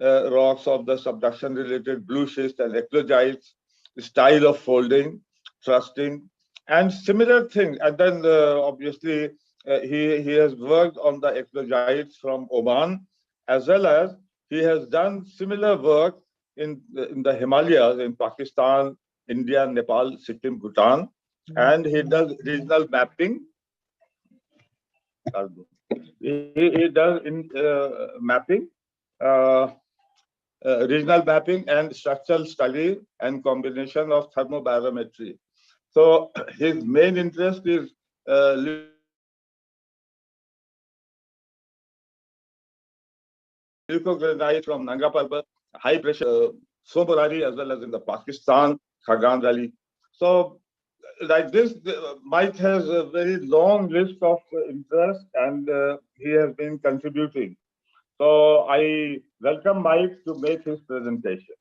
rocks of the subduction-related blue schist and eclogites, style of folding, thrusting, and similar things. And then obviously he has worked on the eclogites from Oman, as well as he has done similar work in the Himalayas in Pakistan, India, Nepal, Sikkim, Bhutan, and he does regional mapping. He does in mapping, regional mapping and structural study and combination of thermobarometry. So his main interest is leucogranite from Nanga Parbat, high pressure Soborari, as well as in the Pakistan, Khagan Valley. So like this, Mike has a very long list of interests, and he has been contributing. So I welcome Mike to make his presentation.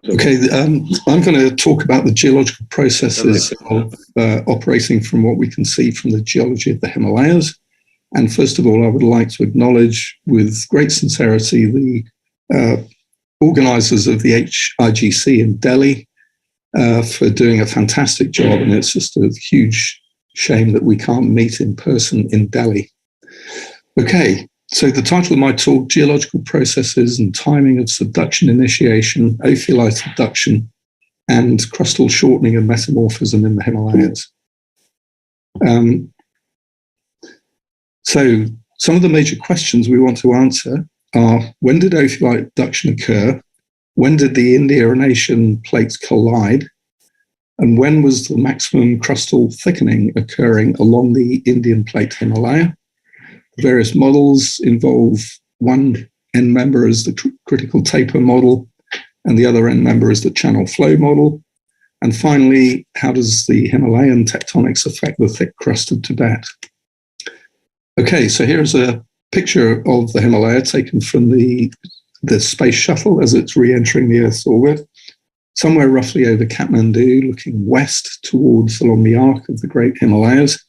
Okay, I'm going to talk about the geological processes of operating from what we can see from the geology of the Himalayas. And first of all, I would like to acknowledge with great sincerity the organizers of the HIGC in Delhi for doing a fantastic job. And it's just a huge shame that we can't meet in person in Delhi. Okay. So the title of my talk, Geological Processes and Timing of Subduction Initiation, Ophiolite Subduction, and Crustal Shortening and Metamorphism in the Himalayas. So some of the major questions we want to answer are, when did ophiolite abduction occur? When did the India and Asian plates collide? And when was the maximum crustal thickening occurring along the Indian plate Himalaya? Various models involve one end member as the critical taper model and the other end member as the channel flow model. And finally, how does the Himalayan tectonics affect the thick crust of Tibet? Okay, so here's a picture of the Himalaya taken from the space shuttle as it's re-entering the Earth's orbit, somewhere roughly over Kathmandu, looking west towards along the arc of the Great Himalayas.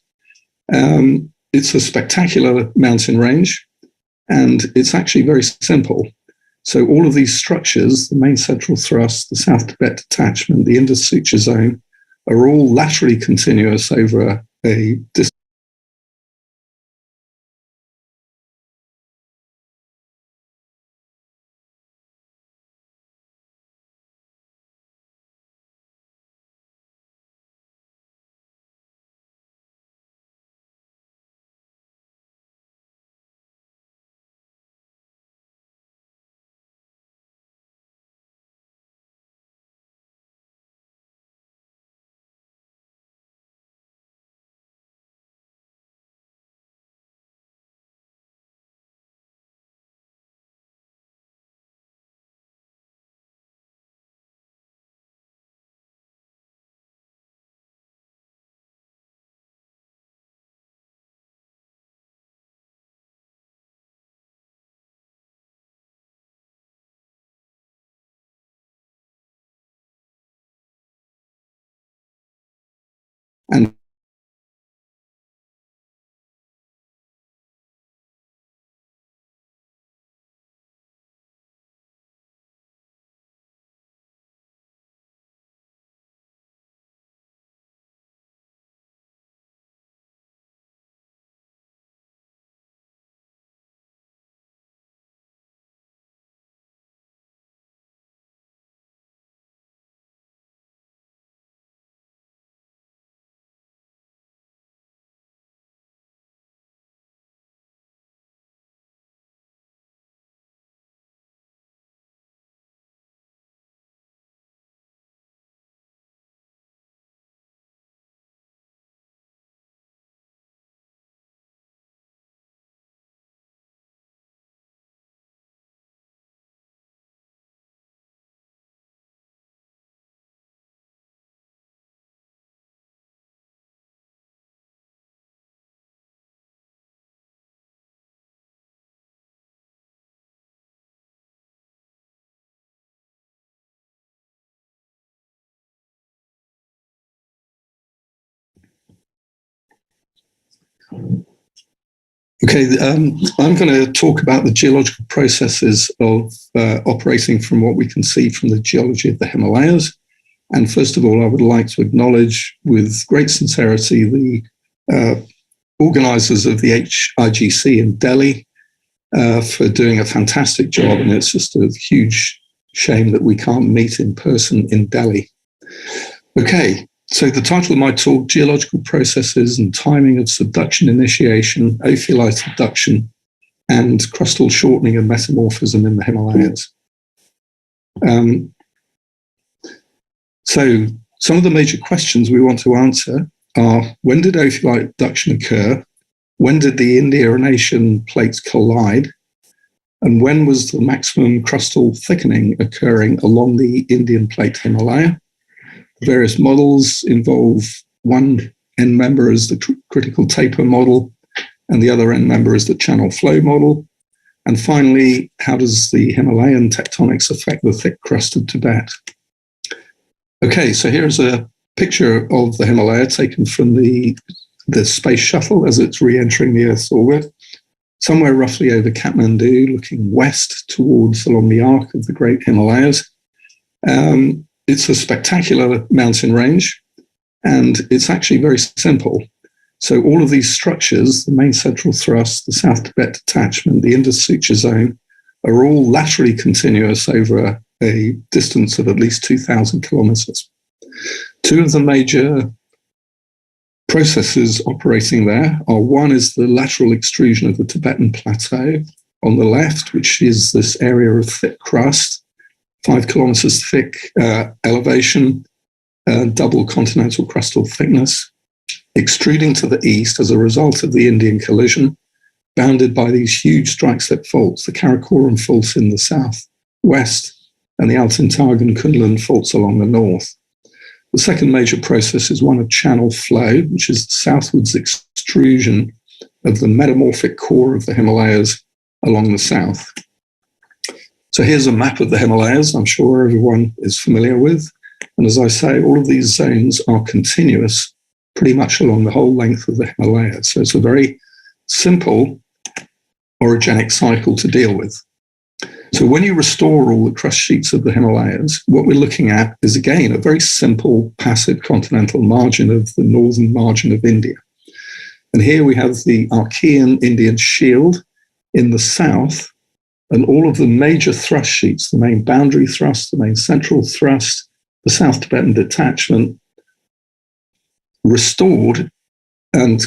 It's a spectacular mountain range, and it's actually very simple. So all of these structures, the main central thrust, the South Tibet detachment, the Indus suture zone, are all laterally continuous over a distance and Okay, I'm going to talk about the geological processes of operating from what we can see from the geology of the Himalayas. And first of all, I would like to acknowledge with great sincerity the organizers of the HIGC in Delhi for doing a fantastic job. And it's just a huge shame that we can't meet in person in Delhi. Okay, so the title of my talk, Geological Processes and Timing of Subduction Initiation, Ophiolite Abduction, and Crustal Shortening and Metamorphism in the Himalayas. So some of the major questions we want to answer are, when did ophiolite abduction occur? When did the India and Asian plates collide? And when was the maximum crustal thickening occurring along the Indian plate Himalaya? Various models involve one end member as the critical taper model, and the other end member as the channel flow model. And finally, how does the Himalayan tectonics affect the thick crust of Tibet? Okay, so here's a picture of the Himalaya taken from the space shuttle as it's re-entering the Earth's orbit, somewhere roughly over Kathmandu, looking west towards along the arc of the Great Himalayas. It's a spectacular mountain range, and it's actually very simple. So all of these structures, the main central thrust, the South Tibet detachment, the Indus Suture zone, are all laterally continuous over a distance of at least 2,000 kilometers. Two of the major processes operating there are, one is the lateral extrusion of the Tibetan Plateau on the left, which is this area of thick crust, 5 kilometers thick elevation, double continental crustal thickness, extruding to the east as a result of the Indian collision, bounded by these huge strike-slip faults, the Karakoram faults in the south-west and the Altintagan Kunlun faults along the north. The second major process is one of channel flow, which is the southwards extrusion of the metamorphic core of the Himalayas along the south. So here's a map of the Himalayas, I'm sure everyone is familiar with. And as I say, all of these zones are continuous pretty much along the whole length of the Himalayas. So it's a very simple orogenic cycle to deal with. So when you restore all the crust sheets of the Himalayas, what we're looking at is, again, a very simple passive continental margin of the northern margin of India. And here we have the Archean Indian shield in the south, and all of the major thrust sheets, the main boundary thrust, the main central thrust, the South Tibetan detachment, restored and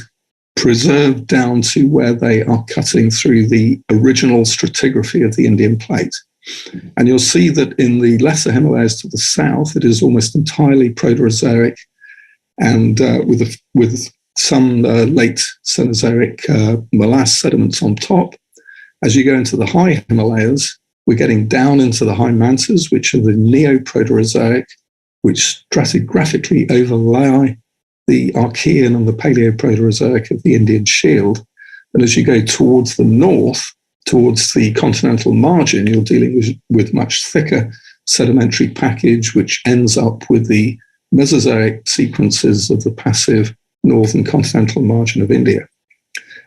preserved down to where they are cutting through the original stratigraphy of the Indian plate. And you'll see that in the lesser Himalayas to the south, it is almost entirely Proterozoic, and with some late Cenozoic molasse sediments on top. As you go into the high Himalayas, we're getting down into the high mantas, which are the Neo-Proterozoic, which stratigraphically overlie the Archean and the Paleoproterozoic of the Indian shield. And as you go towards the north, towards the continental margin, you're dealing with much thicker sedimentary package, which ends up with the Mesozoic sequences of the passive northern continental margin of India.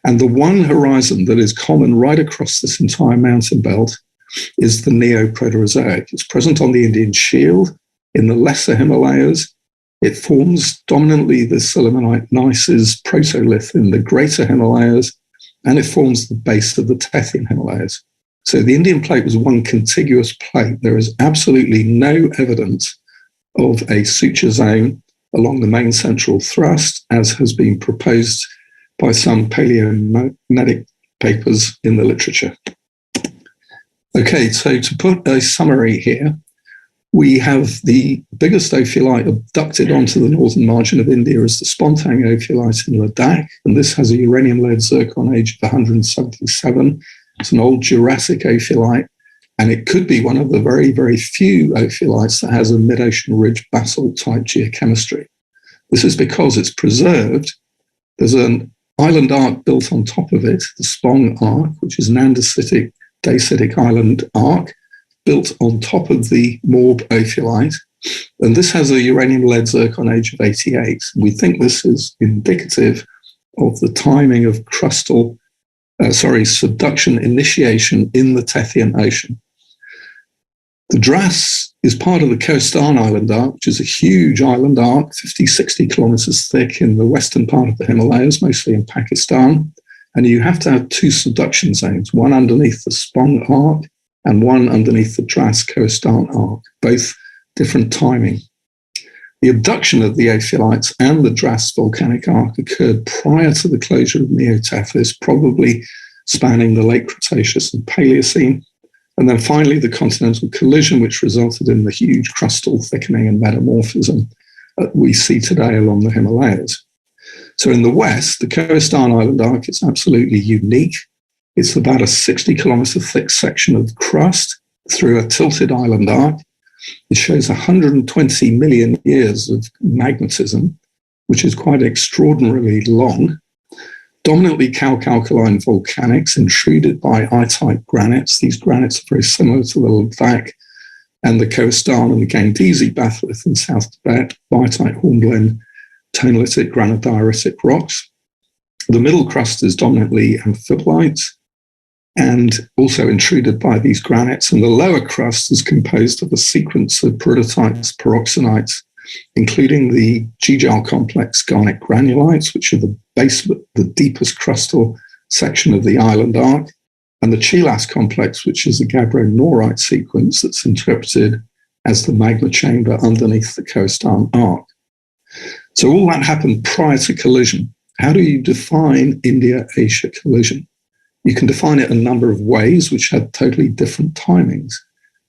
And the one horizon that is common right across this entire mountain belt is the Neo-Proterozoic. It's present on the Indian shield in the lesser Himalayas. It forms dominantly the Sillimanite gneisses protolith in the greater Himalayas, and it forms the base of the Tethyan Himalayas. So the Indian plate was one contiguous plate. There is absolutely no evidence of a suture zone along the main central thrust, as has been proposed by some paleomagnetic papers in the literature. Okay, so to put a summary here, we have the biggest ophiolite abducted onto the northern margin of India is the Spontang ophiolite in Ladakh, and this has a uranium-lead zircon age of 177. It's an old Jurassic ophiolite, and it could be one of the very, very few ophiolites that has a mid-ocean ridge basalt-type geochemistry. This is because it's preserved. There's an island arc built on top of it, the Spong arc, which is an andesitic, dacitic island arc, built on top of the Morb ophiolite. And this has a uranium-lead zircon age of 88. We think this is indicative of the timing of subduction initiation in the Tethyan Ocean. The Dras is part of the Khoestan Island Arc, which is a huge island arc, 50, 60 kilometers thick in the western part of the Himalayas, mostly in Pakistan. And you have to have two subduction zones, one underneath the Spong Arc and one underneath the Dras Khoestan Arc, both different timing. The abduction of the ophiolites and the Dras volcanic arc occurred prior to the closure of Neo-Tethys, probably spanning the late Cretaceous and Paleocene. And then finally, the continental collision, which resulted in the huge crustal thickening and metamorphism that we see today along the Himalayas. So in the west, the Khoestan Island Arc is absolutely unique. It's about a 60-kilometer thick section of crust through a tilted island arc. It shows 120 million years of magnetism, which is quite extraordinarily long. Dominantly calc-alkaline volcanics intruded by I-type granites. These granites are very similar to the Ladakh and the Khoestan and the Gangdesi batholith in South Tibet, biotite hornblende, tonalitic granodioritic rocks. The middle crust is dominantly amphibolites and also intruded by these granites, and the lower crust is composed of a sequence of periddotites, pyroxenites, including the Geological complex garnet granulites, which are the deepest crustal section of the island arc, and the Chilas complex, which is a gabbro-norite sequence that's interpreted as the magma chamber underneath the Khoestan arc. So all that happened prior to collision. How do you define India-Asia collision? You can define it a number of ways, which have totally different timings.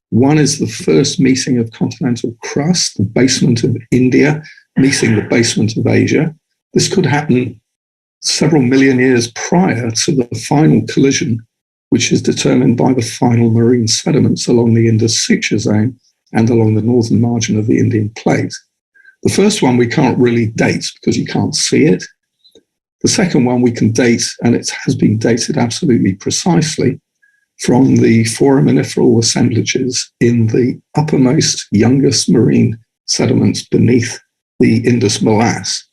One is the first meeting of continental crust, the basement of India meeting the basement of Asia. This could happen several million years prior to the final collision, which is determined by the final marine sediments along the Indus Suture zone and along the northern margin of the Indian plate. The first one we can't really date because you can't see it. The second one we can date, and it has been dated absolutely precisely, from the foraminiferal assemblages in the uppermost, youngest marine sediments beneath the Indus molasse.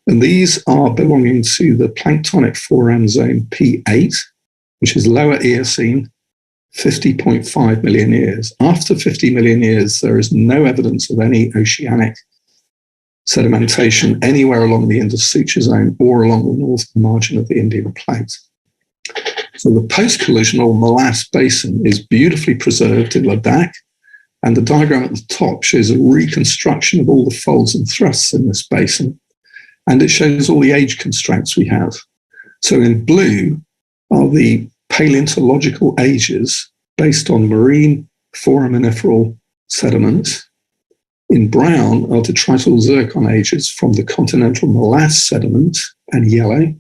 And these are belonging to the planktonic foram zone P8, which is lower Eocene, 50.5 million years. After 50 million years, there is no evidence of any oceanic sedimentation anywhere along the Indus Suture zone or along the northern margin of the Indian plate. So the post-collisional molasse basin is beautifully preserved in Ladakh, and the diagram at the top shows a reconstruction of all the folds and thrusts in this basin, and it shows all the age constraints we have. So in blue are the paleontological ages based on marine foraminiferal sediments. In brown are detrital zircon ages from the continental molasse sediments, and yellow.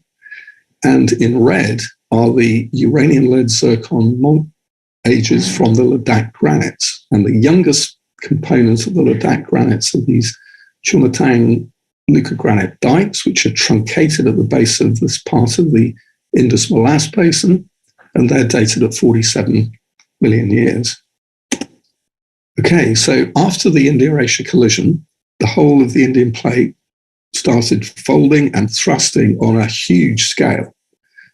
And in red are the Uranian lead zircon ages from the Ladakh granites. And the youngest components of the Ladakh granites are these Chumatang leucogranite dikes, which are truncated at the base of this part of the Indus molasse basin, and they're dated at 47 million years. Okay, so after the India-Asia collision, the whole of the Indian plate started folding and thrusting on a huge scale.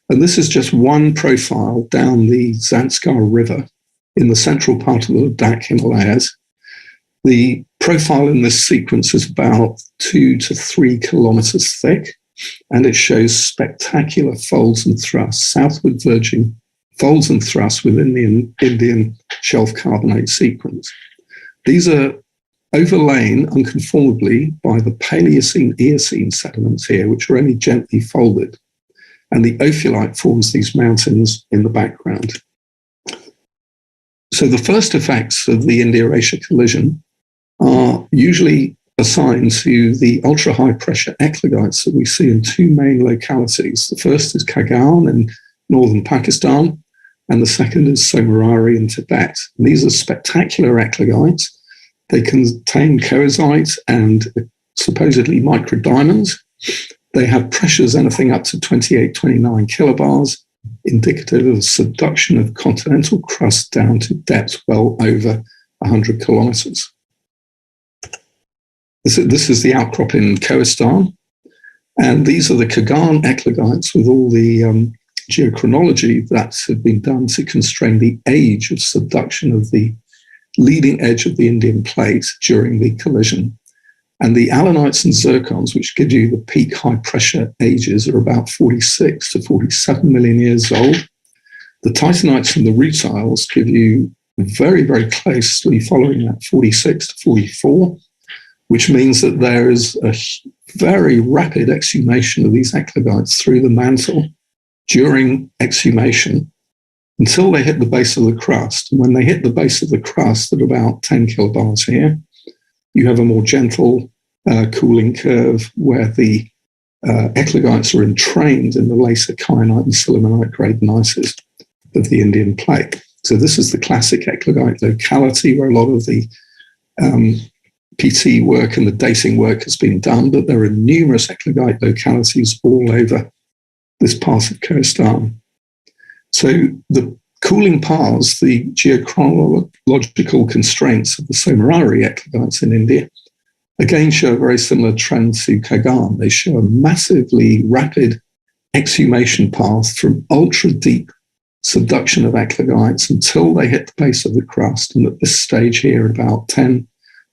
And this is just one profile down the Zanskar River in the central part of the Ladakh Himalayas. The profile in this sequence is about 2 to 3 kilometers thick, and it shows spectacular folds and thrusts, southward verging folds and thrusts within the Indian shelf carbonate sequence. These are overlain unconformably by the Paleocene-Eocene sediments here, which are only gently folded. And the ophiolite forms these mountains in the background. So the first effects of the India-Asia collision are usually assigned to the ultra-high pressure eclogites that we see in two main localities. The first is Kagaon in northern Pakistan, and the second is Somarari in Tibet. And these are spectacular eclogites. They contain coesite and supposedly microdiamonds. They have pressures anything up to 28, 29 kilobars, indicative of subduction of continental crust down to depths well over 100 kilometers. This is the outcrop in Khoestan. And these are the Kagan eclogites with all the geochronology that had been done to constrain the age of subduction of the leading edge of the Indian plate during the collision. And the alanites and zircons, which give you the peak high pressure ages, are about 46 to 47 million years old. The titanites and the rutiles give you very, very closely following that 46 to 44, which means that there is a very rapid exhumation of these eclogites through the mantle during exhumation until they hit the base of the crust. And when they hit the base of the crust at about 10 kilobars here, you have a more gentle cooling curve where the eclogites are entrained in the laser kyanite and sillimanite grade gneisses of the Indian plate. So this is the classic eclogite locality where a lot of the PT work and the dating work has been done, but there are numerous eclogite localities all over this part of Kurdistan. So the cooling paths, the geochronological constraints of the Somarari eclogites in India, again show a very similar trend to Kagan. They show a massively rapid exhumation path from ultra deep subduction of eclogites until they hit the base of the crust. And at this stage here, at about 10,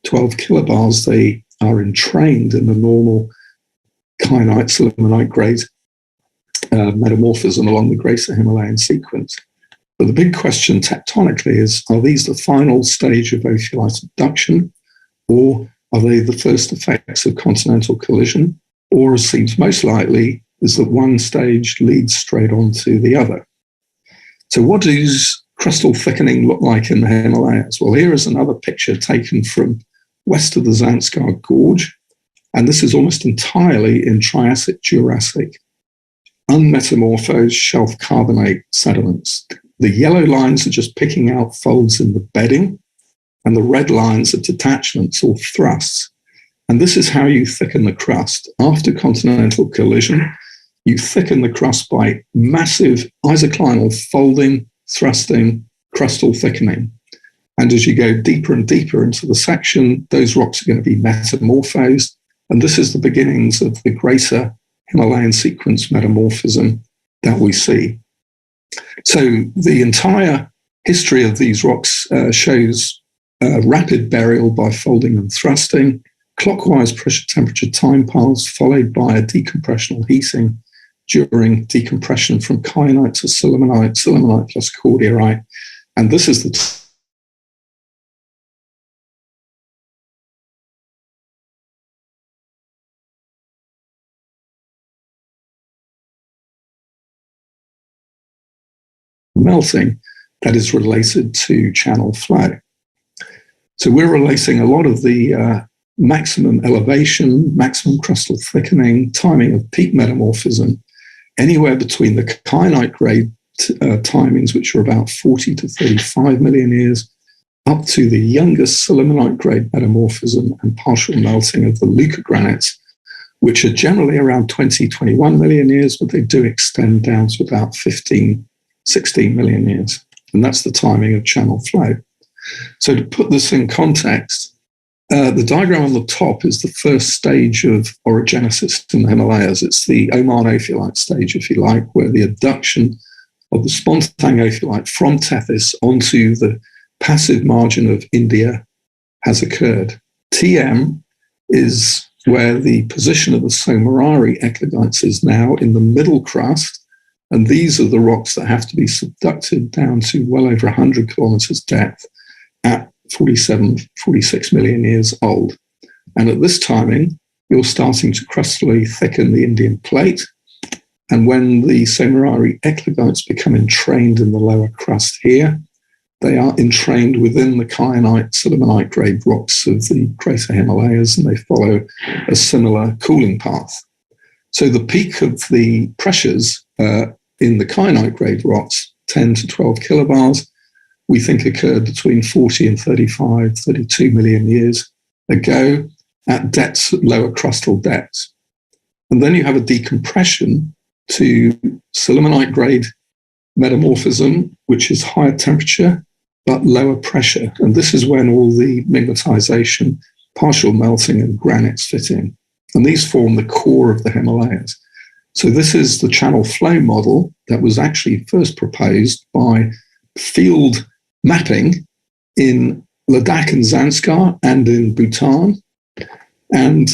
12 kilobars, they are entrained in the normal kyanite, sillimanite grade metamorphism along the Greater Himalayan sequence. But the big question tectonically is, are these the final stage of ophiolite abduction, or are they the first effects of continental collision, or, as seems most likely, is that one stage leads straight on to the other? So what does crustal thickening look like in the Himalayas? Well, here is another picture taken from west of the Zanskar Gorge, and this is almost entirely in Triassic-Jurassic, unmetamorphosed shelf carbonate sediments. The yellow lines are just picking out folds in the bedding, and the red lines are detachments or thrusts. And this is how you thicken the crust. After continental collision, you thicken the crust by massive isoclinal folding, thrusting, crustal thickening. And as you go deeper and deeper into the section, those rocks are going to be metamorphosed. And this is the beginnings of the greater Himalayan sequence metamorphism that we see. So the entire history of these rocks shows rapid burial by folding and thrusting, clockwise pressure temperature time paths followed by a decompressional heating during decompression from kyanite to sillimanite, sillimanite plus cordierite. And this is the melting that is related to channel flow. So we're relating a lot of the maximum elevation, maximum crustal thickening, timing of peak metamorphism, anywhere between the kyanite grade timings, which are about 40 to 35 million years, up to the youngest sillimanite grade metamorphism and partial melting of the leucogranites, which are generally around 20, 21 million years, but they do extend down to about 15, 16 million years. And that's the timing of channel flow. So to put this in context, the diagram on the top is the first stage of orogenesis in the Himalayas. It's the Oman ophiolite stage, if you like, where the abduction of the Spontang ophiolite from Tethys onto the passive margin of India has occurred. TM is where the position of the Somarari eclogites is now in the middle crust. And these are the rocks that have to be subducted down to well over 100 kilometers depth at 47, 46 million years old. And at this timing, you're starting to crustally thicken the Indian plate. And when the Somarari eclogites become entrained in the lower crust here, they are entrained within the kyanite, sillimanite grade rocks of the Greater Himalayas, and they follow a similar cooling path. So the peak of the pressures in the kyanite grade rocks, 10 to 12 kilobars, we think occurred between 40 and 35, 32 million years ago at depths, lower crustal depths. And then you have a decompression to sillimanite grade metamorphism, which is higher temperature but lower pressure. And this is when all the mignetization, partial melting, and granites fit in. And these form the core of the Himalayas. So this is the channel flow model that was actually first proposed by field mapping in Ladakh and Zanskar and in Bhutan. And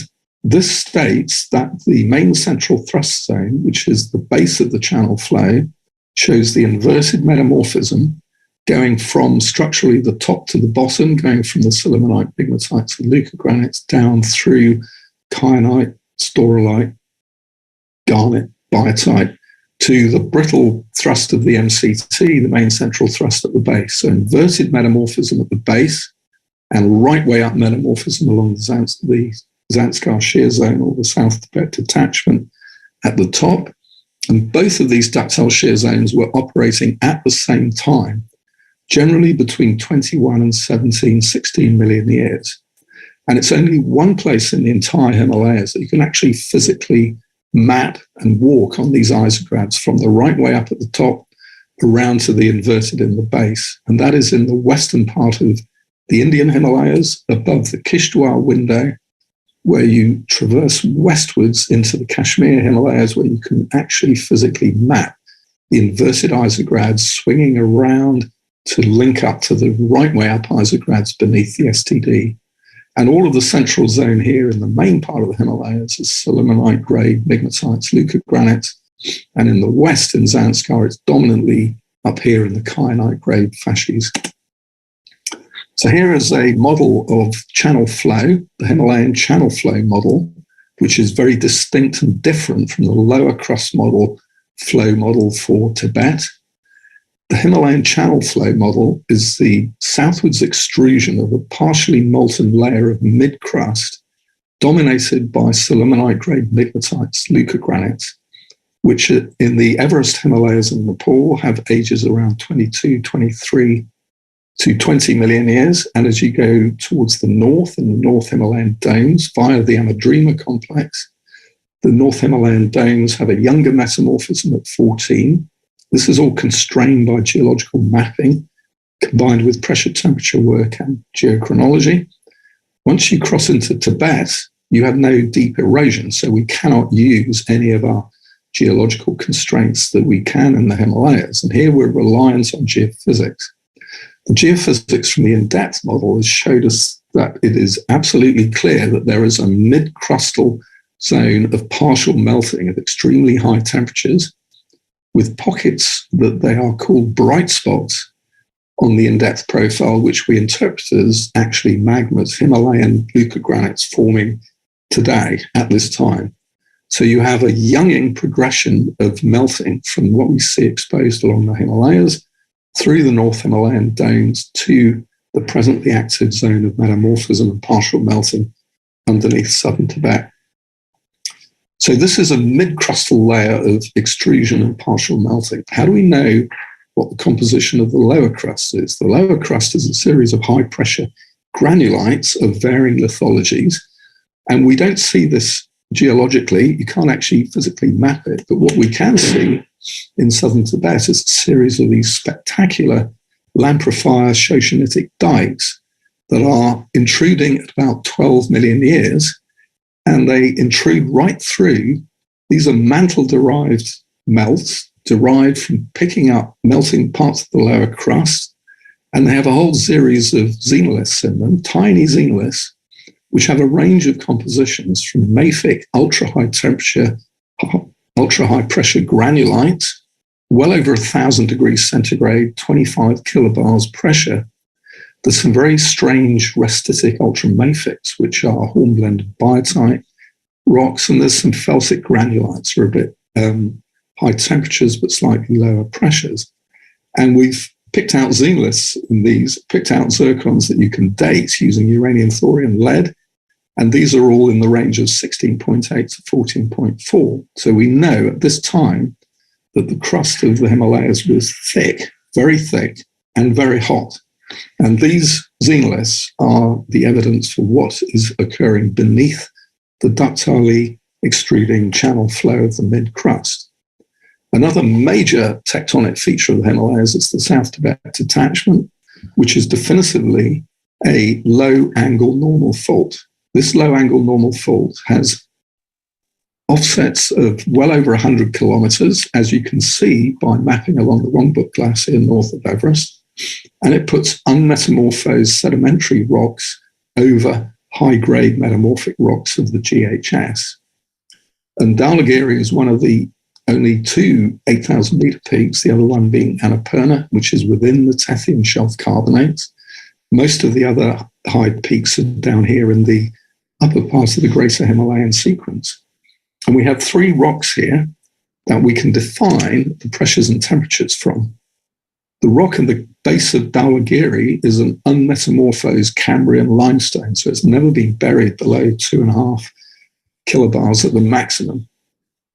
this states that the main central thrust zone, which is the base of the channel flow, shows the inverted metamorphism going from structurally the top to the bottom, going from the sillimanite, pegmatites, and leucogranites down through kyanite, staurolite, garnet, biotite, to the brittle thrust of the MCT, the main central thrust at the base. So inverted metamorphism at the base and right way up metamorphism along the Zanskar shear zone or the South Tibet detachment at the top. And both of these ductile shear zones were operating at the same time, generally between 21 and 17, 16 million years. And it's only one place in the entire Himalayas that you can actually physically map and walk on these isograds from the right way up at the top around to the inverted in the base. And that is in the western part of the Indian Himalayas, above the Kishtwar window, where you traverse westwards into the Kashmir Himalayas, where you can actually physically map the inverted isograds swinging around to link up to the right way up isograds beneath the STD. And all of the central zone here in the main part of the Himalayas is sillimanite grade pegmatites, leucogranites. And in the west, in Zanskar, it's dominantly up here in the kyanite grade fascies. So here is a model of channel flow, the Himalayan channel flow model, which is very distinct and different from the lower crust model, flow model for Tibet. The Himalayan channel flow model is the southwards extrusion of a partially molten layer of mid-crust dominated by sillimanite grade pegmatites, leucogranites, which in the Everest Himalayas in Nepal have ages around 22, 23 to 20 million years. And as you go towards the north, in the North Himalayan domes via the Amadrima complex, the North Himalayan domes have a younger metamorphism at 14. This is all constrained by geological mapping, combined with pressure temperature work and geochronology. Once you cross into Tibet, you have no deep erosion, so we cannot use any of our geological constraints that we can in the Himalayas. And here we're reliant on geophysics. The geophysics from the in-depth model has showed us that it is absolutely clear that there is a mid-crustal zone of partial melting at extremely high temperatures, with pockets that they are called bright spots on the in-depth profile, which we interpret as actually magmas, Himalayan leucogranites forming today at this time. So you have a younging progression of melting from what we see exposed along the Himalayas through the North Himalayan domes to the presently active zone of metamorphism and partial melting underneath southern Tibet. So this is a mid-crustal layer of extrusion and partial melting. How do we know what the composition of the lower crust is? The lower crust is a series of high-pressure granulites of varying lithologies, and we don't see this geologically. You can't actually physically map it, but what we can see in southern Tibet is a series of these spectacular lamprifier shoshonitic dikes that are intruding at about 12 million years. And they intrude right through. These are mantle-derived melts derived from picking up melting parts of the lower crust. And they have a whole series of xenoliths in them, tiny xenoliths, which have a range of compositions from mafic ultra-high temperature, ultra-high pressure granulites, well over 1,000 degrees centigrade, 25 kilobars pressure. There's some very strange restitic ultramafics, which are hornblende biotite rocks, and there's some felsic granulites that are a bit high temperatures but slightly lower pressures. And we've picked out xenoliths in these, picked out zircons that you can date using uranium, thorium, lead, and these are all in the range of 16.8 to 14.4. So we know at this time that the crust of the Himalayas was thick, very thick, and very hot. And these xenoliths are the evidence for what is occurring beneath the ductilely extruding channel flow of the mid-crust. Another major tectonic feature of the Himalayas is the South Tibet detachment, which is definitively a low-angle normal fault. This low-angle normal fault has offsets of well over 100 kilometers, as you can see by mapping along the Rongbuk Glacier north of Everest. And it puts unmetamorphosed sedimentary rocks over high-grade metamorphic rocks of the GHS. And Dhaulagiri is one of the only two 8,000-meter peaks, the other one being Annapurna, which is within the Tethyan Shelf carbonates. Most of the other high peaks are down here in the upper part of the Greater Himalayan sequence. And we have three rocks here that we can define the pressures and temperatures from. The rock at the base of Dhaulagiri is an unmetamorphosed Cambrian limestone, so it's never been buried below 2.5 kilobars at the maximum.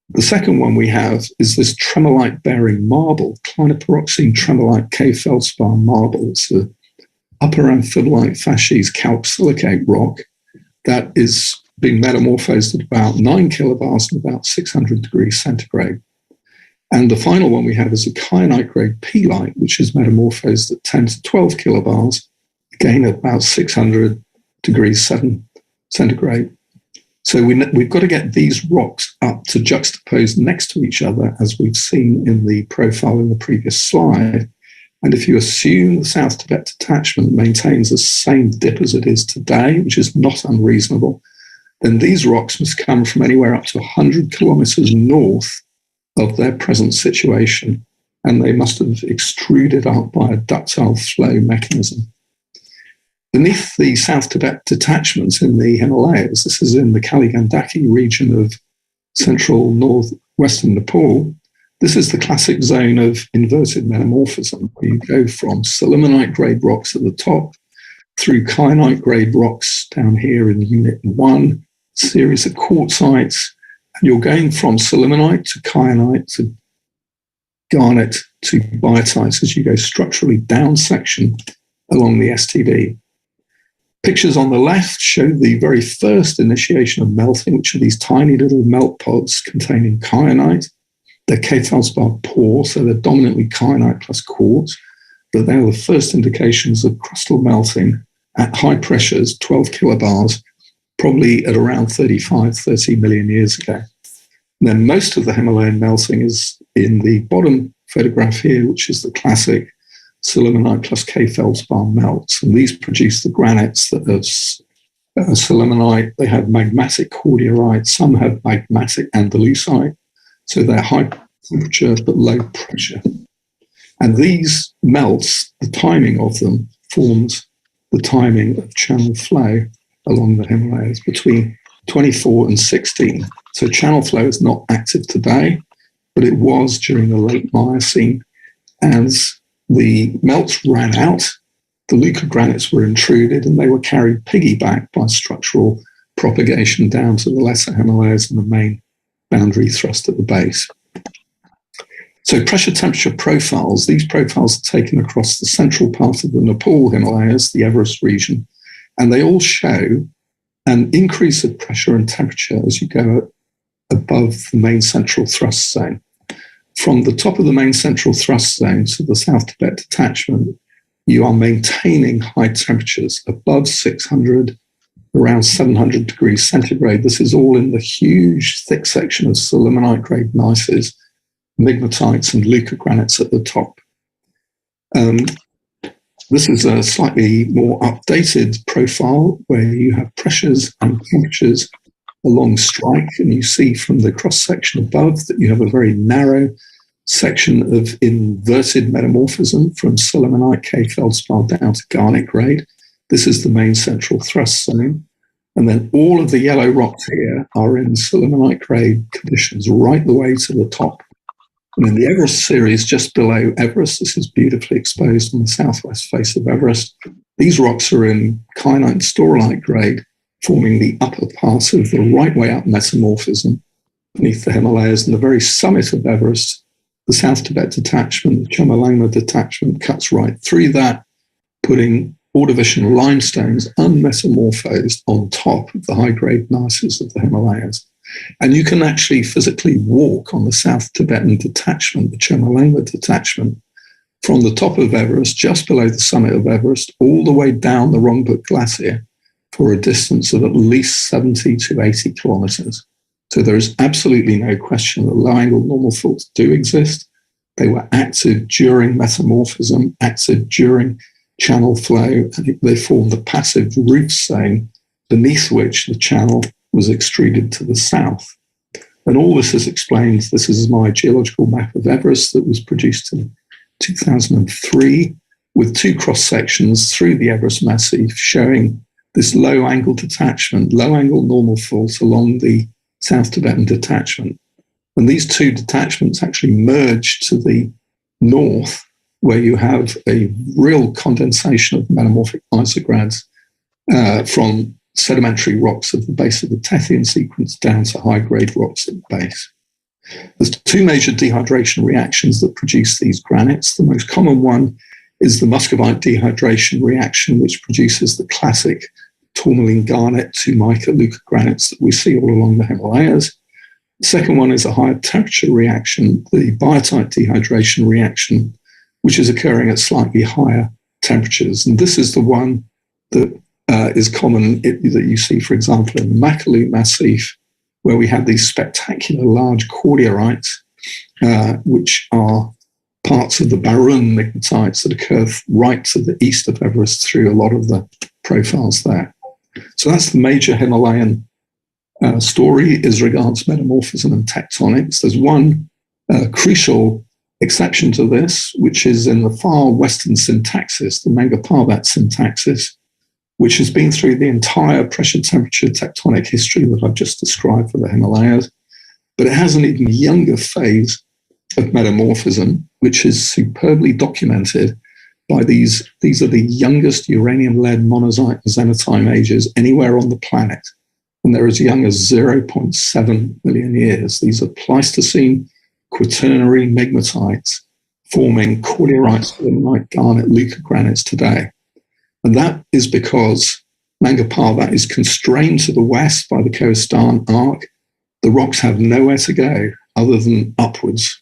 The second one we have is this tremolite-bearing marble, clinopyroxene tremolite K-feldspar marble. It's the upper amphibolite facies calc-silicate rock that is being metamorphosed at about 9 kilobars and about 600 degrees centigrade. And the final one we have is a kyanite-grade peelite, which is metamorphosed at 10 to 12 kilobars, again at about 600 degrees centigrade. So we've got to get these rocks up to juxtapose next to each other, as we've seen in the profile in the previous slide. And if you assume the South Tibet detachment maintains the same dip as it is today, which is not unreasonable, then these rocks must come from anywhere up to 100 kilometers north of their present situation, and they must have extruded up by a ductile flow mechanism. Beneath the South Tibet detachments in the Himalayas, this is in the Kaligandaki region of central northwestern Nepal, this is the classic zone of inverted metamorphism, where you go from sillimanite-grade rocks at the top through kyanite-grade rocks down here in Unit 1, series of quartzites, and you're going from sillimanite to kyanite to garnet to biotites as you go structurally down section along the STD. Pictures on the left show the very first initiation of melting, which are these tiny little melt pods containing kyanite. They're K-feldspar poor, so they're dominantly kyanite plus quartz, but they're the first indications of crustal melting at high pressures, 12 kilobars, probably at around 30 million years ago. And then most of the Himalayan melting is in the bottom photograph here, which is the classic sillimanite plus K-feldspar melts. And these produce the granites that are sillimanite. They have magmatic cordierite. Some have magmatic andalusite. So they're high temperature but low pressure. And these melts, the timing of them forms the timing of channel flow along the Himalayas between 24 and 16. So channel flow is not active today, but it was during the late Miocene. As the melts ran out, the leucogranites were intruded and they were carried piggyback by structural propagation down to the lesser Himalayas and the main boundary thrust at the base. So pressure temperature profiles, these profiles are taken across the central part of the Nepal Himalayas, the Everest region, and they all show an increase of pressure and temperature as you go above the main central thrust zone. From the top of the main central thrust zone to the South Tibet detachment, you are maintaining high temperatures above 600, around 700 degrees centigrade. This is all in the huge, thick section of sillimanite-grade gneisses, migmatites and leucogranites at the top. This is a slightly more updated profile where you have pressures and temperatures along strike, and you see from the cross-section above that you have a very narrow section of inverted metamorphism from sillimanite K-feldspar down to garnet grade. This is the main central thrust zone. And then all of the yellow rocks here are in sillimanite grade conditions right the way to the top. And in the Everest series, just below Everest, this is beautifully exposed on the southwest face of Everest. These rocks are in kyanite and staurolite grade, forming the upper part of the right way up metamorphism beneath the Himalayas. And the very summit of Everest, the South Tibet detachment, the Chomolungma detachment, cuts right through that, putting Ordovician limestones unmetamorphosed on top of the high-grade gneisses of the Himalayas. And you can actually physically walk on the South Tibetan detachment, the Chomolungma detachment, from the top of Everest, just below the summit of Everest, all the way down the Rongbuk Glacier for a distance of at least 70 to 80 kilometers. So there is absolutely no question that low-angle normal faults do exist. They were active during metamorphism, active during channel flow, and they formed a passive roof zone beneath which the channel was extruded to the south. And all this is explained. This is my geological map of Everest that was produced in 2003 with two cross-sections through the Everest Massif showing this low-angle detachment, low-angle normal fault along the South Tibetan detachment. And these two detachments actually merge to the north, where you have a real condensation of metamorphic isograds from sedimentary rocks at the base of the Tethyan sequence down to high-grade rocks at the base. There's two major dehydration reactions that produce these granites. The most common one is the Muscovite dehydration reaction, which produces the classic Tourmaline garnet to mica Luca granites that we see all along the Himalayas. The second one is a higher temperature reaction, the biotite dehydration reaction, which is occurring at slightly higher temperatures. And this is the one that is common that you see, for example, in the Makalu Massif, where we have these spectacular large cordiorites, which are parts of the Barun migmatites that occur right to the east of Everest through a lot of the profiles there. So that's the major Himalayan story as regards metamorphism and tectonics. There's one crucial exception to this, which is in the far western syntaxis, the Nanga Parbat syntaxis, which has been through the entire pressure temperature tectonic history that I've just described for the Himalayas. But it has an even younger phase of metamorphism, which is superbly documented by these are the youngest uranium-lead monazite and xenotime ages anywhere on the planet. And they're as young as 0.7 million years. These are Pleistocene quaternary migmatites forming cordiorite, limonite, garnet, Luca granites today. And that is because Nanga Parbat is constrained to the west by the Kohistan arc. The rocks have nowhere to go other than upwards.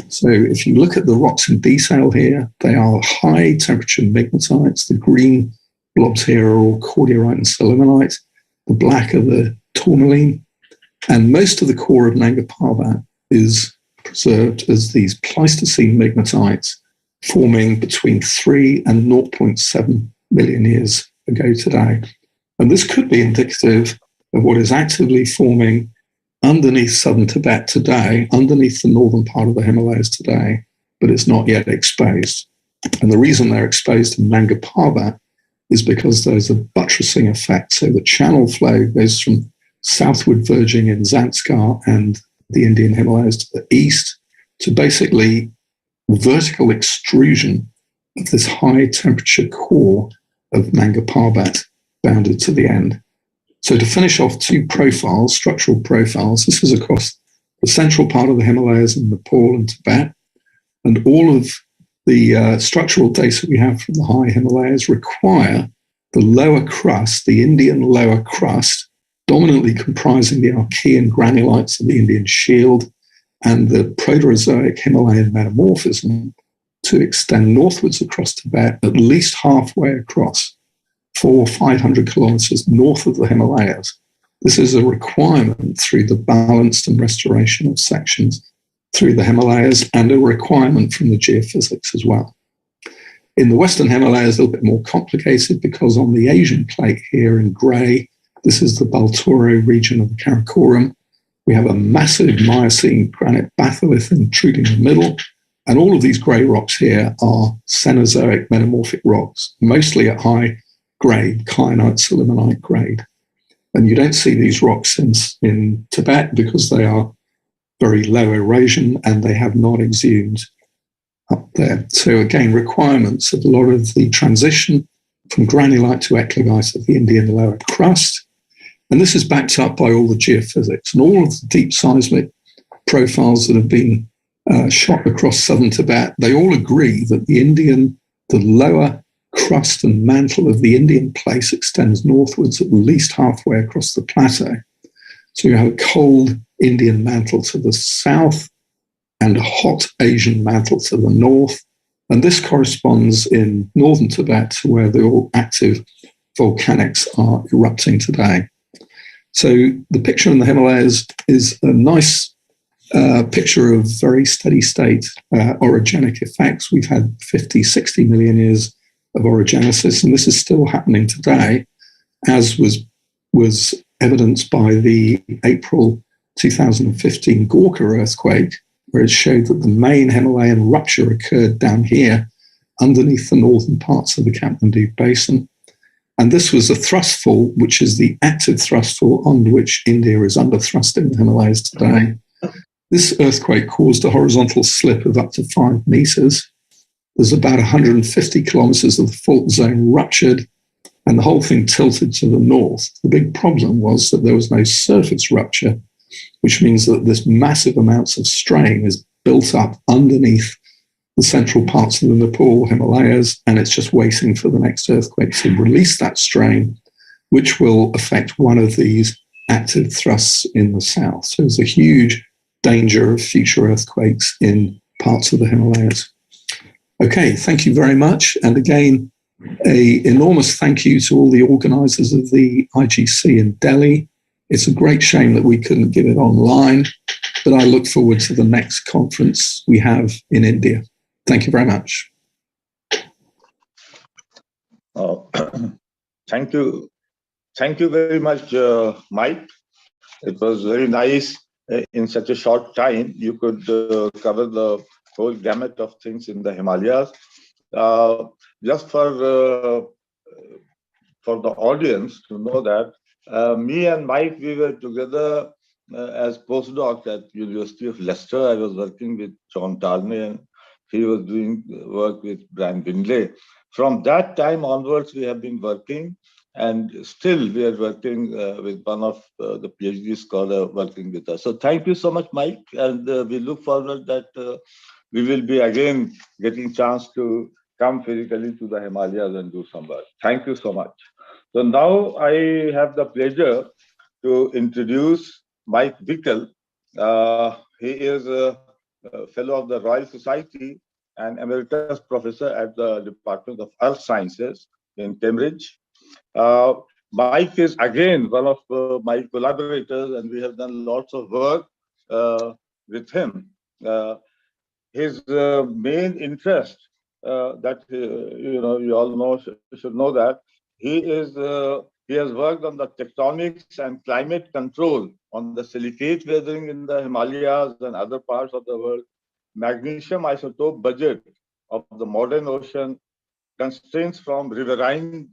So if you look at the rocks in detail here, they are high temperature migmatites. The green blobs here are all cordiorite and selimonite. The black are the tourmaline. And most of the core of Nanga Parbat is preserved as these Pleistocene migmatites forming between 3 and 0.7 million years ago today. And this could be indicative of what is actively forming underneath southern Tibet today, underneath the northern part of the Himalayas today, but it's not yet exposed. And the reason they're exposed in Nanga Parbat is because there's a buttressing effect. So the channel flow goes from southward verging in Zanskar and the Indian Himalayas to the east to basically vertical extrusion of this high temperature core of Nanga Parbat bounded to the end. So to finish off two profiles, structural profiles, this is across the central part of the Himalayas in Nepal and Tibet. And all of the structural data we have from the high Himalayas require the lower crust, the Indian lower crust, dominantly comprising the Archean granulites of the Indian Shield and the Proterozoic Himalayan metamorphism to extend northwards across Tibet, at least halfway across, 400-500 kilometers north of the Himalayas. This is a requirement through the balanced and restoration of sections through the Himalayas and a requirement from the geophysics as well. In the Western Himalayas, a little bit more complicated because on the Asian plate here in grey, this is the Baltoro region of the Karakoram. We have a massive Miocene granite batholith intruding in the middle. And all of these grey rocks here are Cenozoic metamorphic rocks, mostly at high grade, kyanite, selimonite grade. And you don't see these rocks in Tibet because they are very low erosion and they have not exhumed up there. So again, requirements of a lot of the transition from granulite to eclogite of the Indian lower crust. And this is backed up by all the geophysics and all of the deep seismic profiles that have been shot across southern Tibet. They all agree that the lower crust and mantle of the Indian place extends northwards at least halfway across the plateau. So you have a cold Indian mantle to the south and a hot Asian mantle to the north. And this corresponds in northern Tibet to where the all active volcanics are erupting today. So the picture in the Himalayas is a nice picture of very steady state orogenic effects. We've had 50, 60 million years of orogenesis, and this is still happening today, as was evidenced by the April 2015 Gorka earthquake, where it showed that the main Himalayan rupture occurred down here underneath the northern parts of the Kathmandu Basin. And this was a thrust fault, which is the active thrust fault on which India is under thrust in the Himalayas today. This earthquake caused a horizontal slip of up to 5 meters. There's about 150 kilometers of the fault zone ruptured, and the whole thing tilted to the north. The big problem was that there was no surface rupture, which means that this massive amounts of strain is built up underneath the central parts of the Nepal Himalayas, and it's just waiting for the next earthquake to release that strain, which will affect one of these active thrusts in the south. So there's a huge danger of future earthquakes in parts of the Himalayas. Okay, thank you very much. And again, an enormous thank you to all the organizers of the IGC in Delhi. It's a great shame that we couldn't get it online, but I look forward to the next conference we have in India. Thank you very much. Thank you. Thank you very much, Mike. It was very nice. In such a short time, you could cover the whole gamut of things in the Himalayas. Just for the audience to know that me and Mike, we were together as postdocs at University of Leicester. I was working with John Tarney, and he was doing work with Brian Windley. From that time onwards, we have been working, and still we are working with one of the PhD scholar working with us. So thank you so much, Mike, and we look forward that we will be again getting chance to come physically to the Himalayas and do some work. Thank you so much. So now I have the pleasure to introduce Mike Vickel. He is a fellow of the Royal Society and emeritus professor at the Department of Earth Sciences in Cambridge. Mike is again one of my collaborators, and we have done lots of work with him. His main interest that you all know should know that he has worked on the tectonics and climate control on the silicate weathering in the Himalayas and other parts of the world, magnesium isotope budget of the modern ocean, constraints from riverine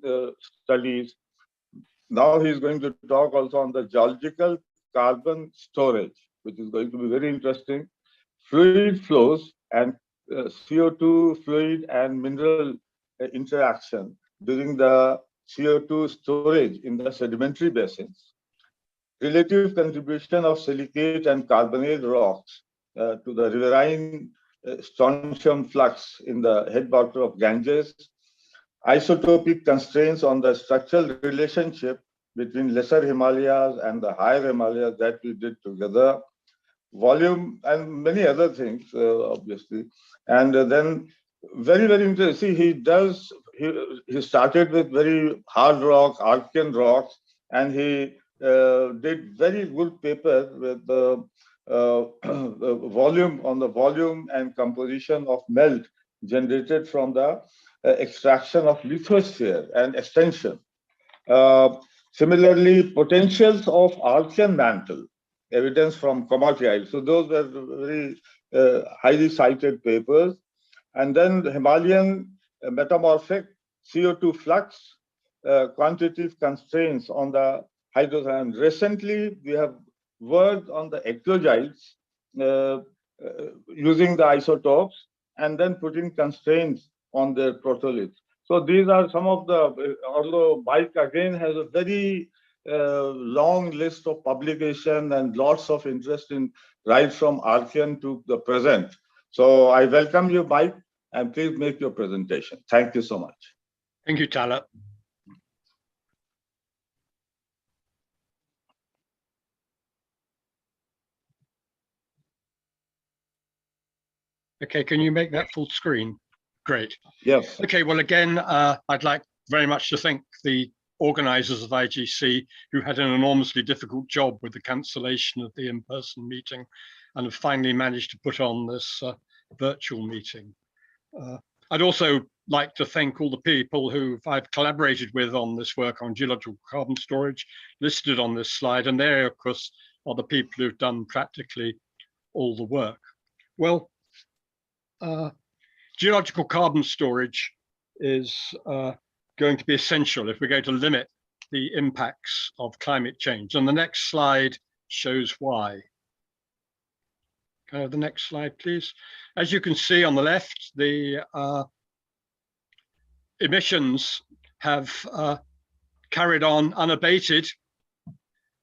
studies. Now he's going to talk also on the geological carbon storage, which is going to be very interesting, fluid flows and CO2 fluid and mineral interaction during the CO2 storage in the sedimentary basins, relative contribution of silicate and carbonate rocks to the riverine strontium flux in the headwater of Ganges, isotopic constraints on the structural relationship between lesser Himalayas and the higher Himalayas that we did together, volume and many other things, obviously. And then very, very interesting. He started with very hard rock, Archean rocks, and he did very good paper with the volume and composition of melt generated from the extraction of lithosphere and extension. Similarly, potentials of Archean mantle, evidence from Comatrial. So those were very highly cited papers. And then the Himalayan metamorphic CO2 flux, quantitative constraints on the hydrothermal. Recently, we have worked on the eclogites using the isotopes and then putting constraints on their protoliths. So these are some of the, although Mike again has a very long list of publication and lots of interest in right from Archean to the present. So I welcome you, Mike, and please make your presentation. Thank you so much. Thank you, Tala. Okay, can you make that full screen? Great. Yes. Okay, well, again, I'd like very much to thank the organizers of IGC, who had an enormously difficult job with the cancellation of the in-person meeting and have finally managed to put on this virtual meeting. I'd also like to thank all the people who I've collaborated with on this work on geological carbon storage, listed on this slide, and they, of course, are the people who've done practically all the work. Well, geological carbon storage is going to be essential if we're going to limit the impacts of climate change. And the next slide shows why. Can I have the next slide, please? As you can see on the left, the emissions have carried on unabated.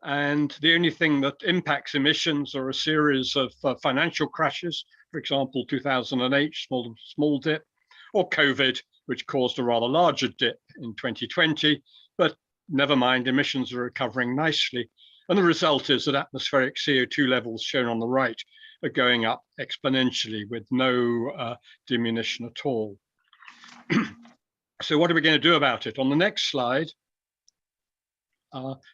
And the only thing that impacts emissions are a series of financial crashes, for example, 2008, small dip, or COVID, which caused a rather larger dip in 2020. But never mind, emissions are recovering nicely. And the result is that atmospheric CO2 levels shown on the right are going up exponentially with no diminution at all. So what are we going to do about it? On the next slide,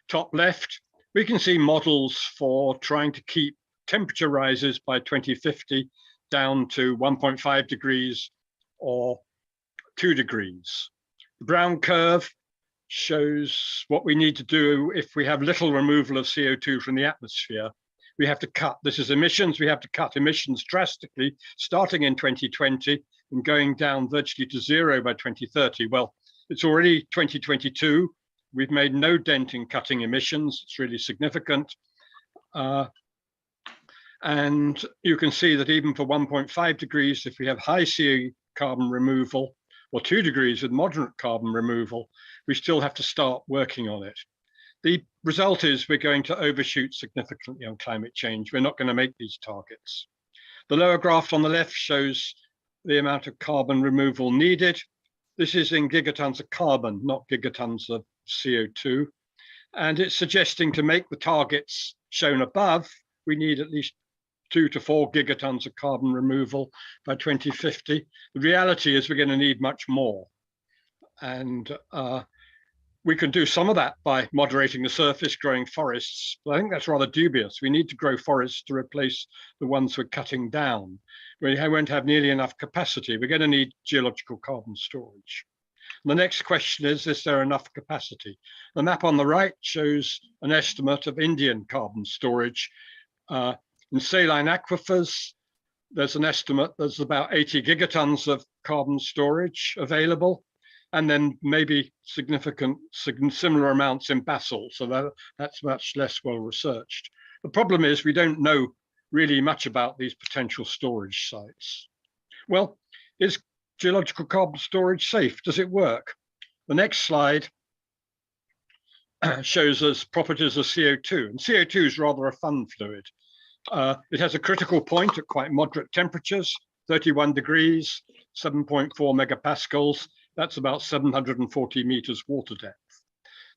top left, we can see models for trying to keep temperature rises by 2050 down to 1.5 degrees or 2 degrees. The brown curve shows what we need to do if we have little removal of CO2 from the atmosphere. We have to cut, this is emissions, we have to cut emissions drastically, starting in 2020 and going down virtually to zero by 2030. Well, it's already 2022. We've made no dent in cutting emissions. It's really significant. And you can see that even for 1.5 degrees, if we have high CO carbon removal, or 2 degrees with moderate carbon removal, we still have to start working on it. The result is we're going to overshoot significantly on climate change. We're not going to make these targets. The lower graph on the left shows the amount of carbon removal needed. This is in gigatons of carbon, not gigatons of CO2. And it's suggesting to make the targets shown above, we need at least 2 to 4 gigatons of carbon removal by 2050. The reality is we're going to need much more. And we can do some of that by moderating the surface, growing forests, but I think that's rather dubious. We need to grow forests to replace the ones we're cutting down. We won't have nearly enough capacity. We're going to need geological carbon storage. And the next question is there enough capacity? The map on the right shows an estimate of Indian carbon storage. In saline aquifers, there's an estimate, there's about 80 gigatons of carbon storage available, and then maybe similar amounts in basalt, so that's much less well researched. The problem is we don't know really much about these potential storage sites. Well, is geological carbon storage safe? Does it work? The next slide shows us properties of CO2, and CO2 is rather a fun fluid. It has a critical point at quite moderate temperatures, 31 degrees, 7.4 megapascals. That's about 740 meters water depth.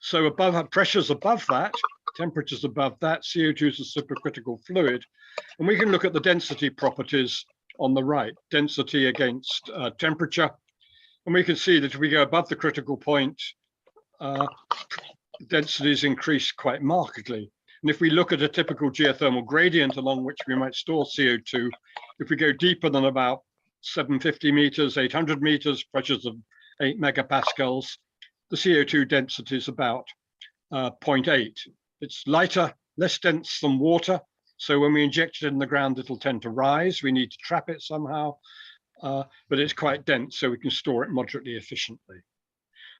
So above pressures above that, temperatures above that, CO2 is a supercritical fluid. And we can look at the density properties on the right, density against temperature. And we can see that if we go above the critical point, densities increase quite markedly. And if we look at a typical geothermal gradient along which we might store CO2, if we go deeper than about 750 meters, 800 meters, pressures of 8 megapascals, the CO2 density is about 0.8. It's lighter, less dense than water. So when we inject it in the ground, it'll tend to rise. We need to trap it somehow, but it's quite dense, so we can store it moderately efficiently.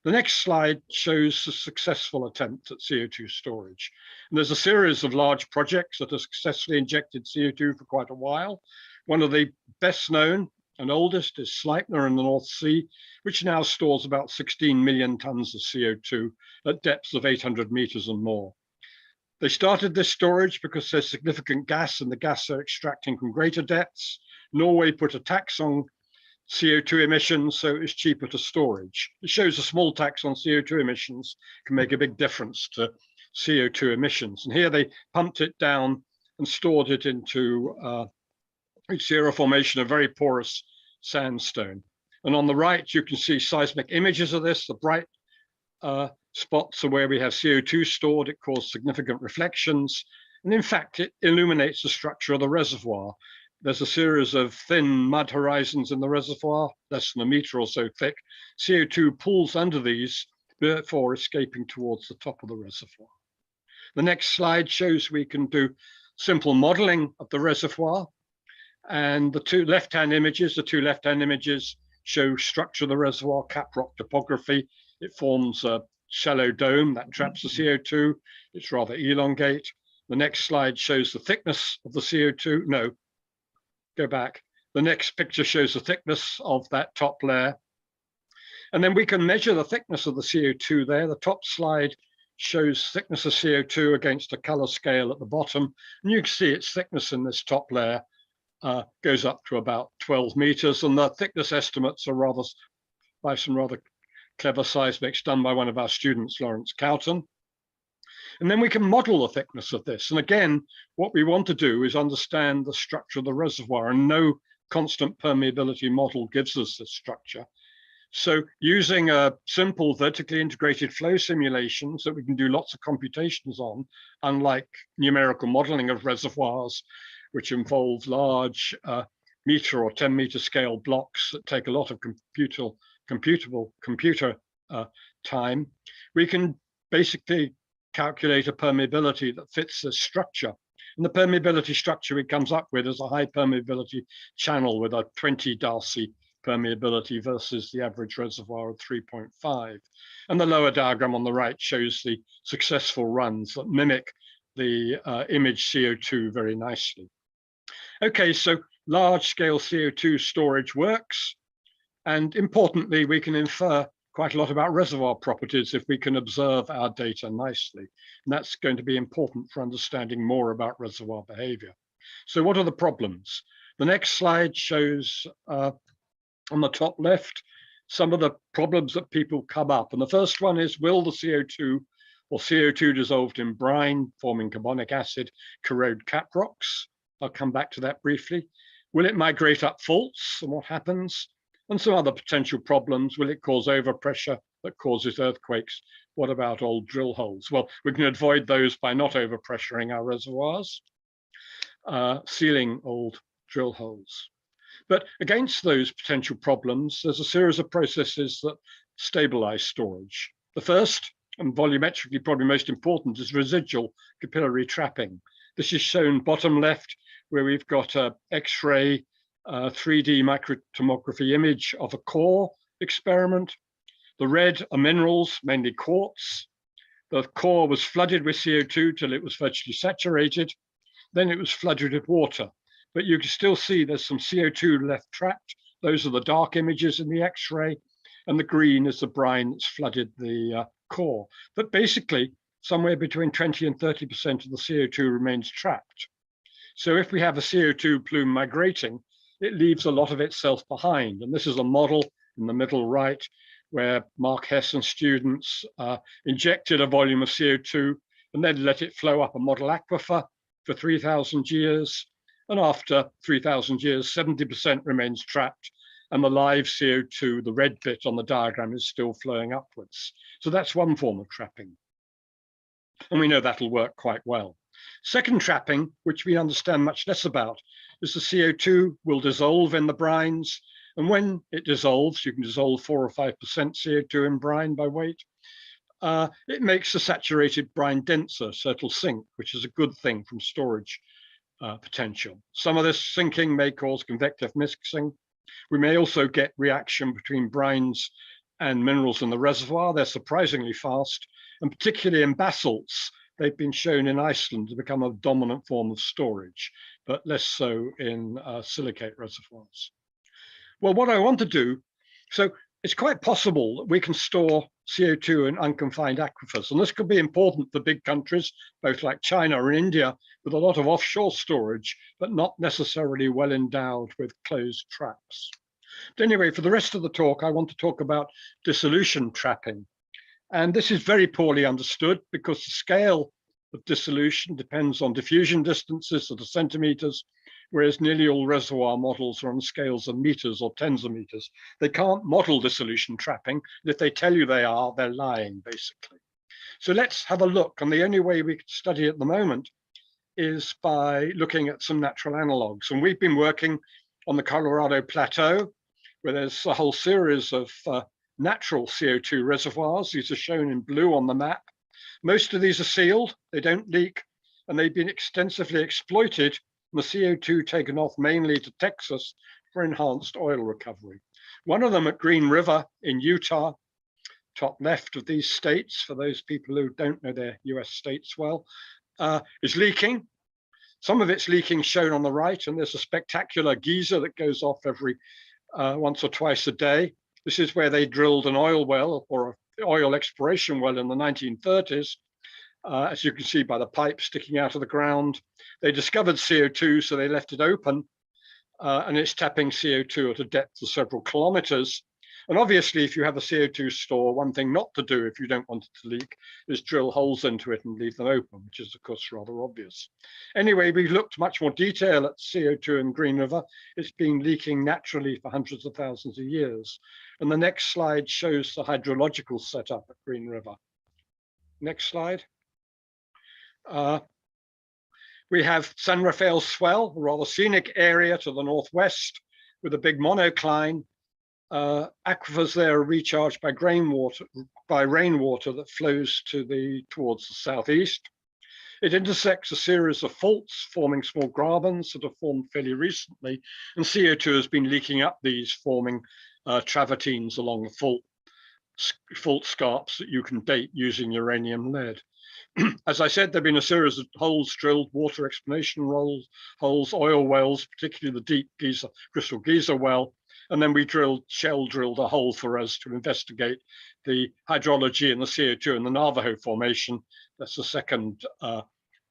The next slide shows a successful attempt at CO2 storage. And there's a series of large projects that have successfully injected CO2 for quite a while. One of the best known and oldest is Sleipner in the North Sea, which now stores about 16 million tons of CO2 at depths of 800 meters and more. They started this storage because there's significant gas and the gas they're extracting from greater depths. Norway put a tax on CO2 emissions, so it's cheaper to storage. It shows a small tax on CO2 emissions can make a big difference to CO2 emissions. And here they pumped it down and stored it into Sierra Formation, a very porous sandstone. And on the right, you can see seismic images of this. The bright Spots are where we have CO2 stored. It caused significant reflections. And in fact, it illuminates the structure of the reservoir. There's a series of thin mud horizons in the reservoir, less than a meter or so thick. CO2 pools under these before escaping towards the top of the reservoir. The next slide shows we can do simple modeling of the reservoir. And the two left-hand images show structure of the reservoir, cap rock topography. It forms a shallow dome that traps the CO2. It's rather elongate. The next slide shows the thickness of the CO2. No, go back. The next picture shows the thickness of that top layer. And then we can measure the thickness of the CO2 there. The top slide shows thickness of CO2 against a color scale at the bottom. And you can see its thickness in this top layer goes up to about 12 meters. And the thickness estimates are rather by some rather clever seismics done by one of our students, Lawrence Cowton. And then we can model the thickness of this. And again, what we want to do is understand the structure of the reservoir, and no constant permeability model gives us this structure. So using a simple vertically integrated flow simulations that we can do lots of computations on, unlike numerical modeling of reservoirs, which involve large meter or 10 meter scale blocks that take a lot of computer time, we can basically calculate a permeability that fits this structure. And the permeability structure it comes up with is a high permeability channel with a 20 Darcy permeability versus the average reservoir of 3.5. And the lower diagram on the right shows the successful runs that mimic the image CO2 very nicely. Okay, so large scale CO2 storage works. And importantly, we can infer quite a lot about reservoir properties if we can observe our data nicely. And that's going to be important for understanding more about reservoir behavior. So what are the problems? The next slide shows on the top left some of the problems that people come up. And the first one is, will the CO2 or CO2 dissolved in brine forming carbonic acid corrode cap rocks? I'll come back to that briefly. Will it migrate up faults, and what happens? And some other potential problems. Will it cause overpressure that causes earthquakes? What about old drill holes? Well, we can avoid those by not overpressuring our reservoirs, sealing old drill holes. But against those potential problems, there's a series of processes that stabilize storage. The first, and volumetrically probably most important, is residual capillary trapping. This is shown bottom left, where we've got a X-ray 3D microtomography image of a core experiment. The red are minerals, mainly quartz. The core was flooded with CO2 till it was virtually saturated. Then it was flooded with water. But you can still see there's some CO2 left trapped. Those are the dark images in the X-ray, and the green is the brine that's flooded the core. But basically, somewhere between 20 and 30% of the CO2 remains trapped. So if we have a CO2 plume migrating, it leaves a lot of itself behind. And this is a model in the middle right, where Mark Hess and students injected a volume of CO2 and then let it flow up a model aquifer for 3,000 years. And after 3,000 years, 70% remains trapped, and the live CO2, the red bit on the diagram, is still flowing upwards. So that's one form of trapping. And we know that'll work quite well. Second trapping, which we understand much less about, is the CO2 will dissolve in the brines. And when it dissolves, you can dissolve 4 or 5% CO2 in brine by weight. It makes the saturated brine denser, so it'll sink, which is a good thing from storage potential. Some of this sinking may cause convective mixing. We may also get reaction between brines and minerals in the reservoir. They're surprisingly fast, and particularly in basalts, they've been shown in Iceland to become a dominant form of storage, but less so in silicate reservoirs. Well, what I want to do, so it's quite possible that we can store CO2 in unconfined aquifers, and this could be important for big countries, both like China and India, with a lot of offshore storage, but not necessarily well endowed with closed traps. But anyway, for the rest of the talk, I want to talk about dissolution trapping. And this is very poorly understood because the scale of dissolution depends on diffusion distances of the centimeters, whereas nearly all reservoir models are on scales of meters or tens of meters. They can't model dissolution trapping. And if they tell you they are, they're lying, basically. So let's have a look. And the only way we can study at the moment is by looking at some natural analogues. And we've been working on the Colorado Plateau, where there's a whole series of natural CO2 reservoirs. These are shown in blue on the map. Most of these are sealed, they don't leak, and they've been extensively exploited, and the CO2 taken off mainly to Texas for enhanced oil recovery. One of them at Green River in Utah, top left of these states, for those people who don't know their US states well, is leaking. Some of it's leaking shown on the right, and there's a spectacular geyser that goes off every once or twice a day. This is where they drilled an oil well or an oil exploration well in the 1930s. As you can see by the pipe sticking out of the ground, they discovered CO2, so they left it open, and it's tapping CO2 at a depth of several kilometers. And obviously, if you have a CO2 store, one thing not to do if you don't want it to leak is drill holes into it and leave them open, which is, of course, rather obvious. Anyway, we looked much more detail at CO2 in Green River. It's been leaking naturally for hundreds of thousands of years. And the next slide shows the hydrological setup at Green River. Next slide. We have San Rafael Swell, a rather scenic area to the northwest with a big monocline. Aquifers there are recharged by rainwater that flows towards the southeast. It intersects a series of faults forming small grabens that have formed fairly recently, and CO2 has been leaking up these, forming travertines along the fault scarps that you can date using uranium lead. As I said, there have been a series of holes drilled, water exploration holes, oil wells, particularly the deep crystal geyser well. And then we shell drilled a hole for us to investigate the hydrology and the CO2 in the Navajo Formation. That's the second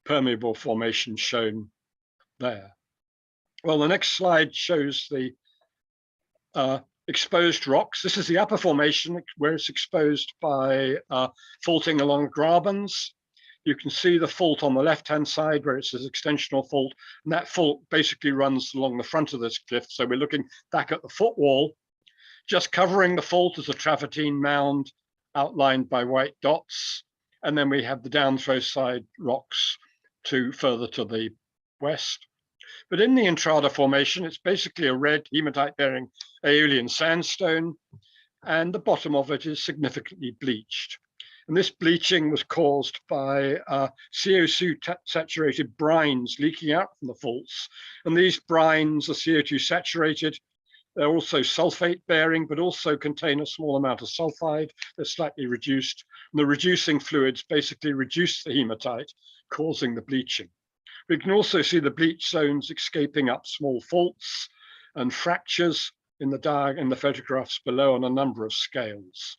permeable formation shown there. Well, the next slide shows the exposed rocks. This is the upper formation where it's exposed by faulting along grabens. You can see the fault on the left-hand side where it says extensional fault, and that fault basically runs along the front of this cliff. So we're looking back at the footwall. Just covering the fault is a travertine mound outlined by white dots. And then we have the downthrow side rocks further to the west. But in the Entrada Formation, it's basically a red hematite-bearing aeolian sandstone, and the bottom of it is significantly bleached. And this bleaching was caused by CO2-saturated brines leaking out from the faults. And these brines are CO2-saturated. They're also sulfate-bearing, but also contain a small amount of sulfide. They're slightly reduced. And the reducing fluids basically reduce the hematite, causing the bleaching. We can also see the bleach zones escaping up small faults and fractures in the photographs below on a number of scales.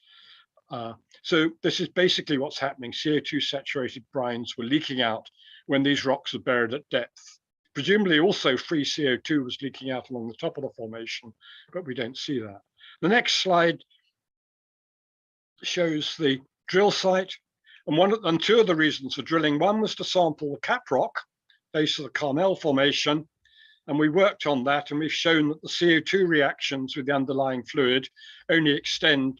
So this is basically what's happening. CO2-saturated brines were leaking out when these rocks were buried at depth. Presumably also free CO2 was leaking out along the top of the formation, but we don't see that. The next slide shows the drill site. And two of the reasons for drilling, one was to sample the cap rock, base of the Carmel Formation. And we worked on that, and we've shown that the CO2 reactions with the underlying fluid only extend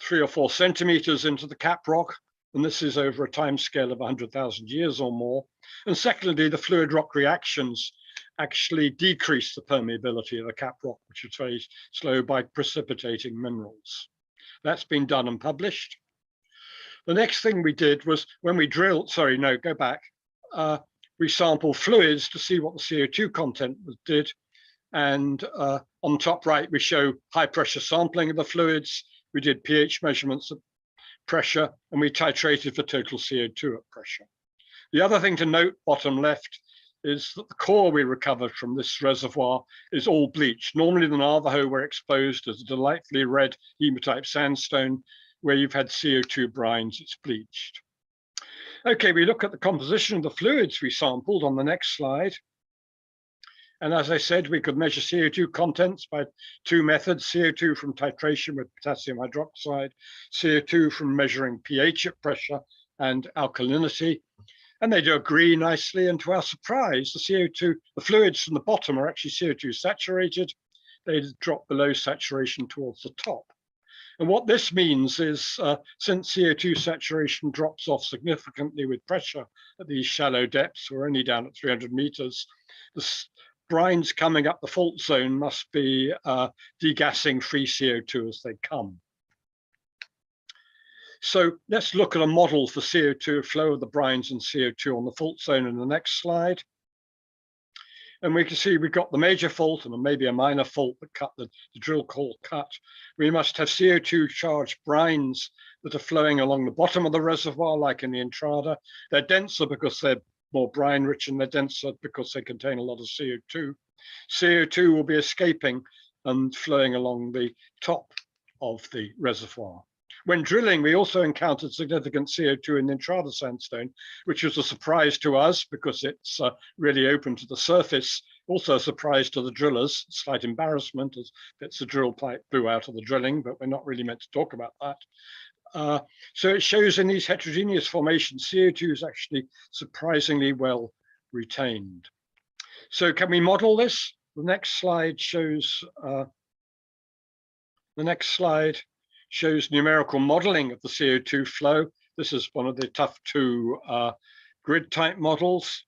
3 or 4 centimeters into the cap rock, and this is over a time scale of 100,000 years or more. And secondly, the fluid rock reactions actually decrease the permeability of the cap rock, which is very slow by precipitating minerals. That's been done and published. The next thing we did was when we drilled, we sampled fluids to see what the CO2 content did. And on top right, we show high pressure sampling of the fluids. We did pH measurements at pressure, and we titrated for total CO2 at pressure. The other thing to note, bottom left, is that the core we recovered from this reservoir is all bleached. Normally the Navajo were exposed as a delightfully red hematite sandstone. Where you've had CO2 brines, it's bleached. Okay, we look at the composition of the fluids we sampled on the next slide. And as I said, we could measure CO2 contents by 2 methods: CO2 from titration with potassium hydroxide, CO2 from measuring pH at pressure and alkalinity. And they do agree nicely. And to our surprise, the fluids from the bottom are actually CO2 saturated. They drop below saturation towards the top. And what this means is since CO2 saturation drops off significantly with pressure at these shallow depths, we're only down at 300 meters, the brines coming up the fault zone must be degassing free CO2 as they come. So let's look at a model for CO2 flow of the brines and CO2 on the fault zone in the next slide. And we can see we've got the major fault and maybe a minor fault that cut the drill core cut. We must have CO2 charged brines that are flowing along the bottom of the reservoir, like in the Entrada. They're denser because they're more brine rich, and they're denser because they contain a lot of CO2. CO2 will be escaping and flowing along the top of the reservoir. When drilling, we also encountered significant CO2 in the Entrada sandstone, which was a surprise to us because it's really open to the surface. Also a surprise to the drillers, slight embarrassment as bits of drill pipe blew out of the drilling, but we're not really meant to talk about that. So it shows in these heterogeneous formations, CO2 is actually surprisingly well retained. So can we model this? The next slide shows numerical modeling of the CO2 flow. This is one of the tough two grid type models.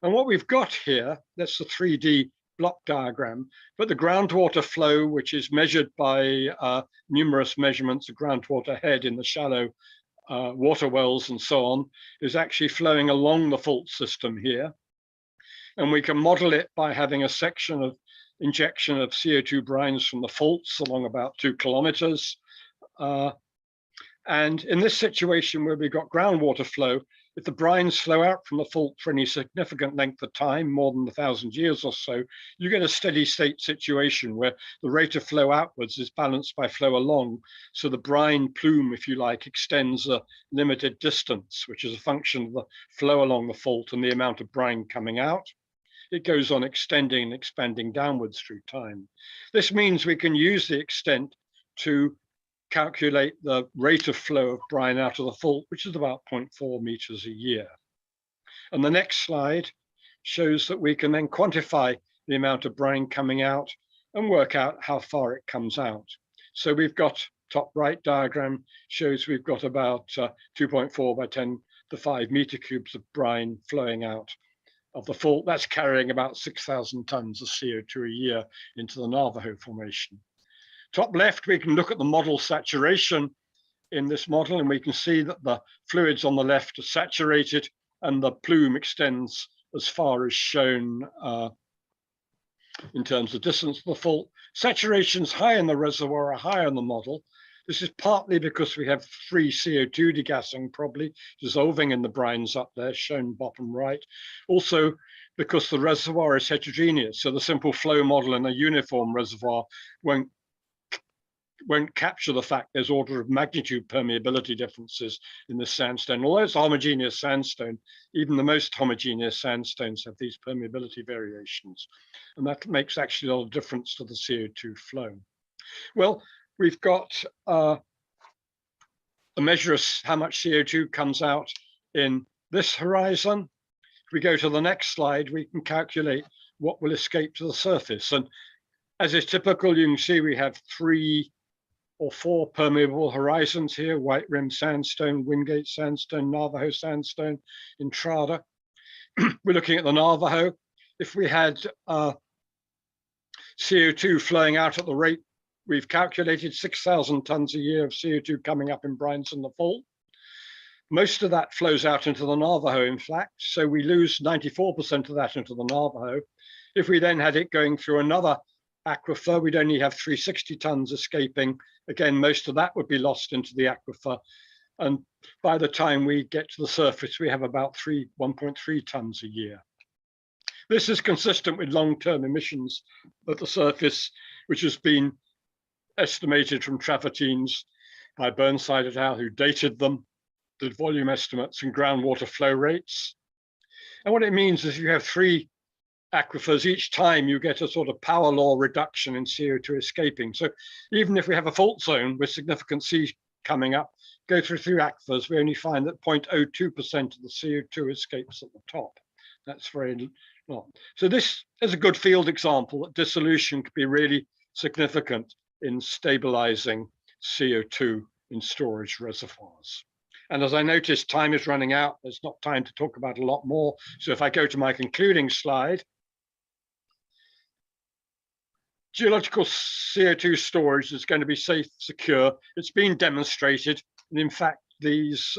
And what we've got here, that's the 3D block diagram, but the groundwater flow, which is measured by numerous measurements of groundwater head in the shallow water wells and so on, is actually flowing along the fault system here. And we can model it by having a section of injection of CO2 brines from the faults along about 2 kilometers. And in this situation where we've got groundwater flow, if the brines flow out from the fault for any significant length of time, more than 1,000 years or so, you get a steady state situation where the rate of flow outwards is balanced by flow along. So the brine plume, if you like, extends a limited distance, which is a function of the flow along the fault and the amount of brine coming out. It goes on extending and expanding downwards through time. This means we can use the extent to calculate the rate of flow of brine out of the fault, which is about 0.4 meters a year. And the next slide shows that we can then quantify the amount of brine coming out and work out how far it comes out. So we've got, top right diagram shows we've got about 2.4 by 10 to 5 meter cubes of brine flowing out of the fault. That's carrying about 6,000 tons of CO2 a year into the Navajo Formation. Top left, we can look at the model saturation in this model, and we can see that the fluids on the left are saturated and the plume extends as far as shown in terms of distance to the fault. Saturation's high in the reservoir, are high in the model. This is partly because we have free CO2 degassing, probably dissolving in the brines up there, shown bottom right. Also, because the reservoir is heterogeneous, so the simple flow model in a uniform reservoir won't capture the fact there's order of magnitude permeability differences in the sandstone. Although it's a homogeneous sandstone, even the most homogeneous sandstones have these permeability variations. And that makes actually a lot of difference to the CO2 flow. Well, we've got a measure of how much CO2 comes out in this horizon. If we go to the next slide, we can calculate what will escape to the surface. And as is typical, you can see we have 3 or 4 permeable horizons here: White Rim Sandstone, Wingate Sandstone, Navajo Sandstone, Entrada. We're looking at the Navajo. If we had CO2 flowing out at the rate we've calculated, 6,000 tons a year of CO2 coming up in brines in the fault. Most of that flows out into the Navajo, in fact, so we lose 94% of that into the Navajo. If we then had it going through another aquifer, we'd only have 360 tons escaping. Again, most of that would be lost into the aquifer. And by the time we get to the surface, we have about 1.3 tons a year. This is consistent with long-term emissions at the surface, which has been estimated from travertines by Burnside et al., who dated them, did volume estimates and groundwater flow rates. And what it means is you have 3 aquifers, each time you get a sort of power law reduction in CO2 escaping. So even if we have a fault zone with significant sea coming up, go through 3 aquifers, we only find that 0.02% of the CO2 escapes at the top. That's very lot. So this is a good field example that dissolution could be really significant in stabilizing CO2 in storage reservoirs. And as I noticed, time is running out. There's not time to talk about a lot more. So if I go to my concluding slide, geological CO2 storage is going to be safe, secure. It's been demonstrated. And in fact, these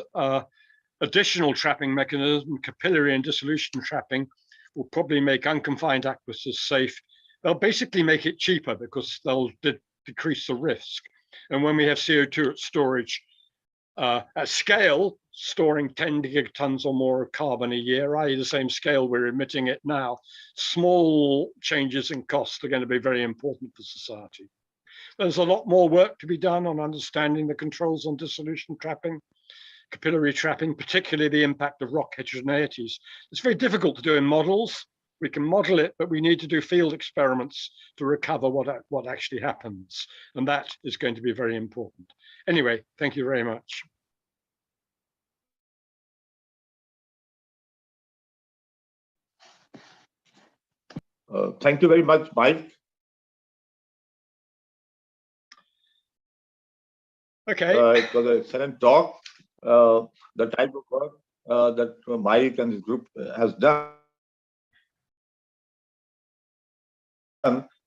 additional trapping mechanisms, capillary and dissolution trapping, will probably make unconfined aquifers safe. They'll basically make it cheaper because they'll decrease the risk. And when we have CO2 storage at scale, storing 10 gigatons or more of carbon a year, i.e. the same scale we're emitting it now, small changes in cost are going to be very important for society. There's a lot more work to be done on understanding the controls on dissolution trapping, capillary trapping, particularly the impact of rock heterogeneities. It's very difficult to do in models. We can model it, but we need to do field experiments to recover what actually happens. And that is going to be very important. Anyway, thank you very much. Thank you very much, Mike. Okay. It was an excellent talk. The type of work that Mike and his group has done,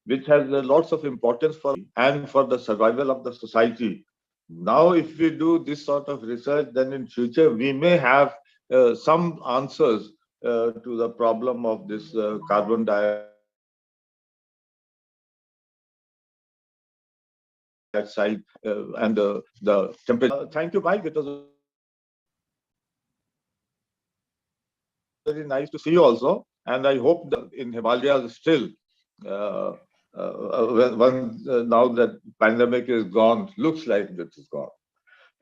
which has lots of importance for and for the survival of the society. Now, if we do this sort of research, then in future we may have some answers to the problem of this carbon dioxide and the temperature. Thank you, Mike. It was very nice to see you also, and I hope that in Himalayas still, now that pandemic is gone, looks like it is gone.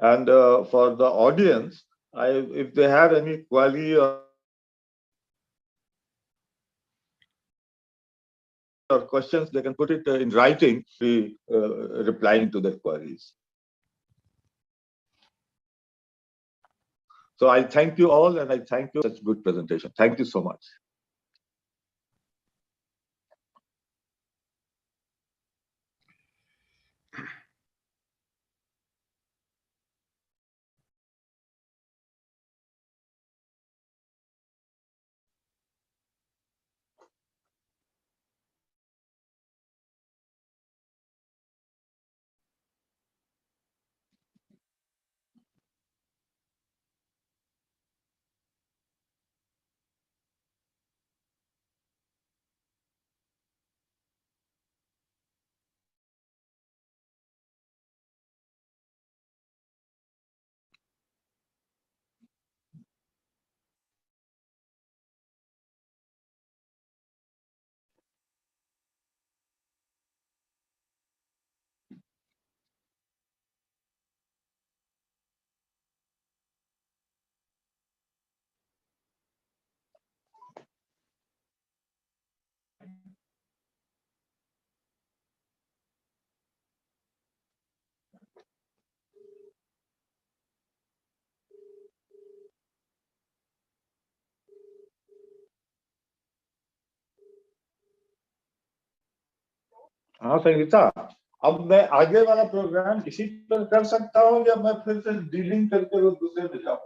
And for the audience, if they have any query or questions, they can put it in writing, be replying to their queries. So I thank you all, and I thank you for such good presentation. Thank you so much. हाँ संगीता, अब मैं आगे वाला programme इसी पर कर सकता हूँ या मैं फिर से डीलिंग करके वो दूसरे में जाऊँ?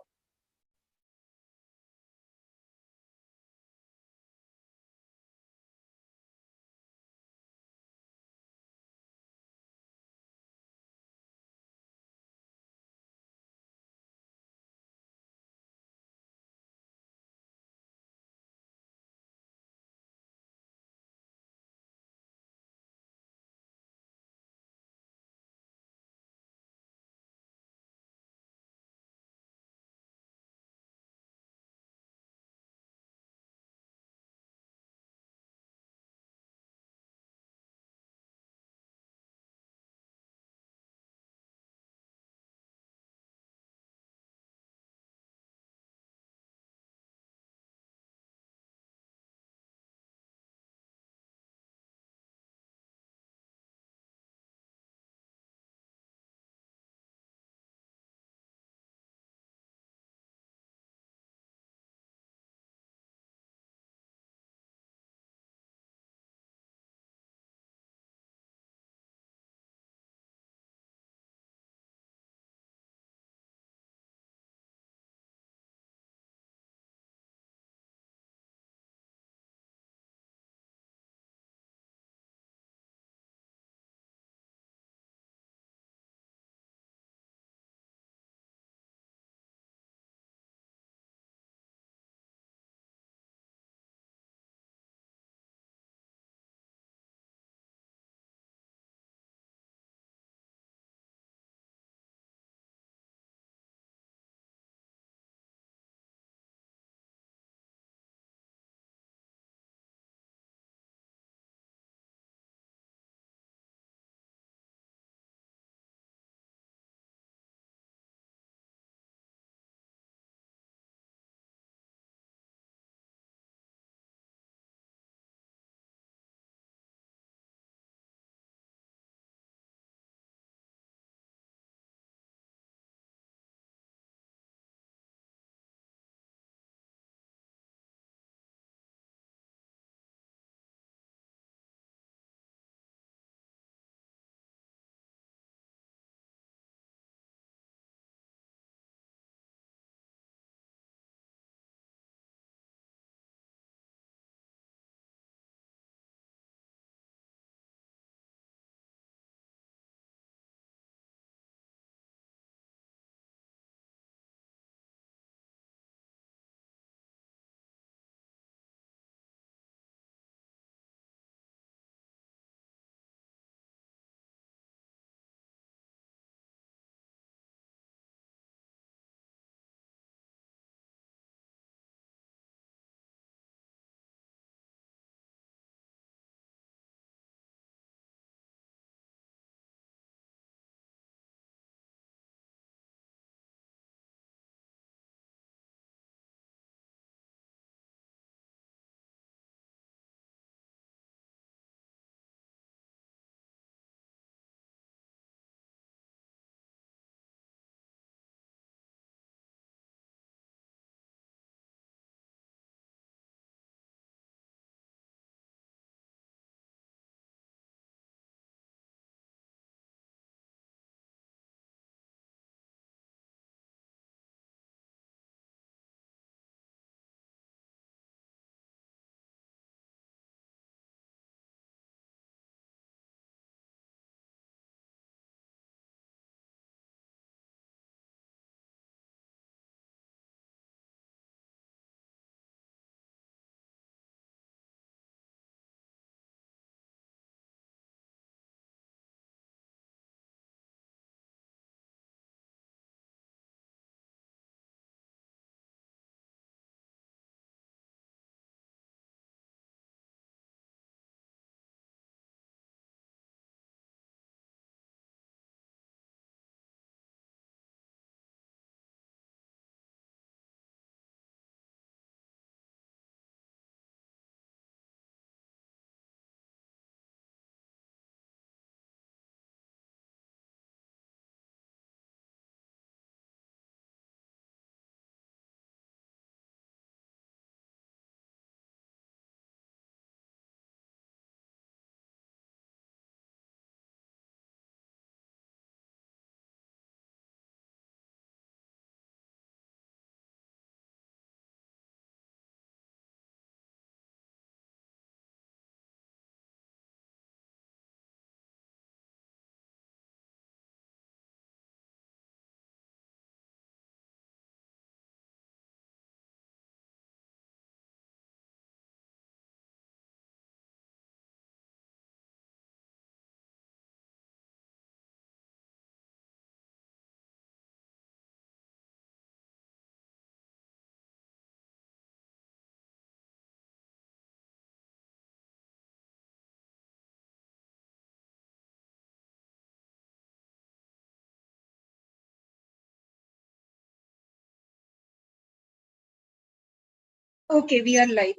Okay, we are live.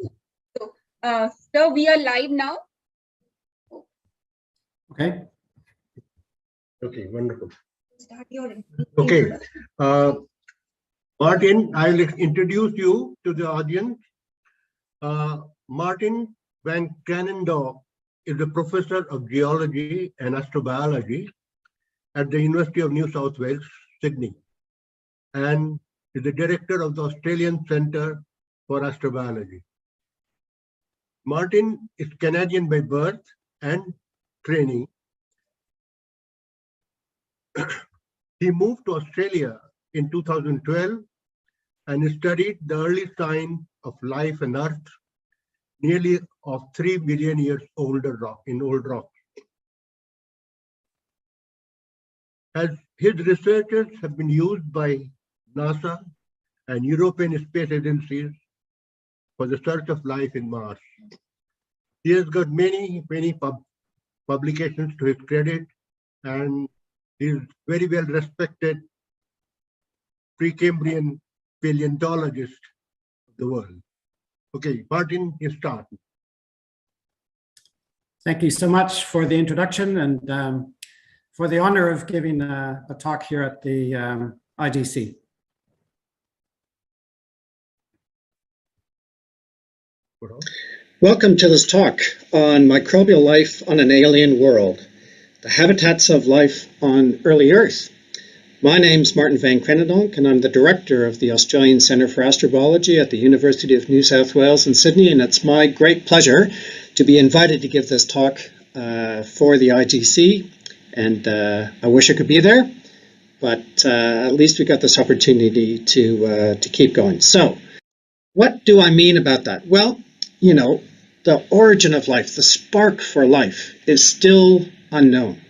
So, sir, we are live now. Okay. Okay, wonderful. Start your Okay. Martin, I'll introduce you to the audience. Martin van Canendorp is a professor of geology and astrobiology at the University of New South Wales, Sydney, and is the director of the Australian Centre for Astrobiology. Martin is Canadian by birth and training. He moved to Australia in 2012 and studied the early signs of life on Earth, nearly of 3 billion years older rock, in old rock. As his researches have been used by NASA and European space agencies for the search of life in Mars. He has got many publications to his credit, and he is very well respected Precambrian paleontologist of the world. Okay, Martin, you start. Thank you so much for the introduction and for the honor of giving a talk here at the IGC. Welcome to this talk on microbial life on an alien world, the habitats of life on early Earth. My name's Martin van Canendorp, and I'm the director of the Australian Centre for Astrobiology at the University of New South Wales in Sydney, and it's my great pleasure to be invited to give this talk for the IGC, and I wish I could be there, but at least we got this opportunity to keep going. So, what do I mean about that? Well, you know, the origin of life, the spark for life, is still unknown.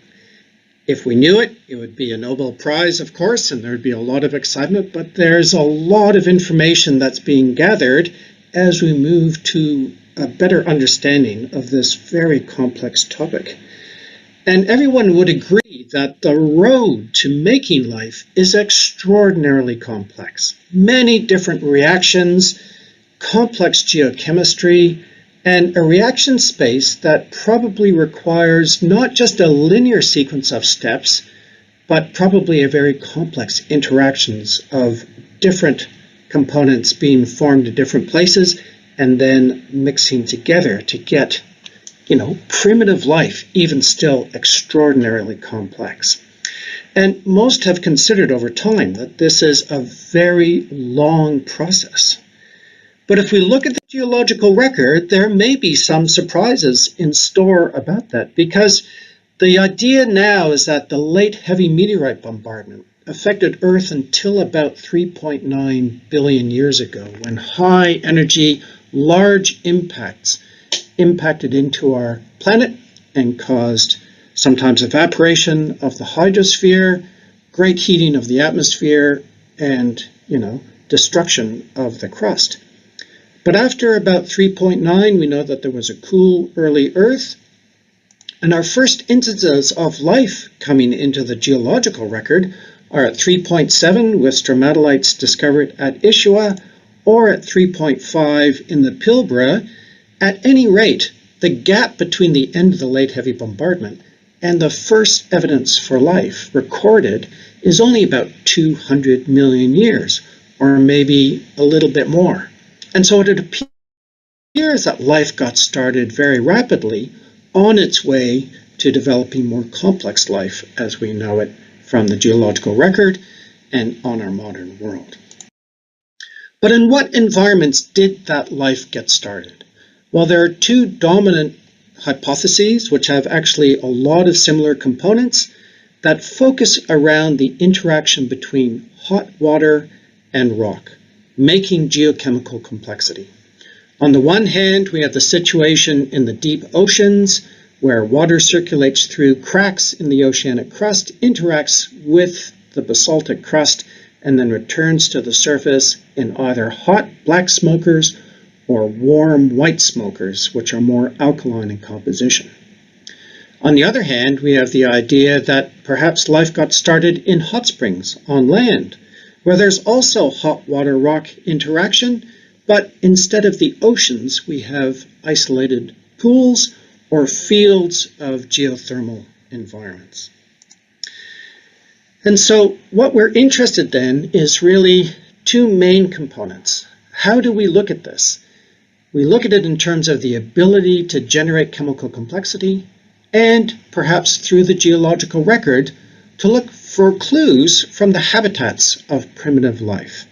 If we knew it, it would be a Nobel Prize, of course, and there would be a lot of excitement, but there's a lot of information that's being gathered as we move to a better understanding of this very complex topic. And everyone would agree that the road to making life is extraordinarily complex. Many different reactions, complex geochemistry, and a reaction space that probably requires not just a linear sequence of steps, but probably a very complex interactions of different components being formed in different places and then mixing together to get, you know, primitive life, even still extraordinarily complex. And most have considered over time that this is a very long process. But if we look at the geological record, there may be some surprises in store about that, because the idea now is that the late heavy meteorite bombardment affected Earth until about 3.9 billion years ago, when high energy, large impacts impacted into our planet and caused sometimes evaporation of the hydrosphere, great heating of the atmosphere, and, you know, destruction of the crust. But after about 3.9, we know that there was a cool early Earth, and our first instances of life coming into the geological record are at 3.7 with stromatolites discovered at Ishua, or at 3.5 in the Pilbara. At any rate, the gap between the end of the late heavy bombardment and the first evidence for life recorded is only about 200 million years, or maybe a little bit more. And so it appears that life got started very rapidly on its way to developing more complex life as we know it from the geological record and on our modern world. But in what environments did that life get started? Well, there are two dominant hypotheses which have actually a lot of similar components that focus around the interaction between hot water and rock, making geochemical complexity. On the one hand, we have the situation in the deep oceans where water circulates through cracks in the oceanic crust, interacts with the basaltic crust, and then returns to the surface in either hot black smokers or warm white smokers, which are more alkaline in composition. On the other hand, we have the idea that perhaps life got started in hot springs on land, where there's also hot water rock interaction, but instead of the oceans, we have isolated pools or fields of geothermal environments. And so what we're interested then is really two main components. How do we look at this? We look at it in terms of the ability to generate chemical complexity, and perhaps through the geological record, to look for clues from the habitats of primitive life.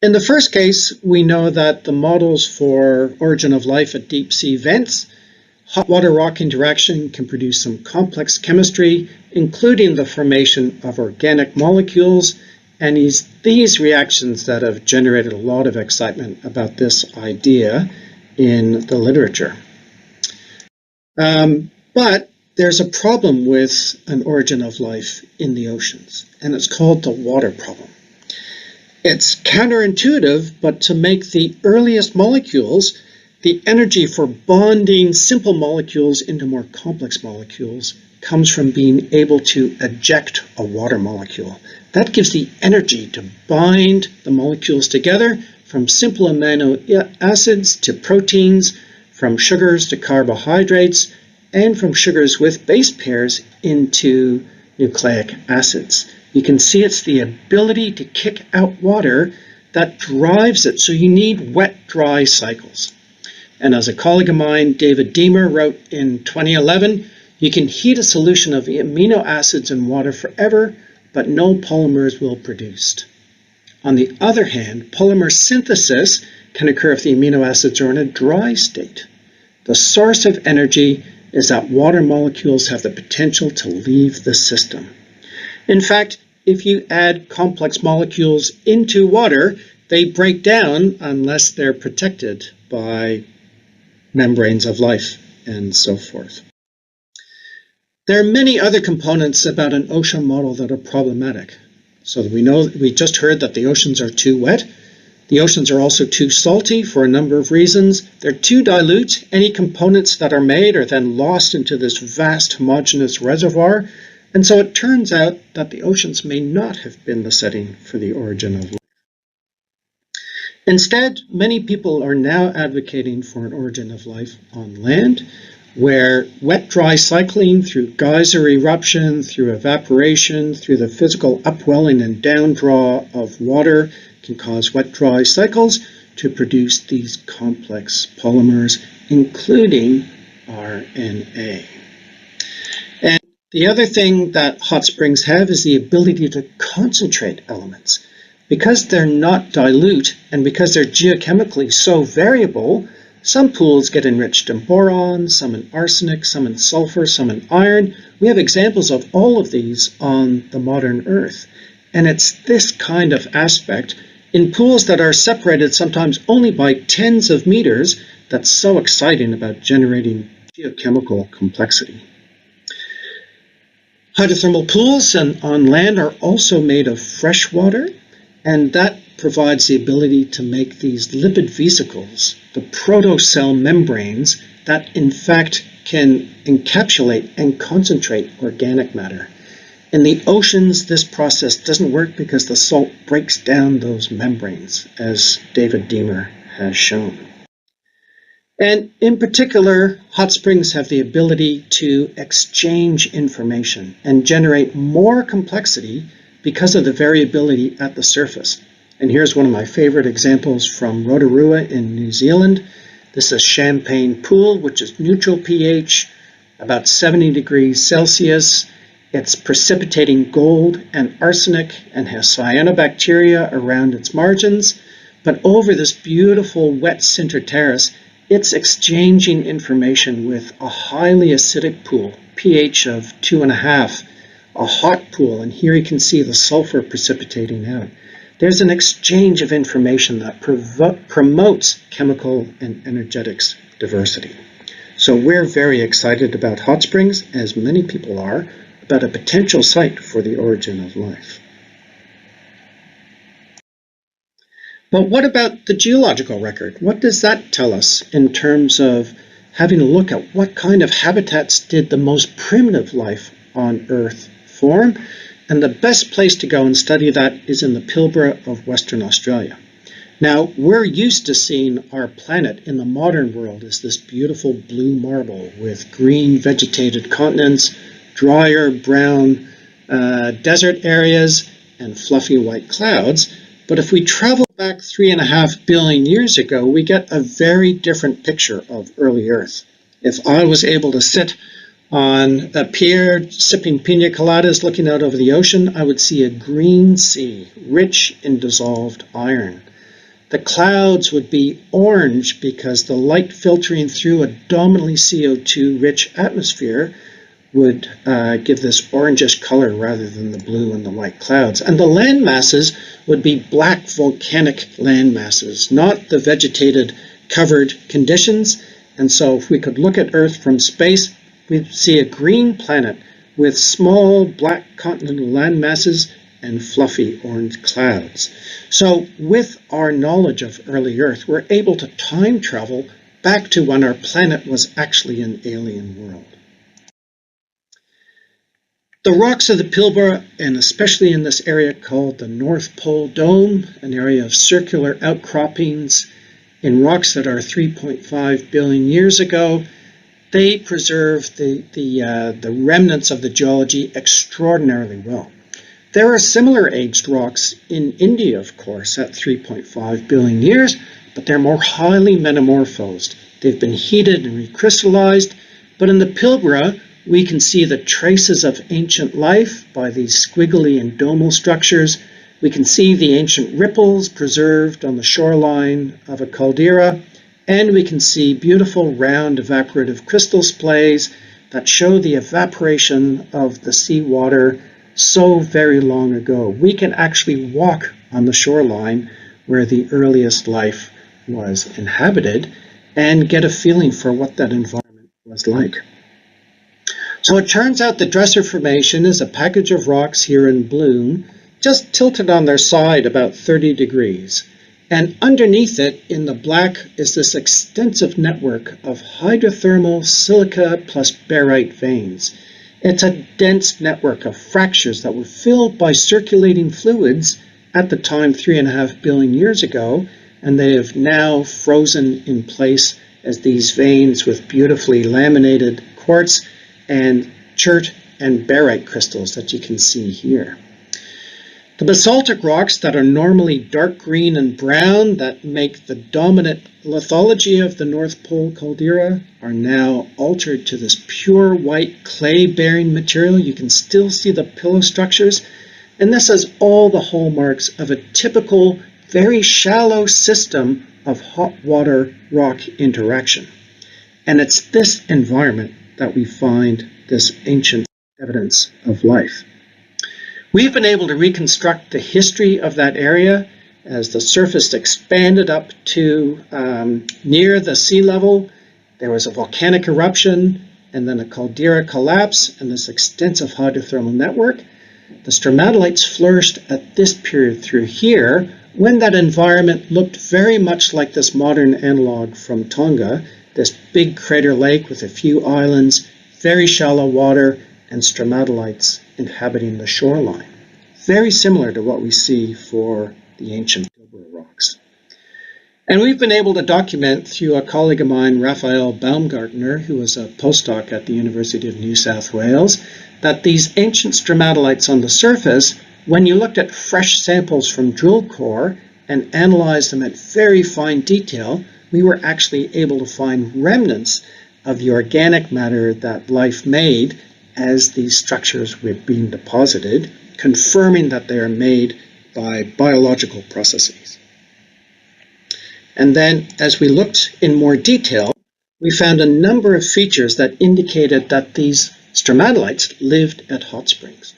In the first case, we know that the models for origin of life at deep sea vents, hot water rock interaction can produce some complex chemistry, including the formation of organic molecules, and these reactions that have generated a lot of excitement about this idea in the literature. But there's a problem with an origin of life in the oceans, and it's called the water problem. It's counterintuitive, but to make the earliest molecules, the energy for bonding simple molecules into more complex molecules comes from being able to eject a water molecule. That gives the energy to bind the molecules together, from simple amino acids to proteins, from sugars to carbohydrates, and from sugars with base pairs into nucleic acids. You can see it's the ability to kick out water that drives it. So you need wet-dry cycles. And as a colleague of mine, David Deemer, wrote in 2011, you can heat a solution of amino acids in water forever, but no polymers will produce. On the other hand, polymer synthesis can occur if the amino acids are in a dry state. The source of energy is that water molecules have the potential to leave the system. In fact, if you add complex molecules into water, they break down unless they're protected by membranes of life and so forth. There are many other components about an ocean model that are problematic. So we just heard that the oceans are too wet. The oceans are also too salty for a number of reasons. They're too dilute. Any components that are made are then lost into this vast homogeneous reservoir. And so it turns out that the oceans may not have been the setting for the origin of life. Instead, many people are now advocating for an origin of life on land, where wet-dry cycling through geyser eruption, through evaporation, through the physical upwelling and downdraw of water can cause wet-dry cycles to produce these complex polymers, including RNA. And the other thing that hot springs have is the ability to concentrate elements. Because they're not dilute and because they're geochemically so variable, some pools get enriched in boron, some in arsenic, some in sulfur, some in iron. We have examples of all of these on the modern Earth. And it's this kind of aspect in pools that are separated sometimes only by tens of meters that's so exciting about generating geochemical complexity. Hydrothermal pools on land are also made of fresh water, and that provides the ability to make these lipid vesicles, the protocell membranes that in fact can encapsulate and concentrate organic matter. In the oceans, this process doesn't work because the salt breaks down those membranes, as David Deemer has shown. And in particular, hot springs have the ability to exchange information and generate more complexity because of the variability at the surface. And here's one of my favorite examples from Rotorua in New Zealand. This is Champagne Pool, which is neutral pH, about 70 degrees Celsius. It's precipitating gold and arsenic and has cyanobacteria around its margins. But over this beautiful wet center terrace, it's exchanging information with a highly acidic pool, pH of 2.5, a hot pool, and here you can see the sulfur precipitating out. There's an exchange of information that promotes chemical and energetics diversity. So we're very excited about hot springs, as many people are, about a potential site for the origin of life. But what about the geological record? What does that tell us in terms of having a look at what kind of habitats did the most primitive life on Earth form? And the best place to go and study that is in the Pilbara of Western Australia. Now, we're used to seeing our planet in the modern world as this beautiful blue marble with green vegetated continents, drier brown desert areas, and fluffy white clouds. But if we travel back 3.5 billion years ago, we get a very different picture of early Earth. If I was able to sit on a pier sipping pina coladas looking out over the ocean, I would see a green sea rich in dissolved iron. The clouds would be orange because the light filtering through a dominantly CO2-rich atmosphere would give this orangish color rather than the blue and the white clouds. And the land masses would be black volcanic land masses, not the vegetated covered conditions. And so if we could look at Earth from space, we'd see a green planet with small black continental land masses and fluffy orange clouds. So with our knowledge of early Earth, we're able to time travel back to when our planet was actually an alien world. The rocks of the Pilbara, and especially in this area called the North Pole Dome, an area of circular outcroppings in rocks that are 3.5 billion years ago, they preserve the remnants of the geology extraordinarily well. There are similar aged rocks in India, of course, at 3.5 billion years, but they're more highly metamorphosed. They've been heated and recrystallized, but in the Pilbara, we can see the traces of ancient life by these squiggly and domal structures. We can see the ancient ripples preserved on the shoreline of a caldera, and we can see beautiful round evaporative crystal splays that show the evaporation of the seawater so very long ago. We can actually walk on the shoreline where the earliest life was inhabited and get a feeling for what that environment was like. So it turns out the Dresser Formation is a package of rocks here in bloom, just tilted on their side about 30 degrees. And underneath it, in the black, is this extensive network of hydrothermal silica plus barite veins. It's a dense network of fractures that were filled by circulating fluids at the time 3.5 billion years ago, and they have now frozen in place as these veins with beautifully laminated quartz and chert and barite crystals that you can see here. The basaltic rocks that are normally dark green and brown that make the dominant lithology of the North Pole caldera are now altered to this pure white clay-bearing material. You can still see the pillow structures, and this has all the hallmarks of a typical, very shallow system of hot water rock interaction. And it's this environment that we find this ancient evidence of life. We've been able to reconstruct the history of that area as the surface expanded up to near the sea level. There was a volcanic eruption and then a caldera collapse and this extensive hydrothermal network. The stromatolites flourished at this period through here when that environment looked very much like this modern analog from Tonga, this big crater lake with a few islands, very shallow water, and stromatolites inhabiting the shoreline. Very similar to what we see for the ancient Pilbara rocks. And we've been able to document through a colleague of mine, Raphael Baumgartner, who was a postdoc at the University of New South Wales, that these ancient stromatolites on the surface, when you looked at fresh samples from drill core and analyzed them at very fine detail, we were actually able to find remnants of the organic matter that life made as these structures were being deposited, confirming that they are made by biological processes. And then, as we looked in more detail, we found a number of features that indicated that these stromatolites lived at hot springs.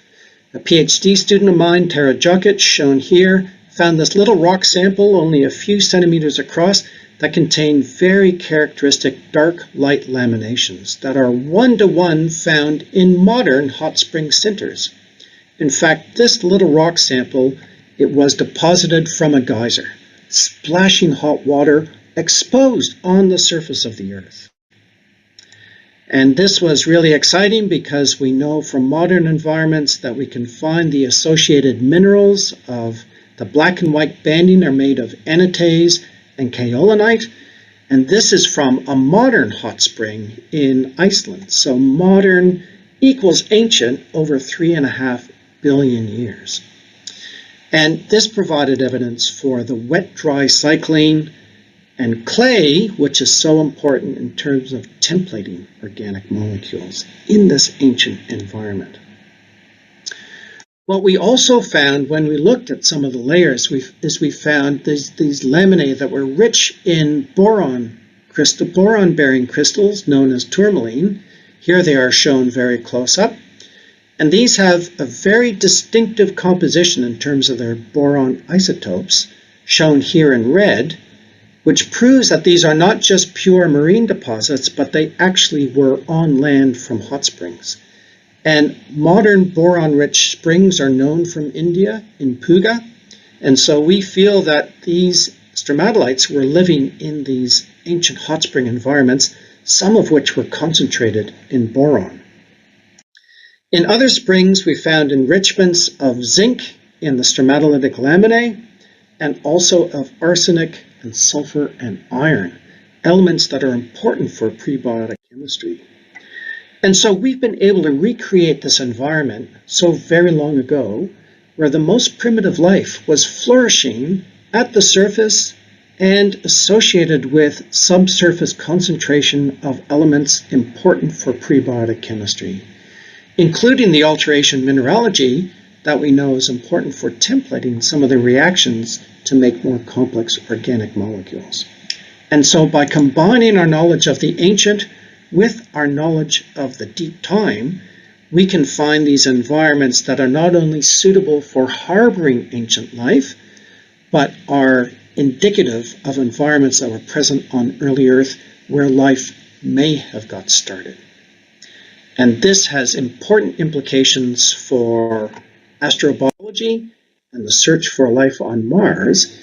A PhD student of mine, Tara Jokic, shown here, found this little rock sample only a few centimeters across that contain very characteristic dark light laminations that are one-to-one found in modern hot spring centers. In fact, this little rock sample, it was deposited from a geyser, splashing hot water exposed on the surface of the earth. And this was really exciting because we know from modern environments that we can find the associated minerals of The black and white banding are made of anatase and kaolinite, and this is from a modern hot spring in Iceland. So modern equals ancient over 3.5 billion years. And this provided evidence for the wet-dry cycling and clay, which is so important in terms of templating organic molecules in this ancient environment. What we also found when we looked at some of the layers is we found these laminae that were rich in boron-bearing crystals known as tourmaline. Here they are shown very close up. And these have a very distinctive composition in terms of their boron isotopes, shown here in red, which proves that these are not just pure marine deposits, but they actually were on land from hot springs. And modern boron-rich springs are known from India in Puga. And so we feel that these stromatolites were living in these ancient hot spring environments, some of which were concentrated in boron. In other springs, we found enrichments of zinc in the stromatolitic laminae, and also of arsenic and sulfur and iron, elements that are important for prebiotic chemistry. And so we've been able to recreate this environment so very long ago, where the most primitive life was flourishing at the surface and associated with subsurface concentration of elements important for prebiotic chemistry, including the alteration mineralogy that we know is important for templating some of the reactions to make more complex organic molecules. And so by combining our knowledge of the ancient with our knowledge of the deep time, we can find these environments that are not only suitable for harboring ancient life, but are indicative of environments that were present on early Earth where life may have got started. And this has important implications for astrobiology and the search for life on Mars,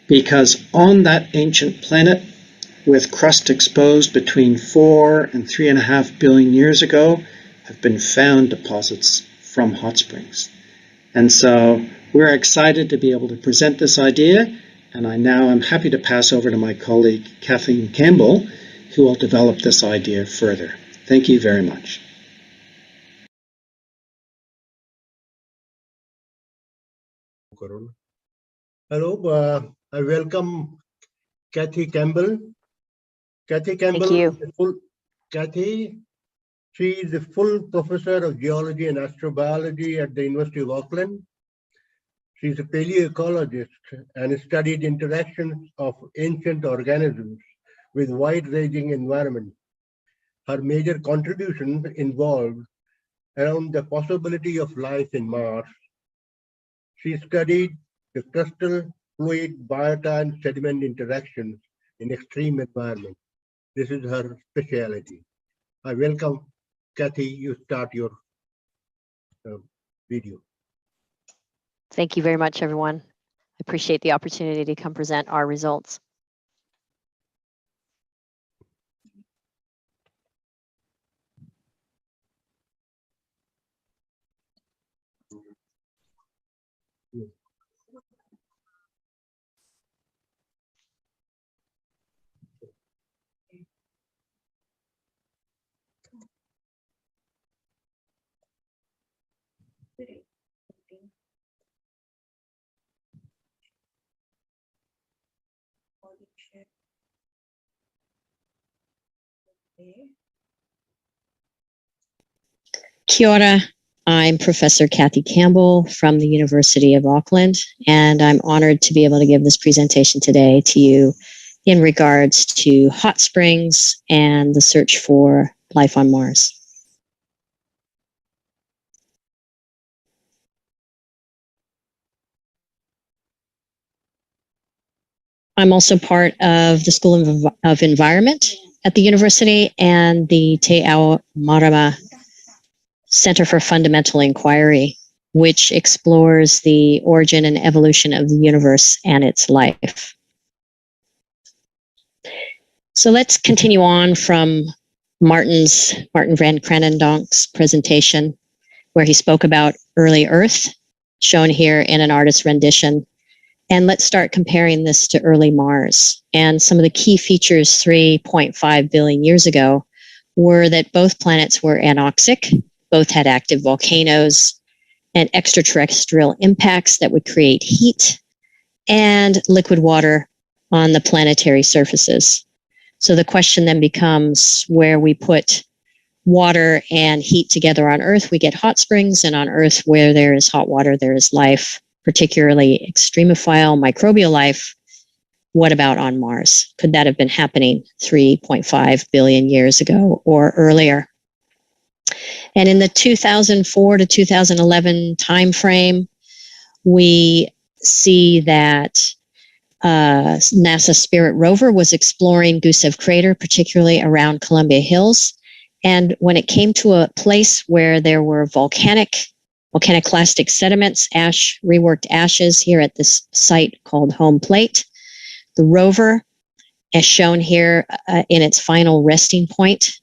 because on that ancient planet, with crust exposed between 4 and 3.5 billion years ago, have been found deposits from hot springs. And so we're excited to be able to present this idea, and I now am happy to pass over to my colleague Kathleen Campbell, who will develop this idea further. Thank you very much. Hello, I welcome Kathy Campbell. Kathy Campbell, she is a full professor of geology and astrobiology at the University of Auckland. She's a paleoecologist and studied interactions of ancient organisms with wide-ranging environments. Her major contributions involved around the possibility of life in Mars. She studied the crustal, fluid, biota, and sediment interactions in extreme environments. This is her specialty. I welcome Kathy, you start your video. Thank you very much, everyone. I appreciate the opportunity to come present our results. Kia ora. I'm Professor Kathy Campbell from the University of Auckland, and I'm honored to be able to give this presentation today to you in regards to hot springs and the search for life on Mars. I'm also part of the School of Environment at the university and the Te Ao Marama Center for Fundamental Inquiry, which explores the origin and evolution of the universe and its life. So let's continue on from Martin van Kranendonk's presentation, where he spoke about early Earth, shown here in an artist's rendition. And let's start comparing this to early Mars. And some of the key features 3.5 billion years ago were that both planets were anoxic, both had active volcanoes and extraterrestrial impacts that would create heat and liquid water on the planetary surfaces. So the question then becomes, where we put water and heat together on Earth, we get hot springs, and on Earth, where there is hot water, there is life, particularly extremophile microbial life. What about on Mars? Could that have been happening 3.5 billion years ago or earlier? And in the 2004 to 2011 timeframe, we see that NASA Spirit rover was exploring Gusev Crater, particularly around Columbia Hills. And when it came to a place where there were volcaniclastic sediments, reworked ashes here at this site called Home Plate, the rover, as shown here in its final resting point,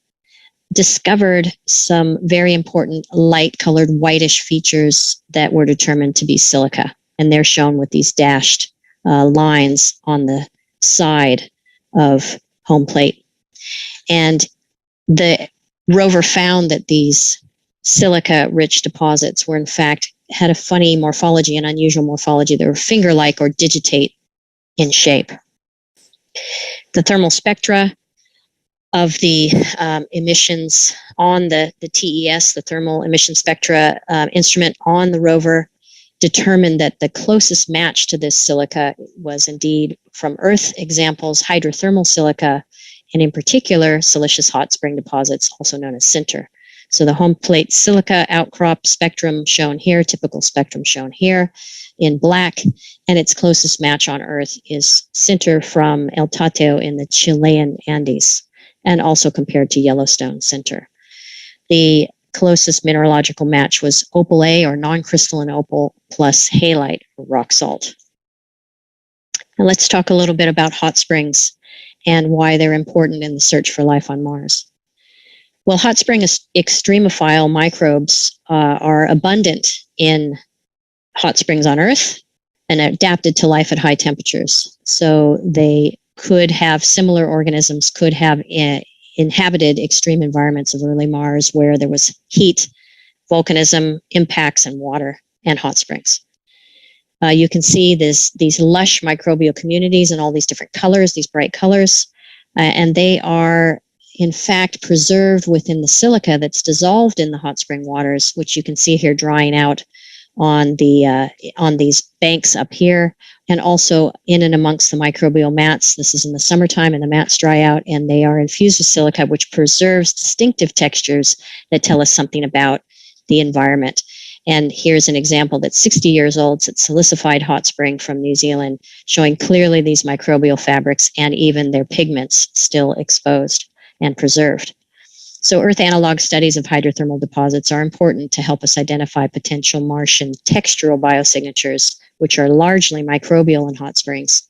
discovered some very important light-colored whitish features that were determined to be silica. And they're shown with these dashed lines on the side of Home Plate. And the rover found that these silica-rich deposits were in fact had a funny morphology, an unusual morphology. They were finger-like or digitate in shape. The thermal spectra of the emissions on the TES, the thermal emission spectra instrument on the rover, determined that the closest match to this silica was indeed from Earth examples, hydrothermal silica, and in particular, silicious hot spring deposits, also known as sinter. So the Home Plate silica outcrop spectrum shown here, typical spectrum shown here in black, and its closest match on Earth is sinter from El Tateo in the Chilean Andes, and also compared to Yellowstone sinter. The closest mineralogical match was opal A, or non-crystalline opal, plus halite, or rock salt. And let's talk a little bit about hot springs and why they're important in the search for life on Mars. Well, hot spring extremophile microbes are abundant in hot springs on Earth and adapted to life at high temperatures. So they could have, similar organisms could have inhabited extreme environments of early Mars where there was heat, volcanism, impacts, and water, and hot springs. You can see these lush microbial communities in all these different colors, these bright colors, and they are in fact preserved within the silica that's dissolved in the hot spring waters, which you can see here drying out on these banks up here, and also in and amongst the microbial mats. This is in the summertime, and the mats dry out, and they are infused with silica, which preserves distinctive textures that tell us something about the environment. And here's an example that's 60 years old. It's a silicified hot spring from New Zealand, showing clearly these microbial fabrics and even their pigments still exposed and preserved. So Earth analog studies of hydrothermal deposits are important to help us identify potential Martian textural biosignatures, which are largely microbial in hot springs,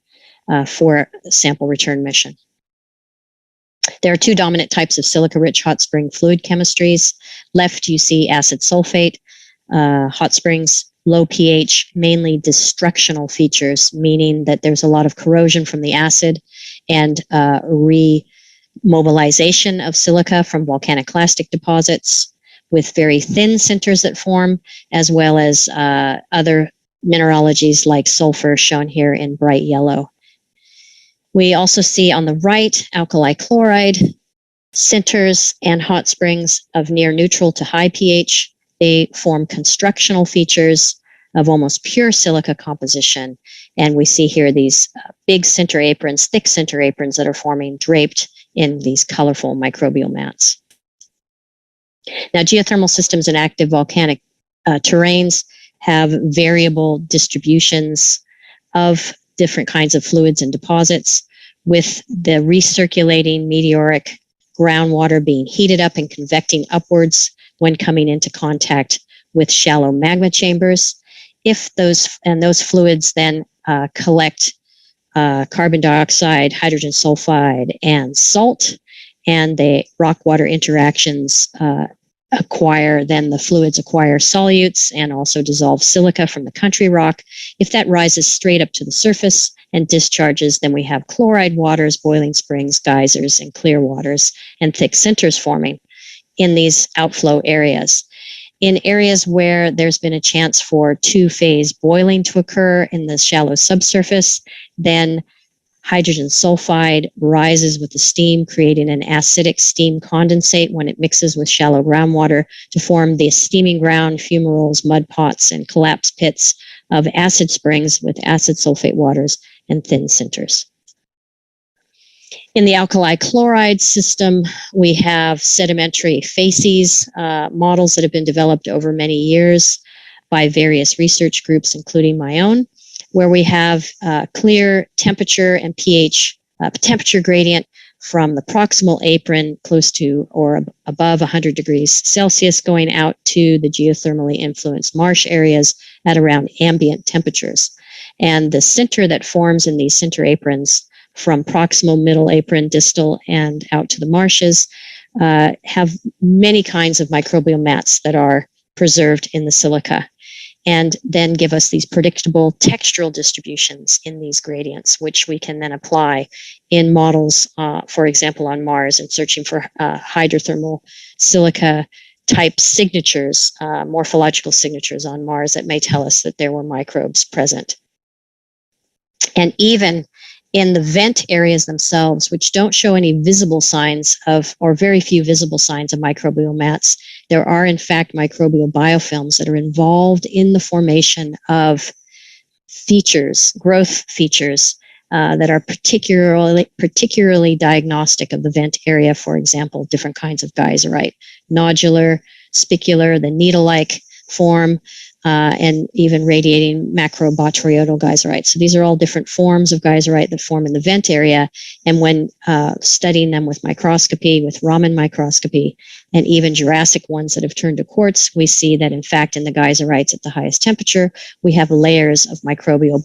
for sample return mission. There are two dominant types of silica-rich hot spring fluid chemistries. Left, you see acid sulfate hot springs, low pH, mainly destructional features, meaning that there's a lot of corrosion from the acid and remobilization of silica from volcaniclastic deposits, with very thin sinters that form, as well as other mineralogies like sulfur, shown here in bright yellow. We also see on the right alkali chloride sinters and hot springs of near neutral to high pH. They form constructional features of almost pure silica composition. And we see here these big sinter aprons, thick sinter aprons that are forming draped in these colorful microbial mats. Now, geothermal systems and active volcanic terrains have variable distributions of different kinds of fluids and deposits, with the recirculating meteoric groundwater being heated up and convecting upwards when coming into contact with shallow magma chambers. If those fluids then collect carbon dioxide, hydrogen sulfide, and salt, and the rock-water interactions then the fluids acquire solutes and also dissolve silica from the country rock. If that rises straight up to the surface and discharges, then we have chloride waters, boiling springs, geysers, and clear waters, and thick centers forming in these outflow areas. In areas where there's been a chance for two-phase boiling to occur in the shallow subsurface, then hydrogen sulfide rises with the steam, creating an acidic steam condensate when it mixes with shallow groundwater to form the steaming ground, fumaroles, mud pots, and collapse pits of acid springs with acid sulfate waters and thin centers. In the alkali chloride system, we have sedimentary facies, models that have been developed over many years by various research groups, including my own, where we have clear temperature and pH temperature gradient from the proximal apron close to or above 100 degrees Celsius going out to the geothermally influenced marsh areas at around ambient temperatures. And the center that forms in these center aprons from proximal, middle apron, distal, and out to the marshes have many kinds of microbial mats that are preserved in the silica, and then give us these predictable textural distributions in these gradients, which we can then apply in models, for example, on Mars, and searching for hydrothermal silica type signatures, morphological signatures on Mars that may tell us that there were microbes present. And even in the vent areas themselves, which don't show any visible signs of, or very few visible signs of microbial mats, there are in fact microbial biofilms that are involved in the formation of features, growth features that are particularly diagnostic of the vent area. For example, different kinds of geyserite, nodular, spicular, the needle-like form, and even radiating macrobotryoidal geyserite. So these are all different forms of geyserite that form in the vent area. And when studying them with microscopy, with Raman microscopy, and even Jurassic ones that have turned to quartz, we see that in fact in the geyserites at the highest temperature, we have layers of microbial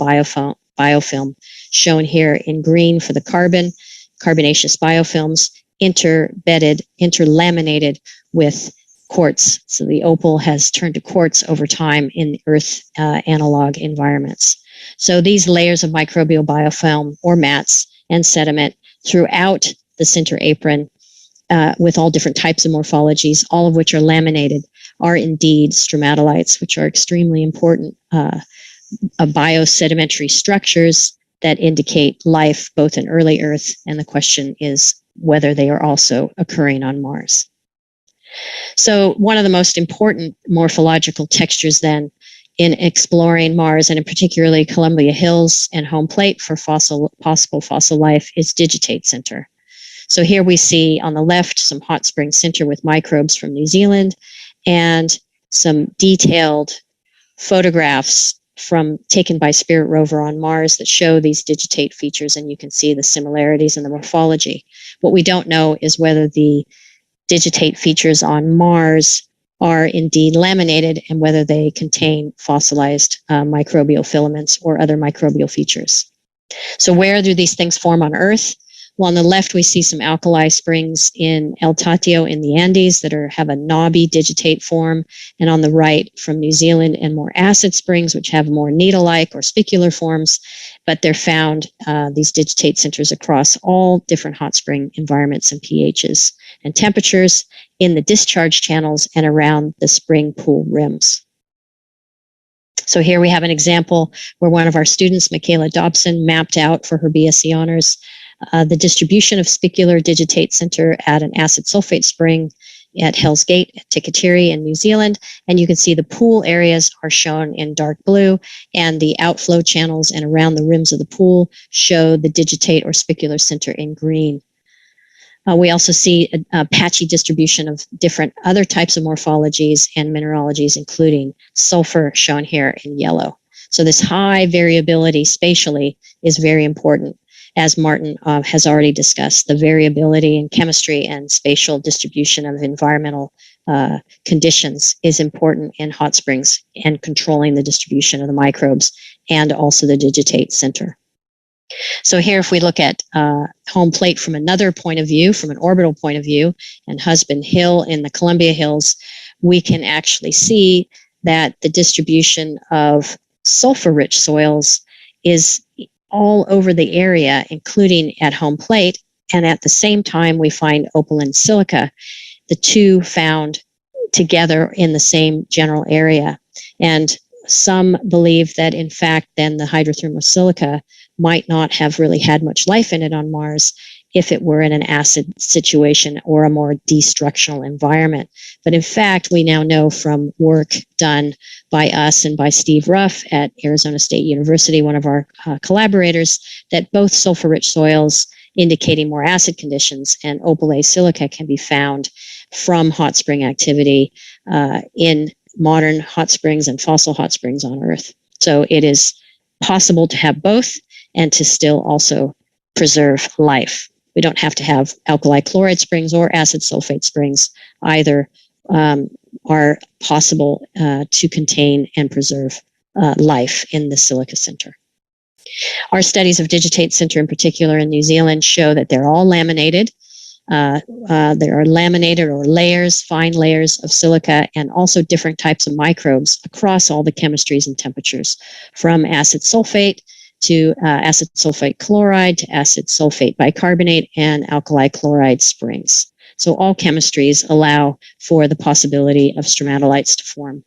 biofilm shown here in green for the carbonaceous biofilms, interlaminated with quartz. So the opal has turned to quartz over time in Earth analog environments. So these layers of microbial biofilm or mats and sediment throughout the center apron with all different types of morphologies, all of which are laminated, are indeed stromatolites, which are extremely important biosedimentary structures that indicate life both in early Earth, and the question is whether they are also occurring on Mars. So one of the most important morphological textures then in exploring Mars, and in particularly Columbia Hills and home plate for possible fossil life, is digitate center. So here we see on the left some hot spring center with microbes from New Zealand, and some detailed photographs taken by Spirit rover on Mars that show these digitate features, and you can see the similarities in the morphology. What we don't know is whether the digitate features on Mars are indeed laminated and whether they contain fossilized microbial filaments or other microbial features. So where do these things form on Earth? Well, on the left, we see some alkali springs in El Tatio in the Andes that have a knobby digitate form. And on the right, from New Zealand, and more acid springs, which have more needle-like or spicular forms. But they're found, these digitate centers, across all different hot spring environments and pHs and temperatures in the discharge channels and around the spring pool rims. So here we have an example where one of our students, Michaela Dobson, mapped out for her BSc honors the distribution of spicular digitate center at an acid sulfate spring at Hell's Gate, at Tikateri in New Zealand. And you can see the pool areas are shown in dark blue, and the outflow channels and around the rims of the pool show the digitate or spicular center in green. We also see a patchy distribution of different other types of morphologies and mineralogies, including sulfur shown here in yellow. So this high variability spatially is very important. As Martin has already discussed, the variability in chemistry and spatial distribution of environmental conditions is important in hot springs and controlling the distribution of the microbes and also the digitate center. So here, if we look at home plate from another point of view, from an orbital point of view, and Husband Hill in the Columbia Hills, we can actually see that the distribution of sulfur-rich soils is all over the area, including at home plate. And at the same time, we find opal and silica, the two found together in the same general area. And some believe that, in fact, then the hydrothermal silica might not have really had much life in it on Mars if it were in an acid situation or a more destructional environment. But in fact, we now know from work done by us and by Steve Ruff at Arizona State University, one of our collaborators, that both sulfur-rich soils indicating more acid conditions and opal silica can be found from hot spring activity in modern hot springs and fossil hot springs on Earth. So it is possible to have both and to still also preserve life. We don't have to have alkali chloride springs or acid sulfate springs. Either are possible to contain and preserve life in the silica center. Our studies of digitate center in particular in New Zealand show that they're all laminated. There are laminated or layers, fine layers of silica, and also different types of microbes across all the chemistries and temperatures, from acid sulfate to acid sulfate chloride to acid sulfate bicarbonate and alkali chloride springs. So all chemistries allow for the possibility of stromatolites to form.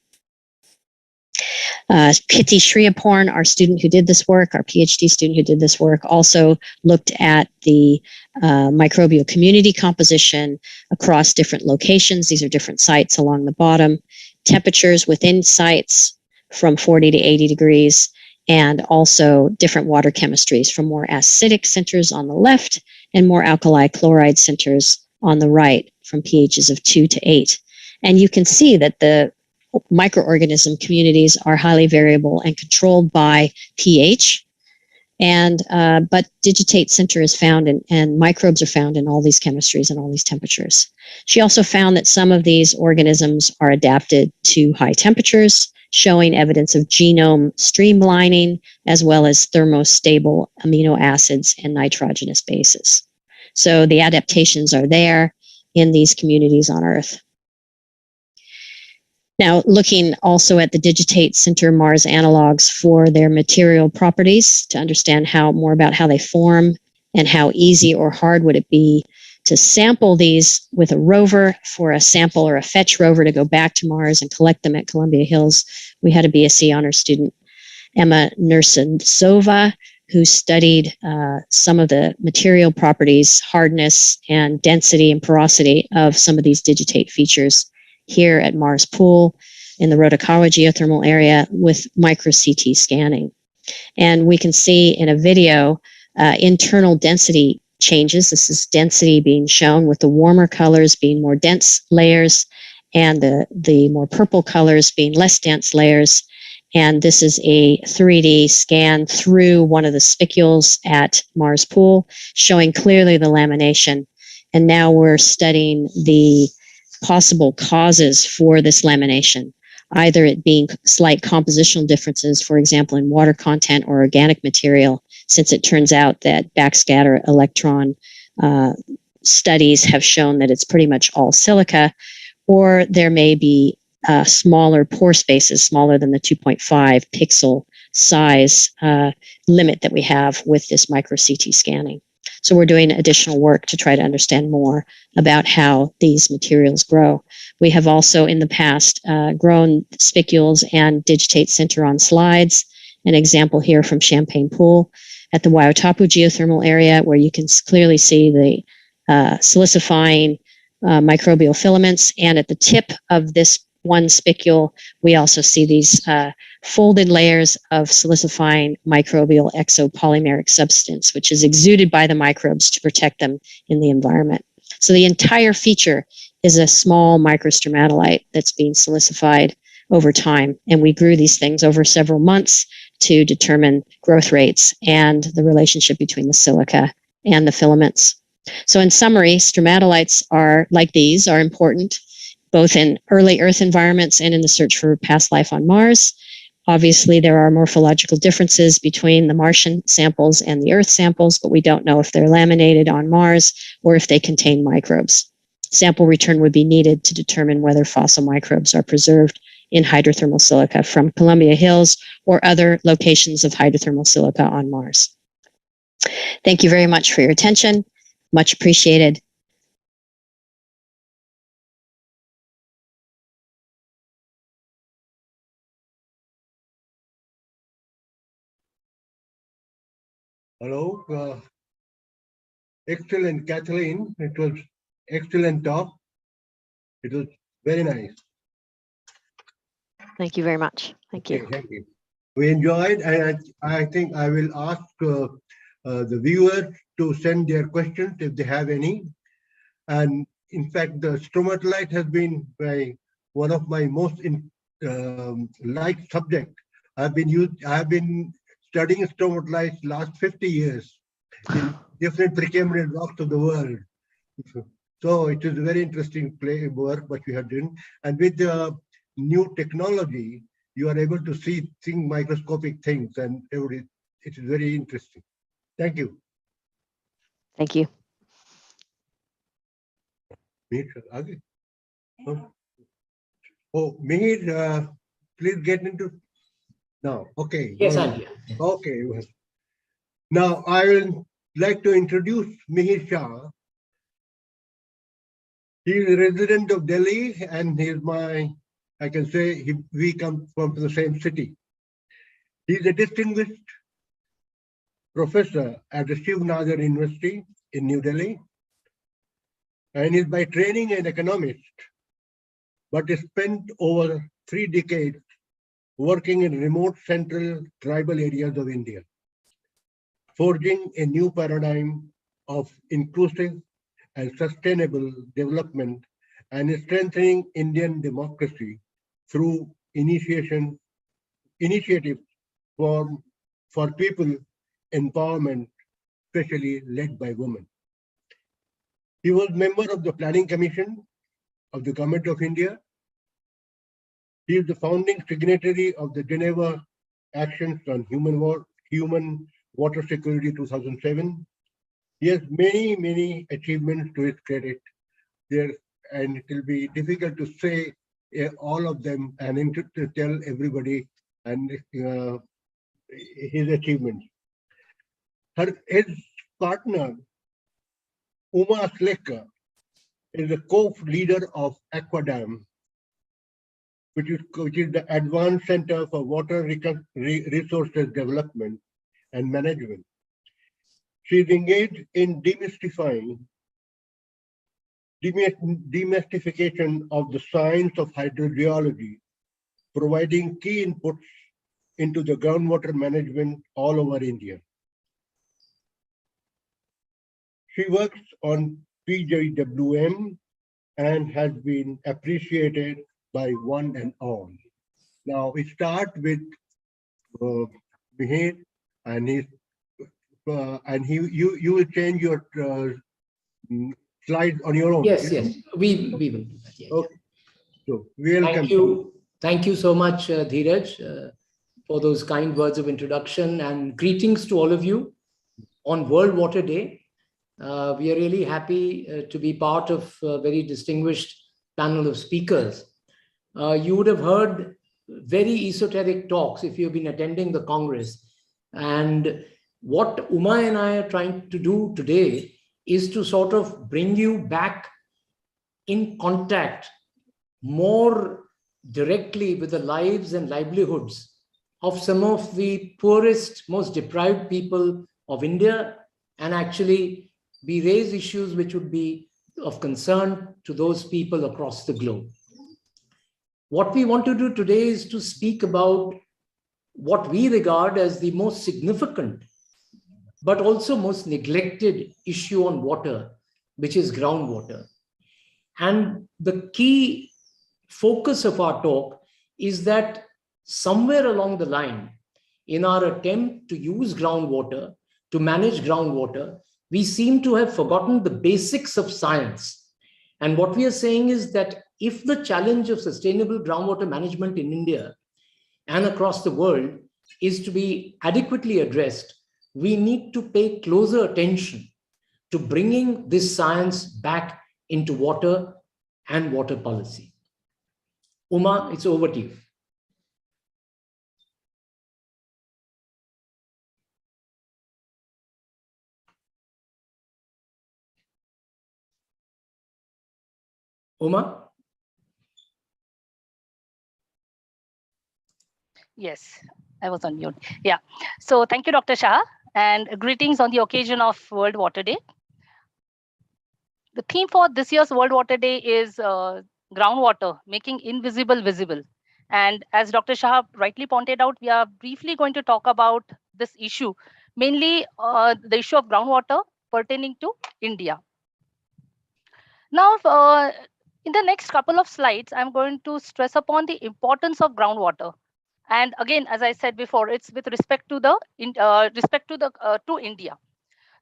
Kitty Shriyaporn, our student who did this work, our PhD student who did this work, also looked at the microbial community composition across different locations. These are different sites along the bottom. Temperatures within sites from 40 to 80 degrees, and also different water chemistries from more acidic centers on the left and more alkali chloride centers on the right, from pHs of 2 to 8. And you can see that the microorganism communities are highly variable and controlled by pH. And but digitate center is found and microbes are found in all these chemistries and all these temperatures. She also found that some of these organisms are adapted to high temperatures, showing evidence of genome streamlining, as well as thermostable amino acids and nitrogenous bases. So the adaptations are there in these communities on Earth. Now, looking also at the digitate center Mars analogs for their material properties to understand more about how they form and how easy or hard would it be to sample these with a rover, for a sample or a fetch rover to go back to Mars and collect them at Columbia Hills. We had a BSc honors student, Emma Nursensova, who studied some of the material properties, hardness and density and porosity of some of these digitate features here at Mars Pool in the Rotakawa geothermal area with micro CT scanning. And we can see in a video internal density changes. This is density being shown with the warmer colors being more dense layers and the more purple colors being less dense layers. And this is a 3D scan through one of the spicules at Mars Pool, showing clearly the lamination. And now we're studying the possible causes for this lamination, either it being slight compositional differences, for example, in water content or organic material, since it turns out that backscatter electron studies have shown that it's pretty much all silica, or there may be smaller pore spaces, smaller than the 2.5 pixel size limit that we have with this micro CT scanning. So we're doing additional work to try to understand more about how these materials grow. We have also in the past grown spicules and digitate center on slides. An example here from Champagne Pool at the Waiatapu geothermal area, where you can clearly see the silicifying microbial filaments. And at the tip of this one spicule, we also see these folded layers of silicifying microbial exopolymeric substance, which is exuded by the microbes to protect them in the environment. So the entire feature is a small microstromatolite that's being silicified over time. And we grew these things over several months to determine growth rates and the relationship between the silica and the filaments. So in summary, stromatolites are like these are important both in early Earth environments and in the search for past life on Mars. Obviously, there are morphological differences between the Martian samples and the Earth samples, but we don't know if they're laminated on Mars or if they contain microbes. Sample return would be needed to determine whether fossil microbes are preserved in hydrothermal silica from Columbia Hills or other locations of hydrothermal silica on Mars. Thank you very much for your attention. Much appreciated. Hello, excellent, Kathleen. It was excellent talk. It was very nice. Thank you very much. Thank you. Okay, thank you. We enjoyed, and I think I will ask the viewers to send their questions if they have any. And in fact, the stromatolite has been one of my most liked subject. I've been studying stromatolites last 50 years in different Precambrian rocks of the world. So it is a very interesting work what you have done. And with the new technology, you are able to see microscopic things, and it is very interesting. Thank you. Thank you. Oh, Mihir, please get into now. Okay. Yes, I'm here. Okay. Now I will like to introduce Mihir Shah. He is a resident of Delhi, and he is I can say we come from the same city. He is a distinguished professor at the Shiv Nagar University in New Delhi, and is by training an economist, but has spent over 3 decades working in remote central tribal areas of India, forging a new paradigm of inclusive and sustainable development and strengthening Indian democracy through initiatives for people empowerment, especially led by women. He was member of the Planning Commission of the Government of India. He is the founding signatory of the Geneva Actions on Human Water Security 2007. He has many achievements to his credit there, and it will be difficult to say all of them and to tell everybody and his achievements. His partner, Uma Slekar, is the co-leader of Aquadam, which is the Advanced Center for Water Resources Development and Management. She is engaged in demystification of the science of hydrogeology, providing key inputs into the groundwater management all over India. She works on PJWM and has been appreciated by one and all. Now we start with Mihir, and you will change your slides on your own. Yes, we will do that. Yeah, okay. So welcome. Thank you so much, Dheeraj, for those kind words of introduction, and greetings to all of you on World Water Day. We are really happy to be part of a very distinguished panel of speakers. You would have heard very esoteric talks if you've been attending the Congress. And what Uma and I are trying to do today is to sort of bring you back in contact more directly with the lives and livelihoods of some of the poorest, most deprived people of India, and actually we raise issues which would be of concern to those people across the globe. What we want to do today is to speak about what we regard as the most significant, but also most neglected issue on water, which is groundwater. And the key focus of our talk is that somewhere along the line, in our attempt to use groundwater, to manage groundwater, we seem to have forgotten the basics of science. And what we are saying is that if the challenge of sustainable groundwater management in India and across the world is to be adequately addressed, we need to pay closer attention to bringing this science back into water and water policy. Uma, it's over to you. Uma? Yes, I was on mute. Yeah. So thank you, Dr. Shah, and greetings on the occasion of World Water Day. The theme for this year's World Water Day is groundwater, making invisible visible. And as Dr. Shah rightly pointed out, we are briefly going to talk about this issue, mainly the issue of groundwater pertaining to India. Now, in the next couple of slides, I'm going to stress upon the importance of groundwater. And again, as I said before, it's with respect to the to India.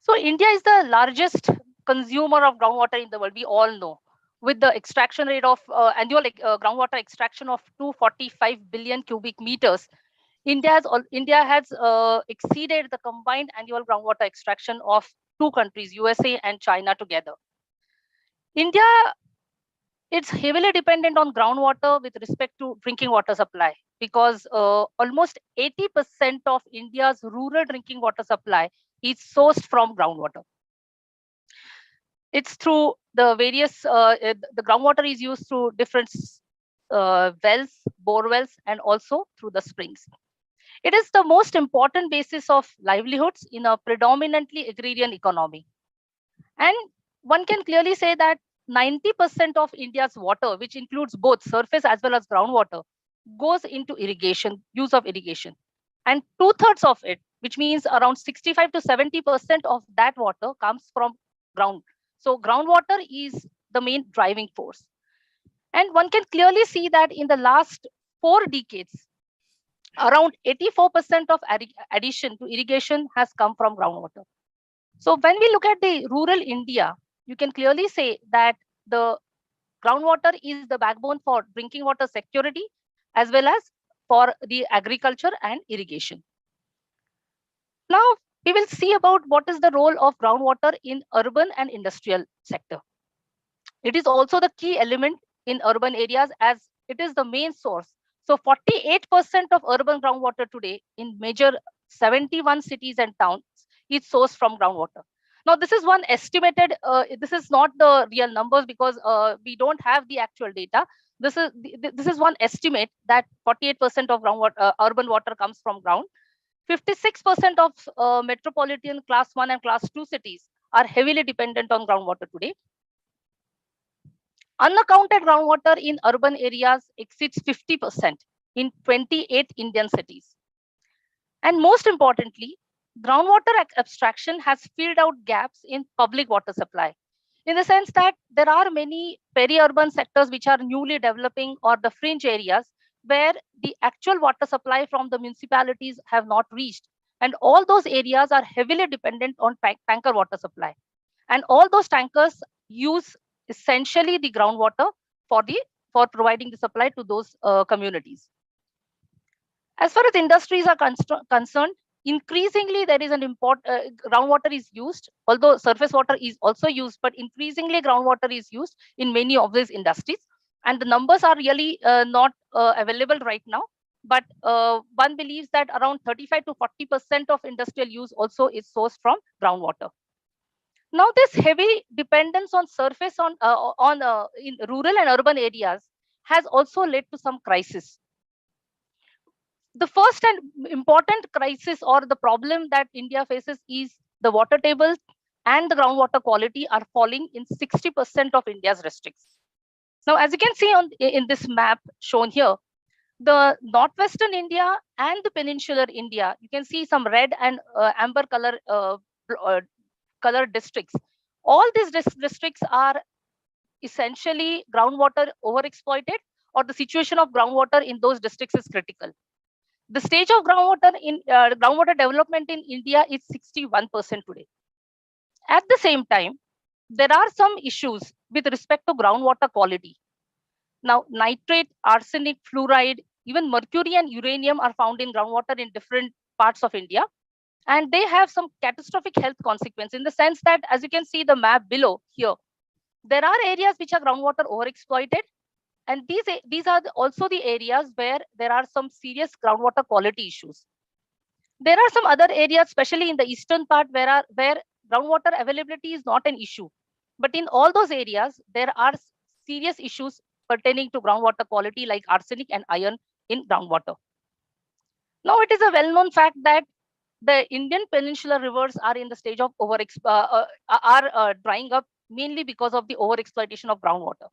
So India is the largest consumer of groundwater in the world. We all know, with the extraction rate of annual groundwater extraction of 245 billion cubic meters, India has exceeded the combined annual groundwater extraction of two countries, USA and China together. India, it's heavily dependent on groundwater with respect to drinking water supply, because almost 80% of India's rural drinking water supply is sourced from groundwater. It's through the various, the groundwater is used through different wells, bore wells, and also through the springs. It is the most important basis of livelihoods in a predominantly agrarian economy. And one can clearly say that 90% of India's water, which includes both surface as well as groundwater, goes into irrigation, use of irrigation. And 2/3 of it, which means around 65 to 70% of that water comes from ground. So groundwater is the main driving force. And one can clearly see that in the last 4 decades, around 84% of addition to irrigation has come from groundwater. So when we look at the rural India, you can clearly say that the groundwater is the backbone for drinking water security, as well as for the agriculture and irrigation. Now, we will see about what is the role of groundwater in urban and industrial sector. It is also the key element in urban areas, as it is the main source. So 48% of urban groundwater today in major 71 cities and towns is sourced from groundwater. Now, this is one estimated, this is not the real numbers, because we don't have the actual data. This is one estimate that 48% of groundwater, urban water comes from ground. 56% of metropolitan class 1 and class 2 cities are heavily dependent on groundwater today. Unaccounted groundwater in urban areas exceeds 50% in 28 Indian cities. And most importantly, groundwater abstraction has filled out gaps in public water supply, in the sense that there are many peri-urban sectors which are newly developing, or the fringe areas where the actual water supply from the municipalities have not reached. And all those areas are heavily dependent on tanker water supply. And all those tankers use essentially the groundwater for providing the supply to those communities. As far as industries are concerned, increasingly there is an groundwater is used, although surface water is also used, but increasingly groundwater is used in many of these industries. And the numbers are really not available right now, but one believes that around 35 to 40% of industrial use also is sourced from groundwater. Now, this heavy dependence on surface in rural and urban areas has also led to some crisis. The first and important crisis, or the problem that India faces, is the water tables and the groundwater quality are falling in 60% of India's districts. Now, as you can see in this map shown here, the northwestern India and the peninsular India, you can see some red and amber color districts. All these districts are essentially groundwater overexploited, or the situation of groundwater in those districts is critical. The stage of groundwater development in India is 61% today. At the same time, there are some issues with respect to groundwater quality. Now, nitrate, arsenic, fluoride, Even mercury and uranium are found in groundwater in different parts of India. And they have some catastrophic health consequence in the sense that, as you can see the map below here, there are areas which are groundwater overexploited. And these are also the areas where there are some serious groundwater quality issues. There are some other areas, especially in the eastern part, where groundwater availability is not an issue. But in all those areas, there are serious issues pertaining to groundwater quality like arsenic and iron in groundwater. Now, it is a well-known fact that the Indian peninsular rivers are in the stage of drying up, mainly because of the overexploitation of groundwater.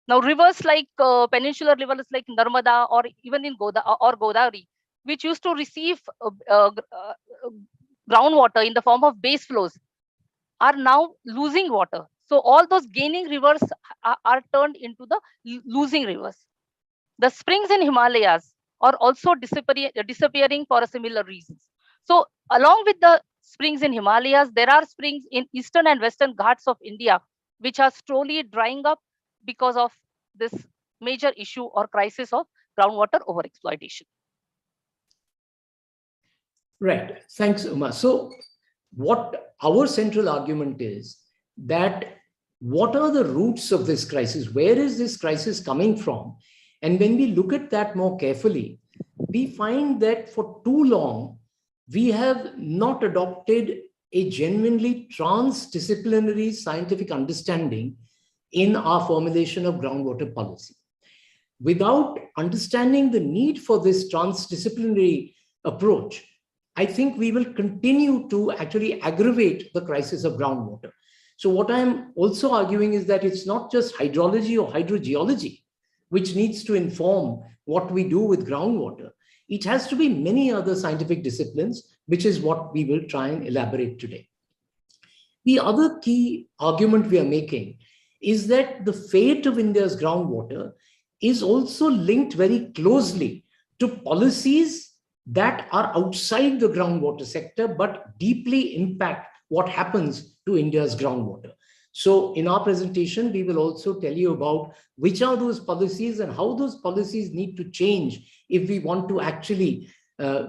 Now, rivers like peninsular rivers like Narmada or even in Godavari, which used to receive groundwater in the form of base flows, are now losing water. So all those gaining rivers are turned into the losing rivers. The springs in Himalayas are also disappearing for a similar reasons. So along with the springs in Himalayas, there are springs in eastern and western Ghats of India, which are slowly drying up because of this major issue or crisis of groundwater overexploitation. Right. Thanks, Uma. So what our central argument is that what are the roots of this crisis? Where is this crisis coming from? And when we look at that more carefully, we find that for too long, we have not adopted a genuinely transdisciplinary scientific understanding in our formulation of groundwater policy. Without understanding the need for this transdisciplinary approach, I think we will continue to actually aggravate the crisis of groundwater. So what I'm also arguing is that it's not just hydrology or hydrogeology which needs to inform what we do with groundwater. It has to be many other scientific disciplines, which is what we will try and elaborate today. The other key argument we are making is that the fate of India's groundwater is also linked very closely to policies that are outside the groundwater sector, but deeply impact what happens to India's groundwater. So in our presentation, we will also tell you about which are those policies and how those policies need to change if we want to actually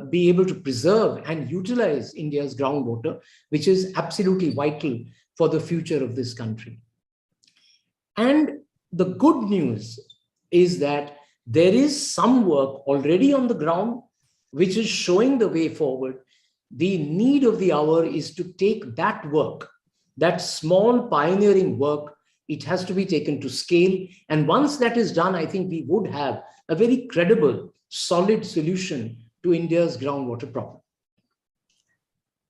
be able to preserve and utilize India's groundwater, which is absolutely vital for the future of this country. And the good news is that there is some work already on the ground, which is showing the way forward. The need of the hour is to take that work, that small pioneering work, it has to be taken to scale. And once that is done, I think we would have a very credible, solid solution to India's groundwater problem.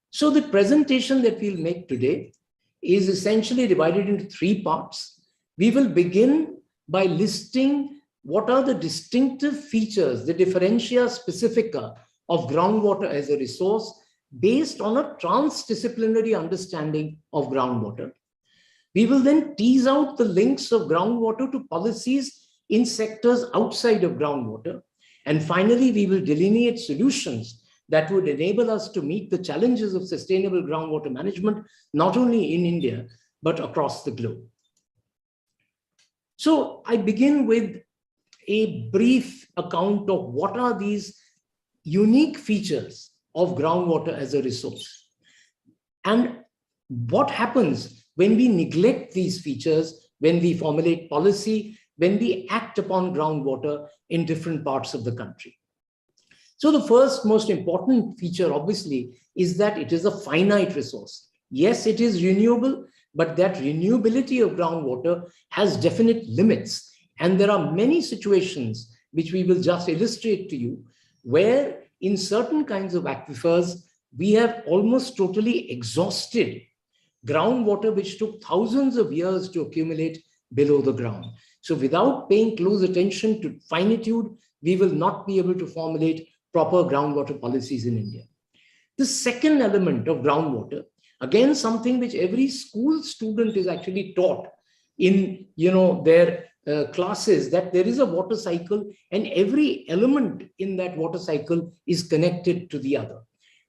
So the presentation that we'll make today is essentially divided into three parts. We will begin by listing what are the distinctive features, the differentia specifica of groundwater as a resource based on a transdisciplinary understanding of groundwater. We will then tease out the links of groundwater to policies in sectors outside of groundwater. And finally, we will delineate solutions that would enable us to meet the challenges of sustainable groundwater management, not only in India, but across the globe. So I begin with a brief account of what are these unique features of groundwater as a resource. And what happens when we neglect these features, when we formulate policy, when we act upon groundwater in different parts of the country. So the first most important feature, obviously, is that it is a finite resource. Yes, it is renewable, but that renewability of groundwater has definite limits. And there are many situations which we will just illustrate to you, where in certain kinds of aquifers, we have almost totally exhausted groundwater, which took thousands of years to accumulate below the ground. So without paying close attention to finitude, we will not be able to formulate proper groundwater policies in India. The second element of groundwater, again, something which every school student is actually taught in their classes, that there is a water cycle and every element in that water cycle is connected to the other.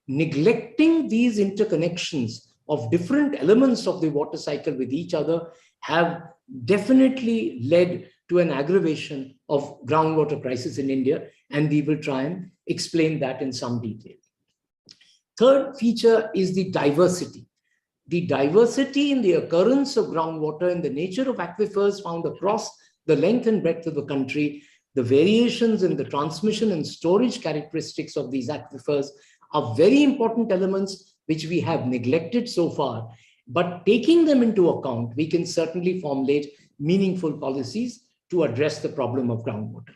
Neglecting these interconnections of different elements of the water cycle with each other have definitely led to an aggravation of groundwater crisis in India, and we will try and explain that in some detail. Third feature is the diversity. The diversity in the occurrence of groundwater and the nature of aquifers found across the length and breadth of the country, the variations in the transmission and storage characteristics of these aquifers are very important elements which we have neglected so far. But taking them into account, we can certainly formulate meaningful policies to address the problem of groundwater.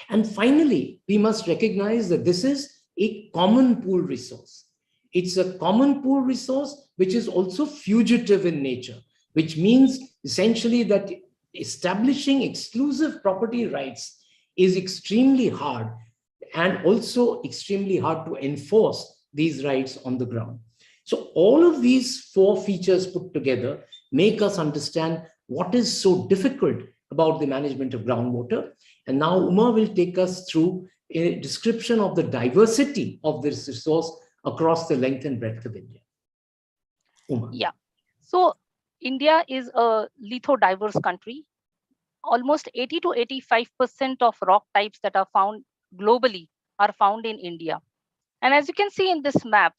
And finally, we must recognize that this is a common pool resource. It's a common pool resource which is also fugitive in nature, which means essentially that establishing exclusive property rights is extremely hard and also extremely hard to enforce these rights on the ground. So all of these four features put together make us understand what is so difficult about the management of groundwater. And now Uma will take us through a description of the diversity of this resource across the length and breadth of India. Uma. Yeah. So India is a lithodiverse country. Almost 80 to 85% of rock types that are found globally are found in India. And as you can see in this map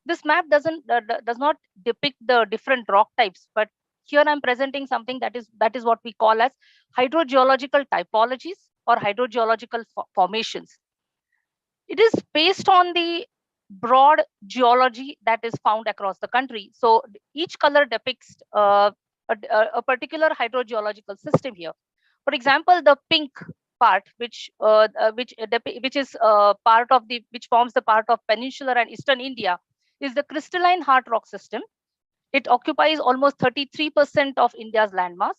does not depict the different rock types, but here I'm presenting something that is what we call as hydrogeological typologies or hydrogeological formations. It is based on the broad geology that is found across the country. So each color depicts a particular hydrogeological system here. For example, the pink part, which forms the part of peninsular and eastern India, is the crystalline hard rock system. It occupies almost 33% of India's landmass,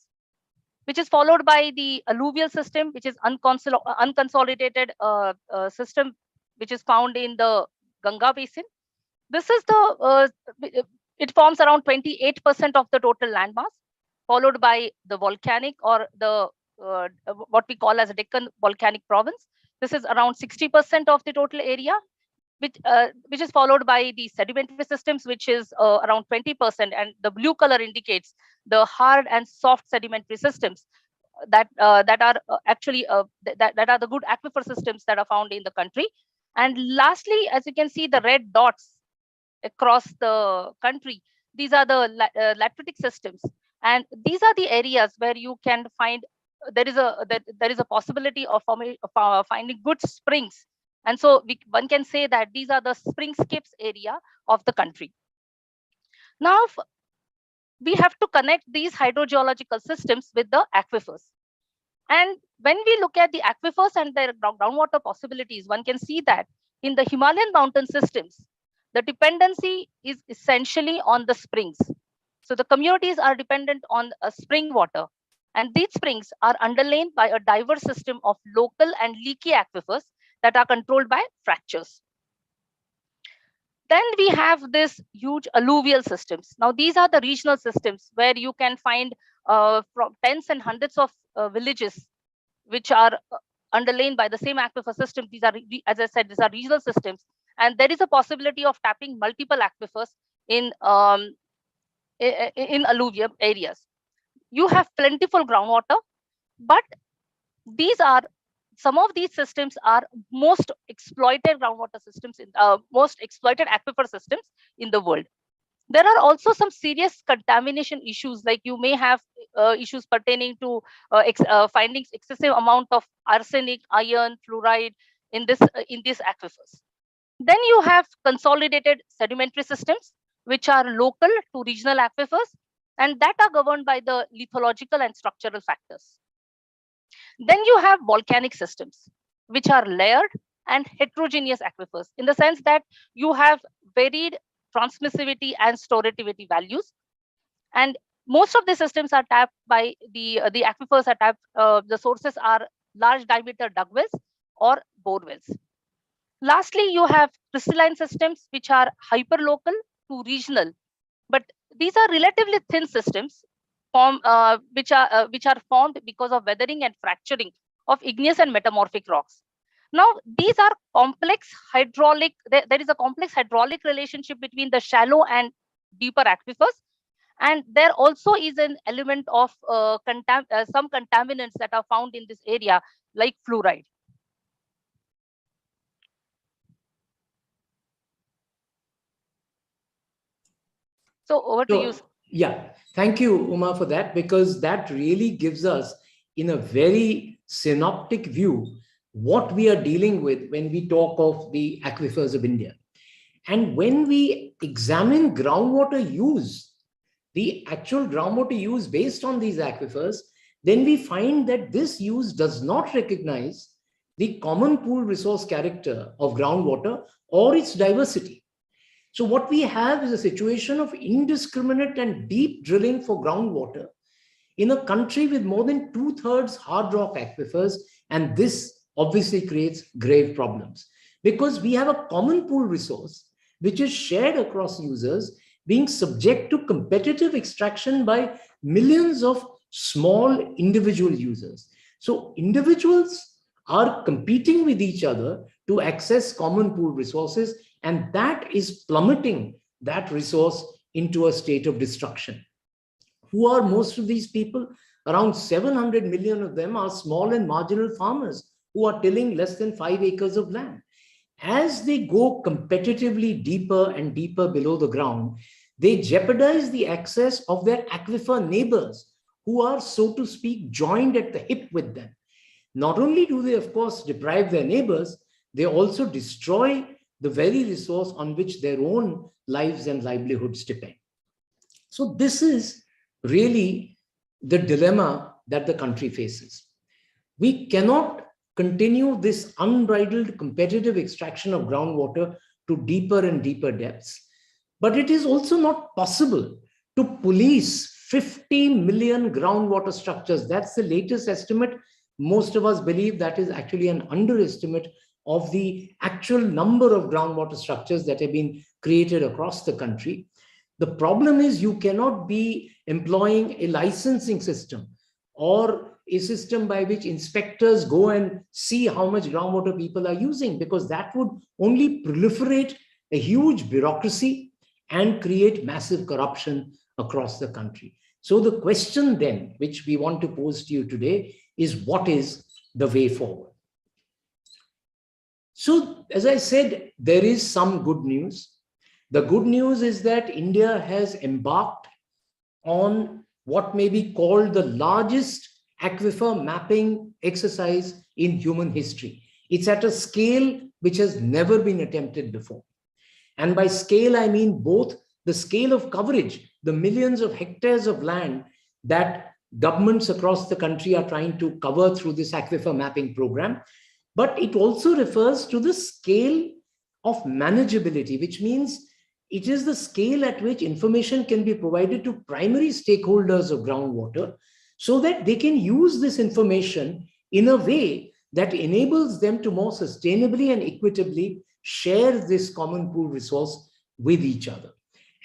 which is followed by the alluvial system, which is unconsolidated system, which is found in the Ganga basin. This is it forms around 28% of the total landmass, followed by the volcanic or the what we call as a Deccan volcanic province. This is around 60% of the total area, which is followed by the sedimentary systems, which is around 20%, and the blue color indicates the hard and soft sedimentary systems that are actually that are the good aquifer systems that are found in the country. And lastly, as you can see, the red dots across the country, these are the lateritic systems, and these are the areas where you can find there is a possibility of finding good springs. And so one can say that these are the springscapes area of the country. Now, we have to connect these hydrogeological systems with the aquifers. And when we look at the aquifers and their groundwater possibilities, one can see that in the Himalayan mountain systems, the dependency is essentially on the springs. So the communities are dependent on spring water. And these springs are underlain by a diverse system of local and leaky aquifers that are controlled by fractures. Then we have this huge alluvial systems. Now, these are the regional systems where you can find from tens and hundreds of villages which are underlain by the same aquifer system. These are, as I said, these are regional systems. And there is a possibility of tapping multiple aquifers in alluvial areas. You have plentiful groundwater, but some of these systems are most exploited groundwater systems, most exploited aquifer systems in the world. There are also some serious contamination issues, like you may have issues pertaining to finding excessive amount of arsenic, iron, fluoride in these aquifers. Then you have consolidated sedimentary systems, which are local to regional aquifers, and that are governed by the lithological and structural factors. Then you have volcanic systems, which are layered and heterogeneous aquifers, in the sense that you have varied transmissivity and storativity values. And most of the systems are tapped by the aquifers are tapped, the sources are large diameter dug wells or bore wells. Lastly, you have crystalline systems, which are hyperlocal to regional, but these are relatively thin systems which are formed because of weathering and fracturing of igneous and metamorphic rocks. Now, these are complex hydraulic, there is a complex hydraulic relationship between the shallow and deeper aquifers. And there also is an element of some contaminants that are found in this area, like fluoride. So over to you. Yeah, thank you, Uma, for that, because that really gives us, in a very synoptic view, what we are dealing with when we talk of the aquifers of India. And when we examine groundwater use, the actual groundwater use based on these aquifers, then we find that this use does not recognize the common pool resource character of groundwater or its diversity. So what we have is a situation of indiscriminate and deep drilling for groundwater in a country with more than 2/3 hard rock aquifers, and this obviously creates grave problems because we have a common pool resource which is shared across users being subject to competitive extraction by millions of small individual users. So individuals are competing with each other to access common pool resources, and that is plummeting that resource into a state of destruction. Who are most of these people? Around 700 million of them are small and marginal farmers who are tilling less than 5 acres of land. As they go competitively deeper and deeper below the ground, they jeopardize the access of their aquifer neighbors who are, so to speak, joined at the hip with them. Not only do they, of course, deprive their neighbors, they also destroy the very resource on which their own lives and livelihoods depend. So this is really the dilemma that the country faces. We cannot continue this unbridled competitive extraction of groundwater to deeper and deeper depths, but it is also not possible to police 50 million groundwater structures. That's the latest estimate. Most of us believe that is actually an underestimate of the actual number of groundwater structures that have been created across the country. The problem is you cannot be employing a licensing system or a system by which inspectors go and see how much groundwater people are using, because that would only proliferate a huge bureaucracy and create massive corruption across the country. So the question then, which we want to pose to you today, is what is the way forward? So, as I said, there is some good news. The good news is that India has embarked on what may be called the largest aquifer mapping exercise in human history. It's at a scale which has never been attempted before. And by scale, I mean both the scale of coverage, the millions of hectares of land that governments across the country are trying to cover through this aquifer mapping program, but it also refers to the scale of manageability, which means it is the scale at which information can be provided to primary stakeholders of groundwater so that they can use this information in a way that enables them to more sustainably and equitably share this common pool resource with each other.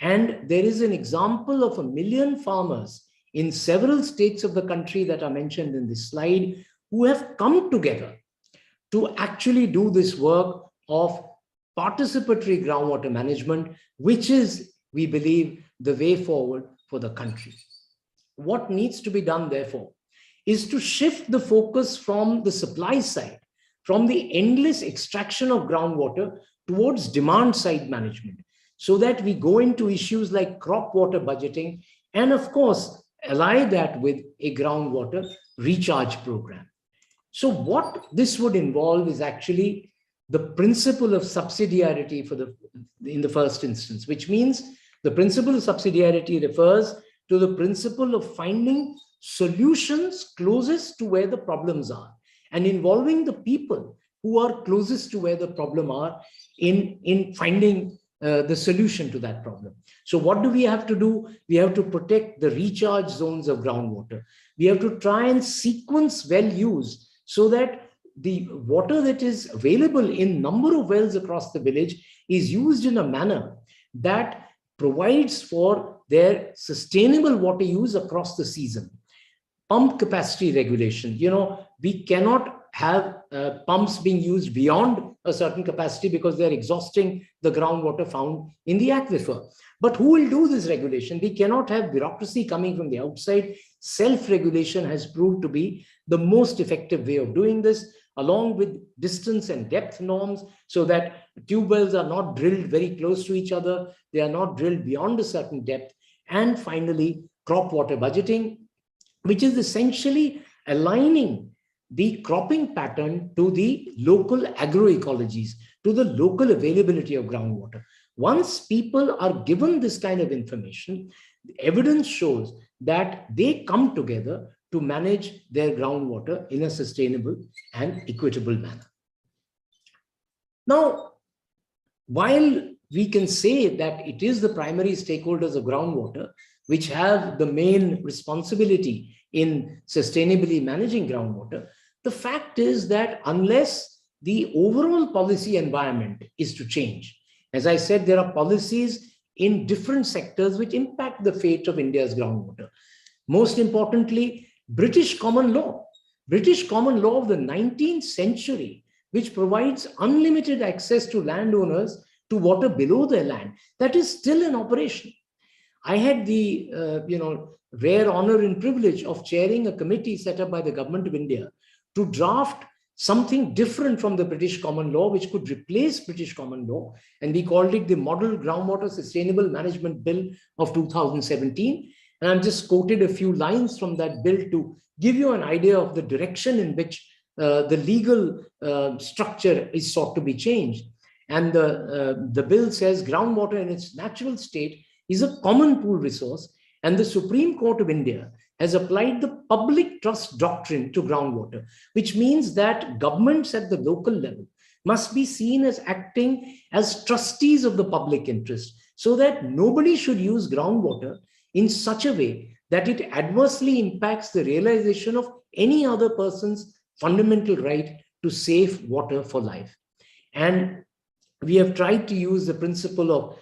And there is an example of 1 million farmers in several states of the country that are mentioned in this slide who have come together to actually do this work of participatory groundwater management, which is, we believe, the way forward for the country. What needs to be done, therefore, is to shift the focus from the supply side, from the endless extraction of groundwater towards demand side management, so that we go into issues like crop water budgeting and, of course, ally that with a groundwater recharge program. So what this would involve is actually the principle of subsidiarity in the first instance, which means the principle of subsidiarity refers to the principle of finding solutions closest to where the problems are and involving the people who are closest to where the problem are in finding the solution to that problem. So what do we have to do? We have to protect the recharge zones of groundwater. We have to try and sequence well use so that the water that is available in number of wells across the village is used in a manner that provides for their sustainable water use across the season. Pump capacity regulation. We cannot have pumps being used beyond a certain capacity because they're exhausting the groundwater found in the aquifer. But who will do this regulation? We cannot have bureaucracy coming from the outside. Self-regulation has proved to be the most effective way of doing this, along with distance and depth norms, so that tube wells are not drilled very close to each other. They are not drilled beyond a certain depth. And finally, crop water budgeting, which is essentially aligning the cropping pattern to the local agroecologies, to the local availability of groundwater. Once people are given this kind of information, the evidence shows that they come together to manage their groundwater in a sustainable and equitable manner. Now, while we can say that it is the primary stakeholders of groundwater which have the main responsibility in sustainably managing groundwater, the fact is that unless the overall policy environment is to change, as I said, there are policies in different sectors which impact the fate of India's groundwater. Most importantly, British common law of the 19th century, which provides unlimited access to landowners to water below their land, that is still in operation. I had the rare honor and privilege of chairing a committee set up by the government of India to draft something different from the British common law, which could replace British common law. And we called it the Model Groundwater Sustainable Management Bill of 2017. And I've just quoted a few lines from that bill to give you an idea of the direction in which the legal structure is sought to be changed. And the bill says groundwater in its natural state is a common pool resource, and the Supreme Court of India has applied the public trust doctrine to groundwater, which means that governments at the local level must be seen as acting as trustees of the public interest, so that nobody should use groundwater in such a way that it adversely impacts the realization of any other person's fundamental right to safe water for life. And we have tried to use the principle of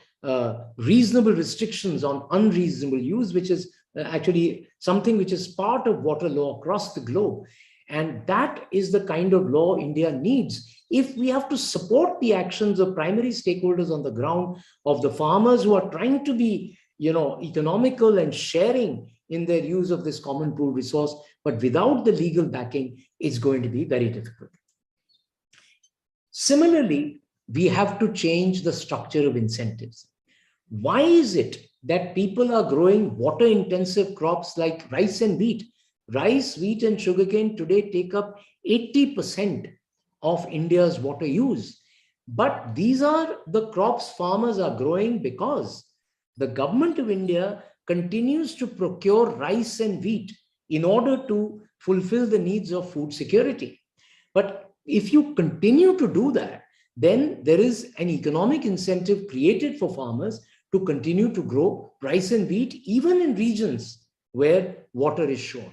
reasonable restrictions on unreasonable use, which is actually something which is part of water law across the globe. And that is the kind of law India needs if we have to support the actions of primary stakeholders on the ground, of the farmers who are trying to be economical and sharing in their use of this common pool resource. But without the legal backing, it's going to be very difficult. Similarly, we have to change the structure of incentives. Why is it that people are growing water-intensive crops like rice and wheat? Rice, wheat, and sugarcane today take up 80% of India's water use. But these are the crops farmers are growing because the government of India continues to procure rice and wheat in order to fulfill the needs of food security. But if you continue to do that, then there is an economic incentive created for farmers to continue to grow rice and wheat, even in regions where water is short.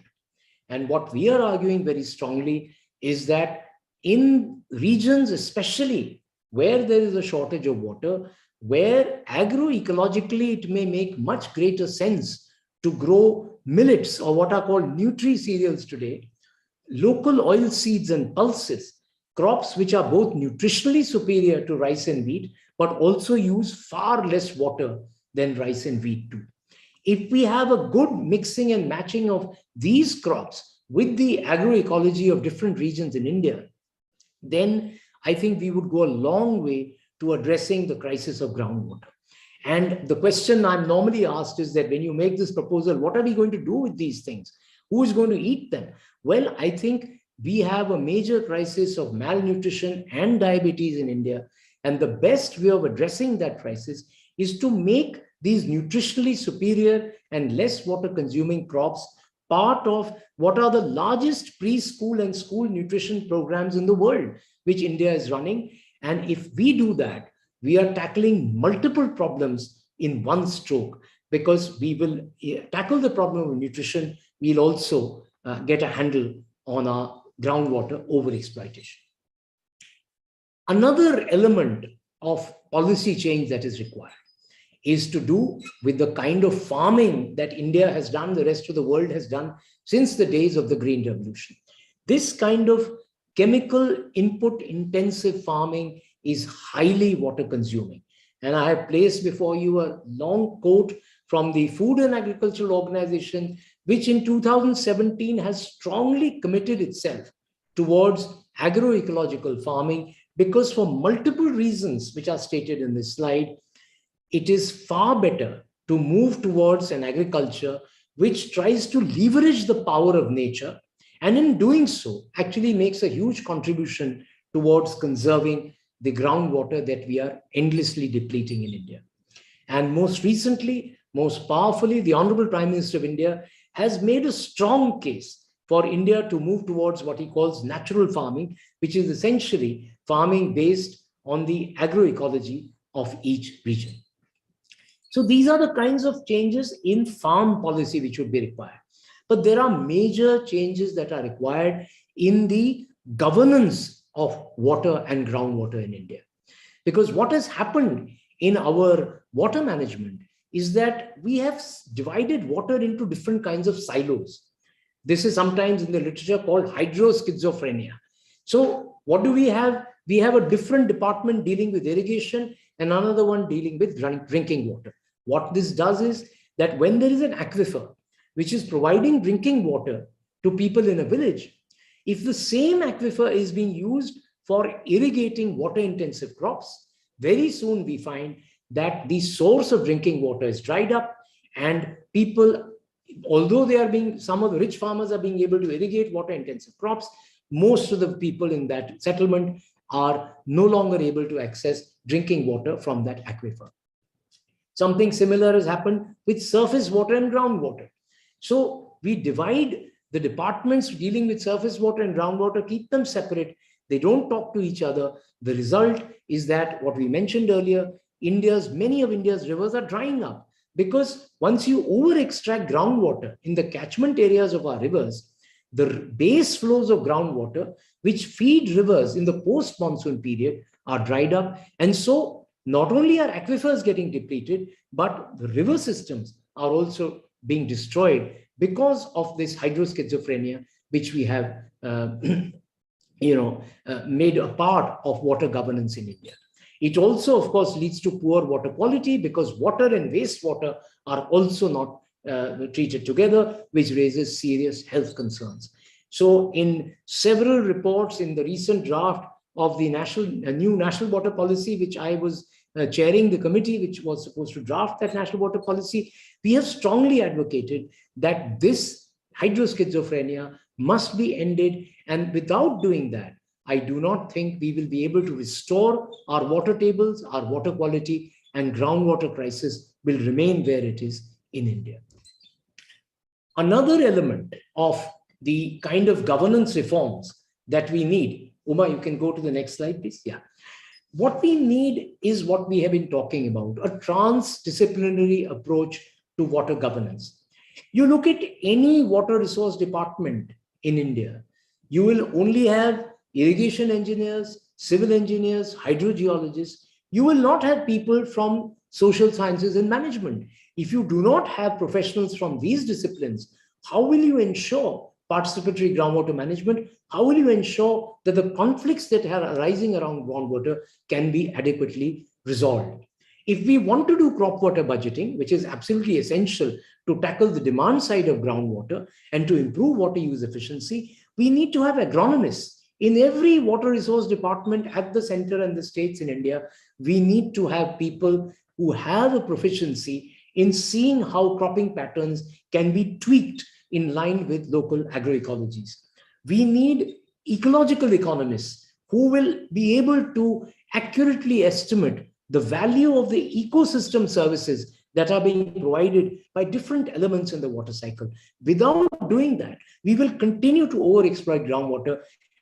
And what we are arguing very strongly is that in regions, especially where there is a shortage of water, where agroecologically it may make much greater sense to grow millets, or what are called nutri-cereals today, local oil seeds and pulses, crops which are both nutritionally superior to rice and wheat, but also use far less water than rice and wheat do. If we have a good mixing and matching of these crops with the agroecology of different regions in India, then I think we would go a long way to addressing the crisis of groundwater. And the question I'm normally asked is that when you make this proposal, what are we going to do with these things? Who is going to eat them? Well, I think we have a major crisis of malnutrition and diabetes in India. And the best way of addressing that crisis is to make these nutritionally superior and less water consuming crops part of what are the largest preschool and school nutrition programs in the world, which India is running. And if we do that, we are tackling multiple problems in one stroke, because we will tackle the problem of nutrition. We'll also get a handle on our groundwater overexploitation. Another element of policy change that is required is to do with the kind of farming that India has done, the rest of the world has done since the days of the Green Revolution. This kind of chemical input intensive farming is highly water consuming. And I have placed before you a long quote from the Food and Agricultural Organization, which in 2017 has strongly committed itself towards agroecological farming, because for multiple reasons which are stated in this slide, it is far better to move towards an agriculture which tries to leverage the power of nature, and in doing so actually makes a huge contribution towards conserving the groundwater that we are endlessly depleting in India. And most recently, most powerfully, the Honorable Prime Minister of India has made a strong case for India to move towards what he calls natural farming, which is essentially farming based on the agroecology of each region. So these are the kinds of changes in farm policy which would be required. But there are major changes that are required in the governance of water and groundwater in India. Because what has happened in our water management is that we have divided water into different kinds of silos. This is sometimes in the literature called hydroschizophrenia. So what do we have? We have a different department dealing with irrigation and another one dealing with drinking water. What this does is that when there is an aquifer which is providing drinking water to people in a village, if the same aquifer is being used for irrigating water-intensive crops, very soon we find that the source of drinking water is dried up, and people, although they are being, some of the rich farmers are being able to irrigate water-intensive crops, most of the people in that settlement are no longer able to access drinking water from that aquifer. Something similar has happened with surface water and groundwater. So we divide the departments dealing with surface water and groundwater, keep them separate. They don't talk to each other. The result is that what we mentioned earlier, many of India's rivers are drying up, because once you over-extract groundwater in the catchment areas of our rivers, the base flows of groundwater, which feed rivers in the post-monsoon period, are dried up. And so not only are aquifers getting depleted, but the river systems are also being destroyed because of this hydroschizophrenia, which we have made a part of water governance in India. It also, of course, leads to poor water quality, because water and wastewater are also not treated together, which raises serious health concerns. So in several reports in the recent draft of the new national water policy, which I was chairing the committee which was supposed to draft that national water policy, we have strongly advocated that this hydroschizophrenia must be ended. And without doing that, I do not think we will be able to restore our water tables, our water quality, and groundwater crisis will remain where it is in India. Another element of the kind of governance reforms that we need, Uma, you can go to the next slide, please. Yeah. What we need is what we have been talking about, a transdisciplinary approach to water governance. You look at any water resource department in India, you will only have irrigation engineers, civil engineers, hydrogeologists. You will not have people from social sciences and management. If you do not have professionals from these disciplines, how will you ensure participatory groundwater management? How will you ensure that the conflicts that are arising around groundwater can be adequately resolved? If we want to do crop water budgeting, which is absolutely essential to tackle the demand side of groundwater and to improve water use efficiency, we need to have agronomists. In every water resource department at the center and the states in India, we need to have people who have a proficiency in seeing how cropping patterns can be tweaked in line with local agroecologies. We need ecological economists who will be able to accurately estimate the value of the ecosystem services that are being provided by different elements in the water cycle. Without doing that, we will continue to overexploit groundwater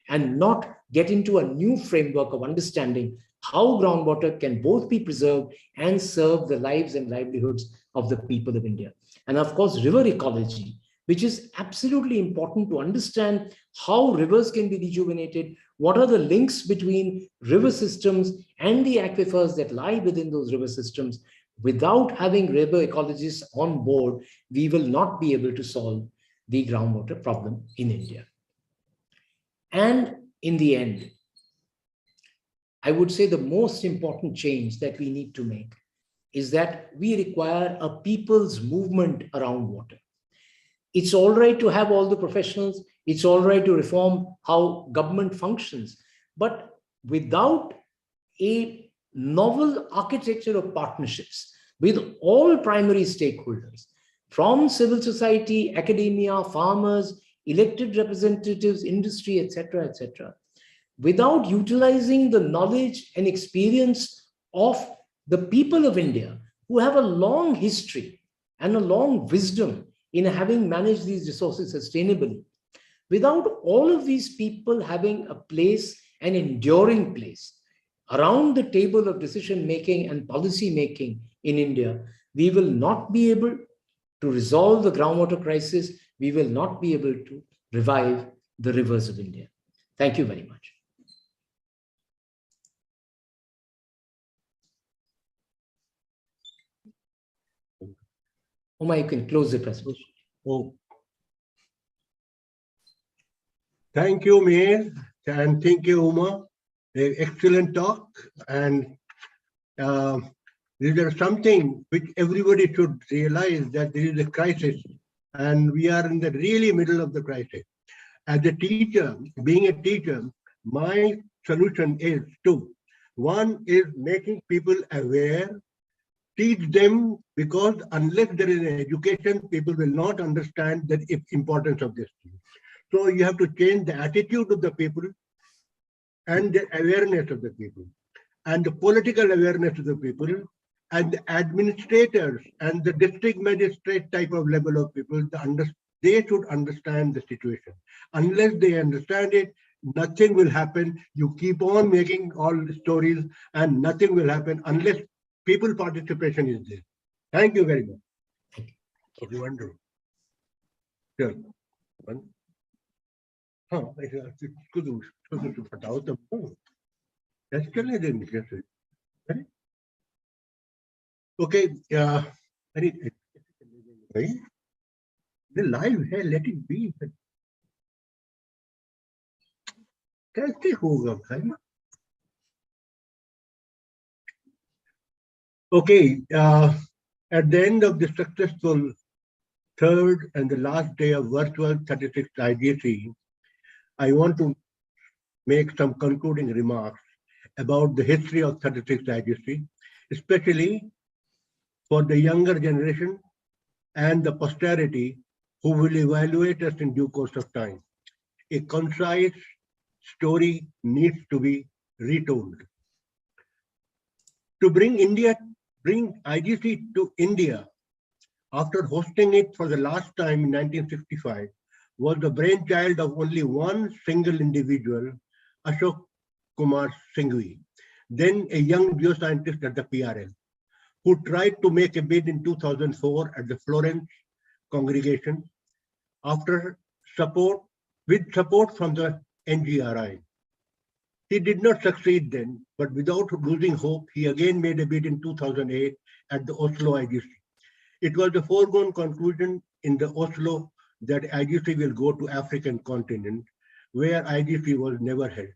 and not get into a new framework of understanding how groundwater can both be preserved and serve the lives and livelihoods of the people of India. And of course, river ecology, which is absolutely important to understand how rivers can be rejuvenated, what are the links between river systems and the aquifers that lie within those river systems. Without having river ecologists on board, we will not be able to solve the groundwater problem in India. And in the end, I would say the most important change that we need to make is that we require a people's movement around water. It's all right to have all the professionals. It's all right to reform how government functions. But without a novel architecture of partnerships with all primary stakeholders, from civil society, academia, farmers, elected representatives, industry, etc., without utilizing the knowledge and experience of the people of India, who have a long history and a long wisdom in having managed these resources sustainably, without all of these people having a place, an enduring place around the table of decision making and policy making in India, we will not be able to resolve the groundwater crisis. We will not be able to revive the rivers of India. Thank you very much. Uma, you can close the presentation. Oh. Thank you, Mayor, and thank you, Uma. Excellent talk. And there is something which everybody should realize, that there is a crisis, and we are in the really middle of the crisis. As a teacher, being a teacher, my solution is two. One is making people aware, teach them, because unless there is an education, people will not understand the importance of this thing. So you have to change the attitude of the people and the awareness of the people, and the political awareness of the people, and the administrators and the district magistrate type of level of people. They should understand the situation. Unless they understand it, nothing will happen. You keep on making all the stories and nothing will happen unless people participation is there. Thank you very much. Okay, wonderful. Sure. One. Okay, the live है, let it be. कैसे होगा भाई? Okay, at the end of the successful third and the last day of virtual 36 IGC, I want to make some concluding remarks about the history of 36 IGC, especially for the younger generation and the posterity who will evaluate us in due course of time. A concise story needs to be retold. To bring IGC to India after hosting it for the last time in 1965 was the brainchild of only one single individual, Ashok Kumar Singhvi, then a young geoscientist at the PRL, who tried to make a bid in 2004 at the Florence congregation with support from the NGRI. He did not succeed then, but without losing hope, he again made a bid in 2008 at the Oslo IGC. It was the foregone conclusion in the Oslo that IGC will go to African continent, where IGC was never held.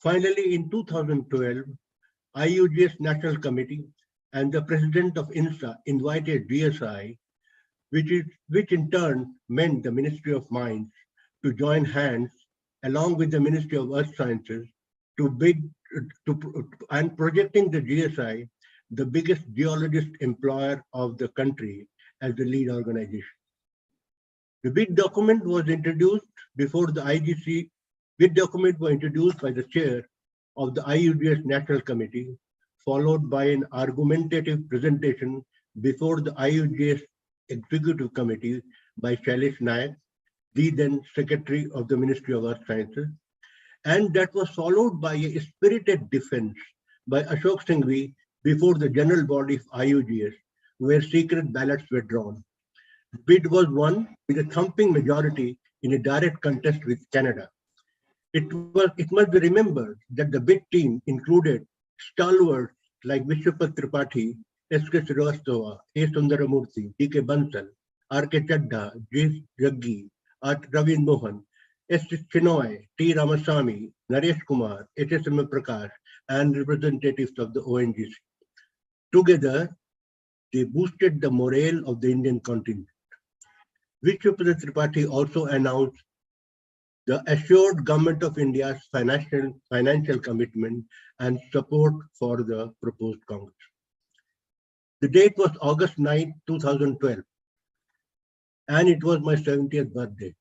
Finally, in 2012, IUGS National Committee and the president of INSA invited GSI, which in turn meant the Ministry of Mines, to join hands along with the Ministry of Earth Sciences and projecting the GSI, the biggest geologist employer of the country, as the lead organization. The bid document was introduced before the IGC. Bid document was introduced by the chair of the IUGS National Committee, followed by an argumentative presentation before the IUGS Executive Committee by Shailesh Nayak, the then Secretary of the Ministry of Earth Sciences, and that was followed by a spirited defense by Ashok Singhvi before the general body of IUGS, where secret ballots were drawn. The bid was won with a thumping majority in a direct contest with Canada. It must be remembered that the bid team included stalwarts like Vishwapat Tripathi, S.K. Srivastava, A. Sundaramurthy, D.K. Bansal, R.K. Chadha, J. Jaggi, R. Ravin Mohan, S. Chinoy, T. Ramasamy, Naresh Kumar, HSM Prakash, and representatives of the ONGC. Together, they boosted the morale of the Indian contingent. Vishwapad Tripathi also announced the assured Government of India's financial commitment and support for the proposed Congress. The date was August 9, 2012, and it was my 70th birthday.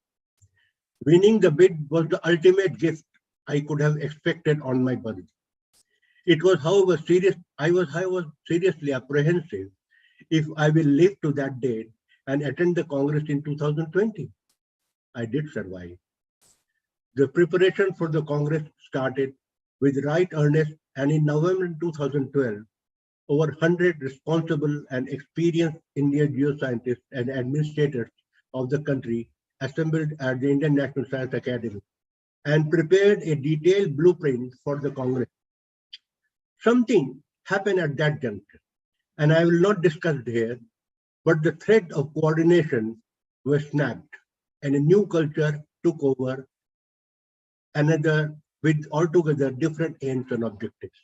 Winning the bid was the ultimate gift I could have expected on my birthday. It was, however, I was seriously apprehensive if I will live to that date and attend the Congress in 2020. I did survive. The preparation for the Congress started with right earnest, and in November 2012, over 100 responsible and experienced Indian geoscientists and administrators of the country assembled at the Indian National Science Academy and prepared a detailed blueprint for the Congress. Something happened at that juncture, and I will not discuss it here, but the thread of coordination was snapped, and a new culture took over, another with altogether different aims and objectives.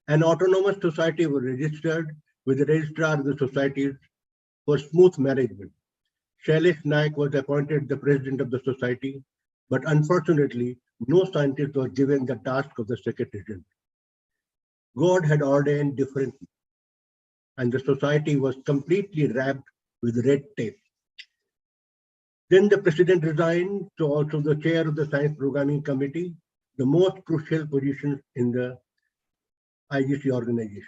An autonomous society was registered with the registrar of the societies for smooth management. Shailesh Naik was appointed the president of the society, but unfortunately, no scientist was given the task of the secretary general. God had ordained differently, and the society was completely wrapped with red tape. Then the president resigned, so also the chair of the Science Programming Committee, the most crucial positions in the IGC organization.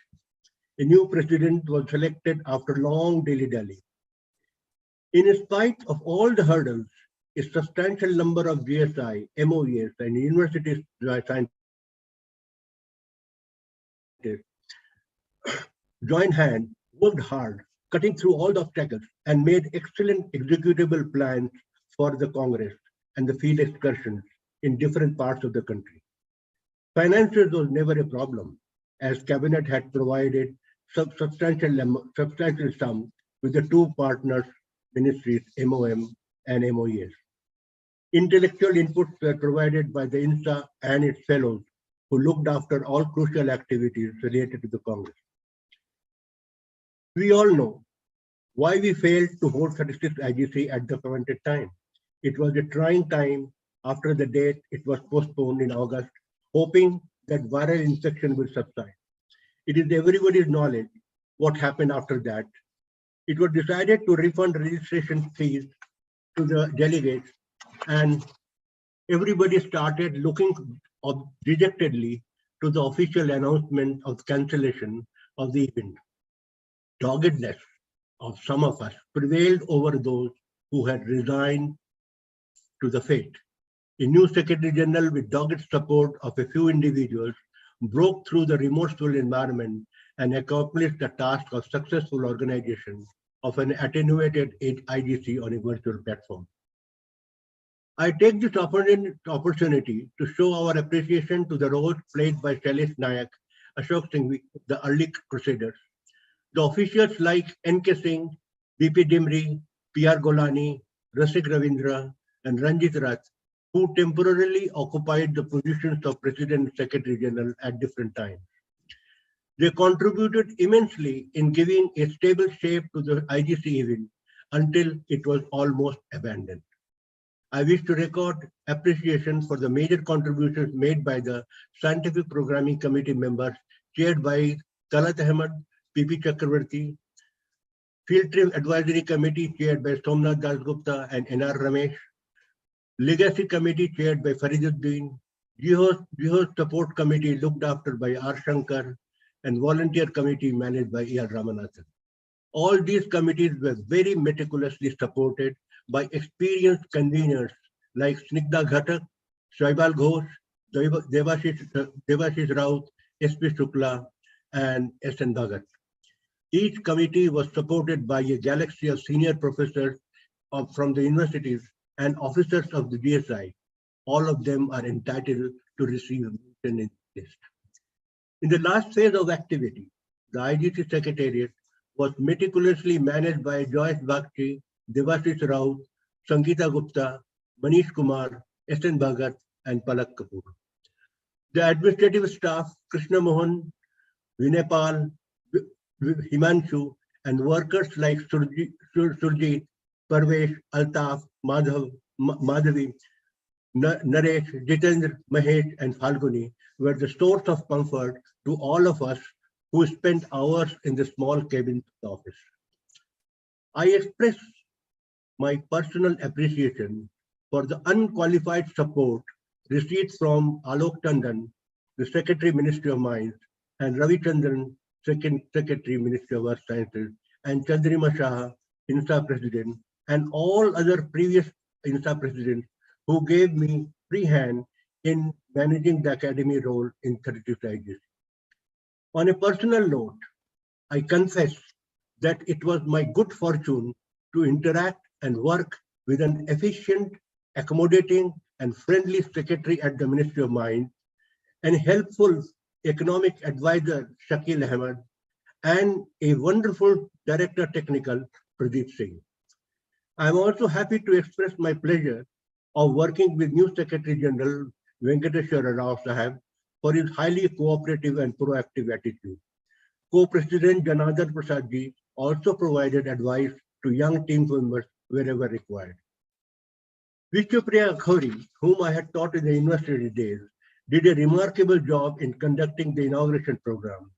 A new president was selected after long dilly-dally. In spite of all the hurdles, a substantial number of GSI, MOEs, and university scientists joined hands, worked hard, cutting through all the obstacles, and made excellent executable plans for the Congress and the field excursions in different parts of the country. Finances was never a problem, as Cabinet had provided substantial sum with the two partners ministries, MOM and MOEs. Intellectual inputs were provided by the INSA and its fellows, who looked after all crucial activities related to the Congress. We all know why we failed to hold 36th IGC at the appointed time. It was a trying time after the date it was postponed in August, hoping that viral infection will subside. It is everybody's knowledge what happened after that. It was decided to refund registration fees to the delegates, and everybody started looking dejectedly to the official announcement of cancellation of the event. Doggedness of some of us prevailed over those who had resigned to the fate. A new Secretary General, with dogged support of a few individuals, broke through the remorseful environment and accomplished the task of successful organization of an attenuated IGC on a virtual platform. I take this opportunity to show our appreciation to the role played by Shailesh Naik, Ashok Singh, the early crusaders. The officials like N.K. Singh, B.P. Dimri, P.R. Golani, Rasik Ravindra, and Ranjit Rath, who temporarily occupied the positions of President and Secretary General at different times. They contributed immensely in giving a stable shape to the IGC event until it was almost abandoned. I wish to record appreciation for the major contributions made by the Scientific Programming Committee members chaired by Talat Ahmed, P.P. Chakravarti, Field Trip Advisory Committee chaired by Somnath Dasgupta and N.R. Ramesh, Legacy Committee chaired by Fariduddin, Geo Support Committee looked after by R. Shankar, and Volunteer Committee managed by E.R. Ramanathan. All these committees were very meticulously supported by experienced conveners like Snigdha Ghatak, Shaibal Ghosh, Devashish Raut, S.P. Shukla, and S.N. Bhagat. Each committee was supported by a galaxy of senior professors from the universities and officers of the GSI. All of them are entitled to receive a mention in this list. In the last phase of activity, the IGC Secretariat was meticulously managed by Joyce Bagchi, Devashish Raut, Sangeeta Gupta, Manish Kumar, S.N. Bhagat, and Palak Kapoor. The administrative staff, Krishna Mohan, Vinaypal, Himanshu, and workers like Surjit, Parvesh, Altaf, Madhavi, Naresh, Jitendra, Mahesh, and Falguni were the source of comfort to all of us who spent hours in the small cabin office. I express my personal appreciation for the unqualified support received from Alok Tandon, the Secretary Ministry of Mines, and Ravi Chandran, Second Secretary Ministry of Earth Sciences, and Chandrima Shah, INSA President, and all other previous INSA Presidents who gave me free hand in managing the academy role in 32 IGC. On a personal note, I confess that it was my good fortune to interact and work with an efficient, accommodating, and friendly secretary at the Ministry of Mines, and helpful economic advisor, Shakil Ahmed, and a wonderful director technical, Pradeep Singh. I am also happy to express my pleasure of working with new Secretary General Venkateshwara Rao Sahab for his highly cooperative and proactive attitude. Co-President Janardhan Prasad ji also provided advice to young team members wherever required. Vishwapriya Khori, whom I had taught in the university days, did a remarkable job in conducting the inauguration program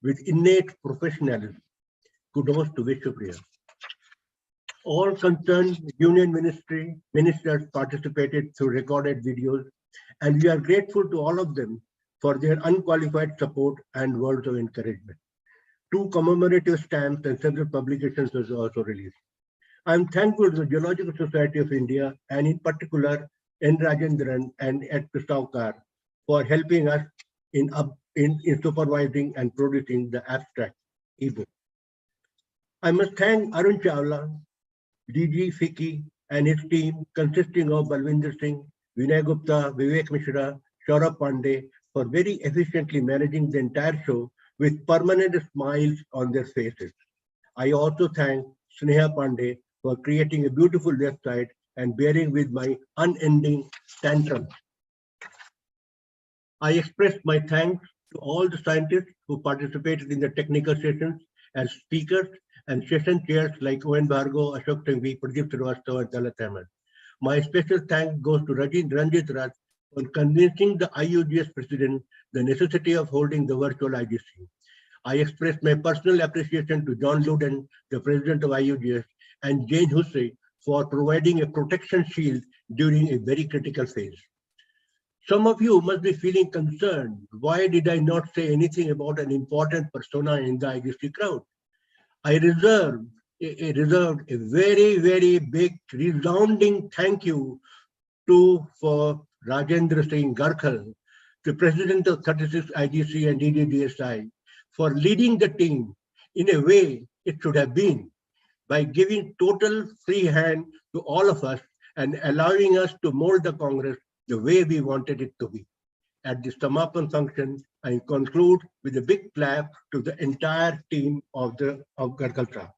with innate professionalism. Kudos to Vishwapriya. All concerned union ministers participated through recorded videos, and we are grateful to all of them for their unqualified support and words of encouragement. 2 commemorative stamps and several publications were also released. I am thankful to the Geological Society of India, and in particular, N. Rajendran and Ed Pistavkar for helping us in supervising and producing the abstract ebook. I must thank Arun Chawla, DG Fiki, and his team consisting of Balwinder Singh, Vinay Gupta, Vivek Mishra, Saurabh Pandey for very efficiently managing the entire show with permanent smiles on their faces. I also thank Sneha Pandey for creating a beautiful website and bearing with my unending tantrums. I express my thanks to all the scientists who participated in the technical sessions as speakers and session chairs like O.N. Bhargo, Ashok Tangvi, Pradeep Srivastava, and Dalat Ahmed. My special thanks goes to Ranjit Rath for convincing the IUGS president the necessity of holding the virtual IGC. I express my personal appreciation to John Luden, the president of IUGS, and Jane Hussey for providing a protection shield during a very critical phase. Some of you must be feeling concerned. Why did I not say anything about an important persona in the IGC crowd? I reserved a very, very big, resounding thank you for Rajendra Singh Garkhal, the president of 36 IGC and DDDSI, for leading the team in a way it should have been, by giving total free hand to all of us and allowing us to mold the Congress the way we wanted it to be. At the Samapan function, I conclude with a big clap to the entire team of Garkaltra.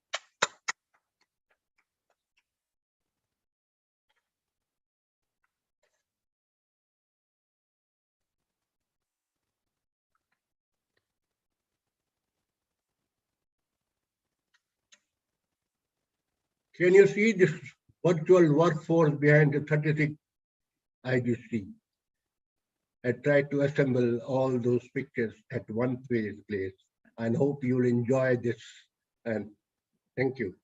Can you see this virtual workforce behind the 36 IGC? I tried to assemble all those pictures at one place and hope you'll enjoy this. And thank you.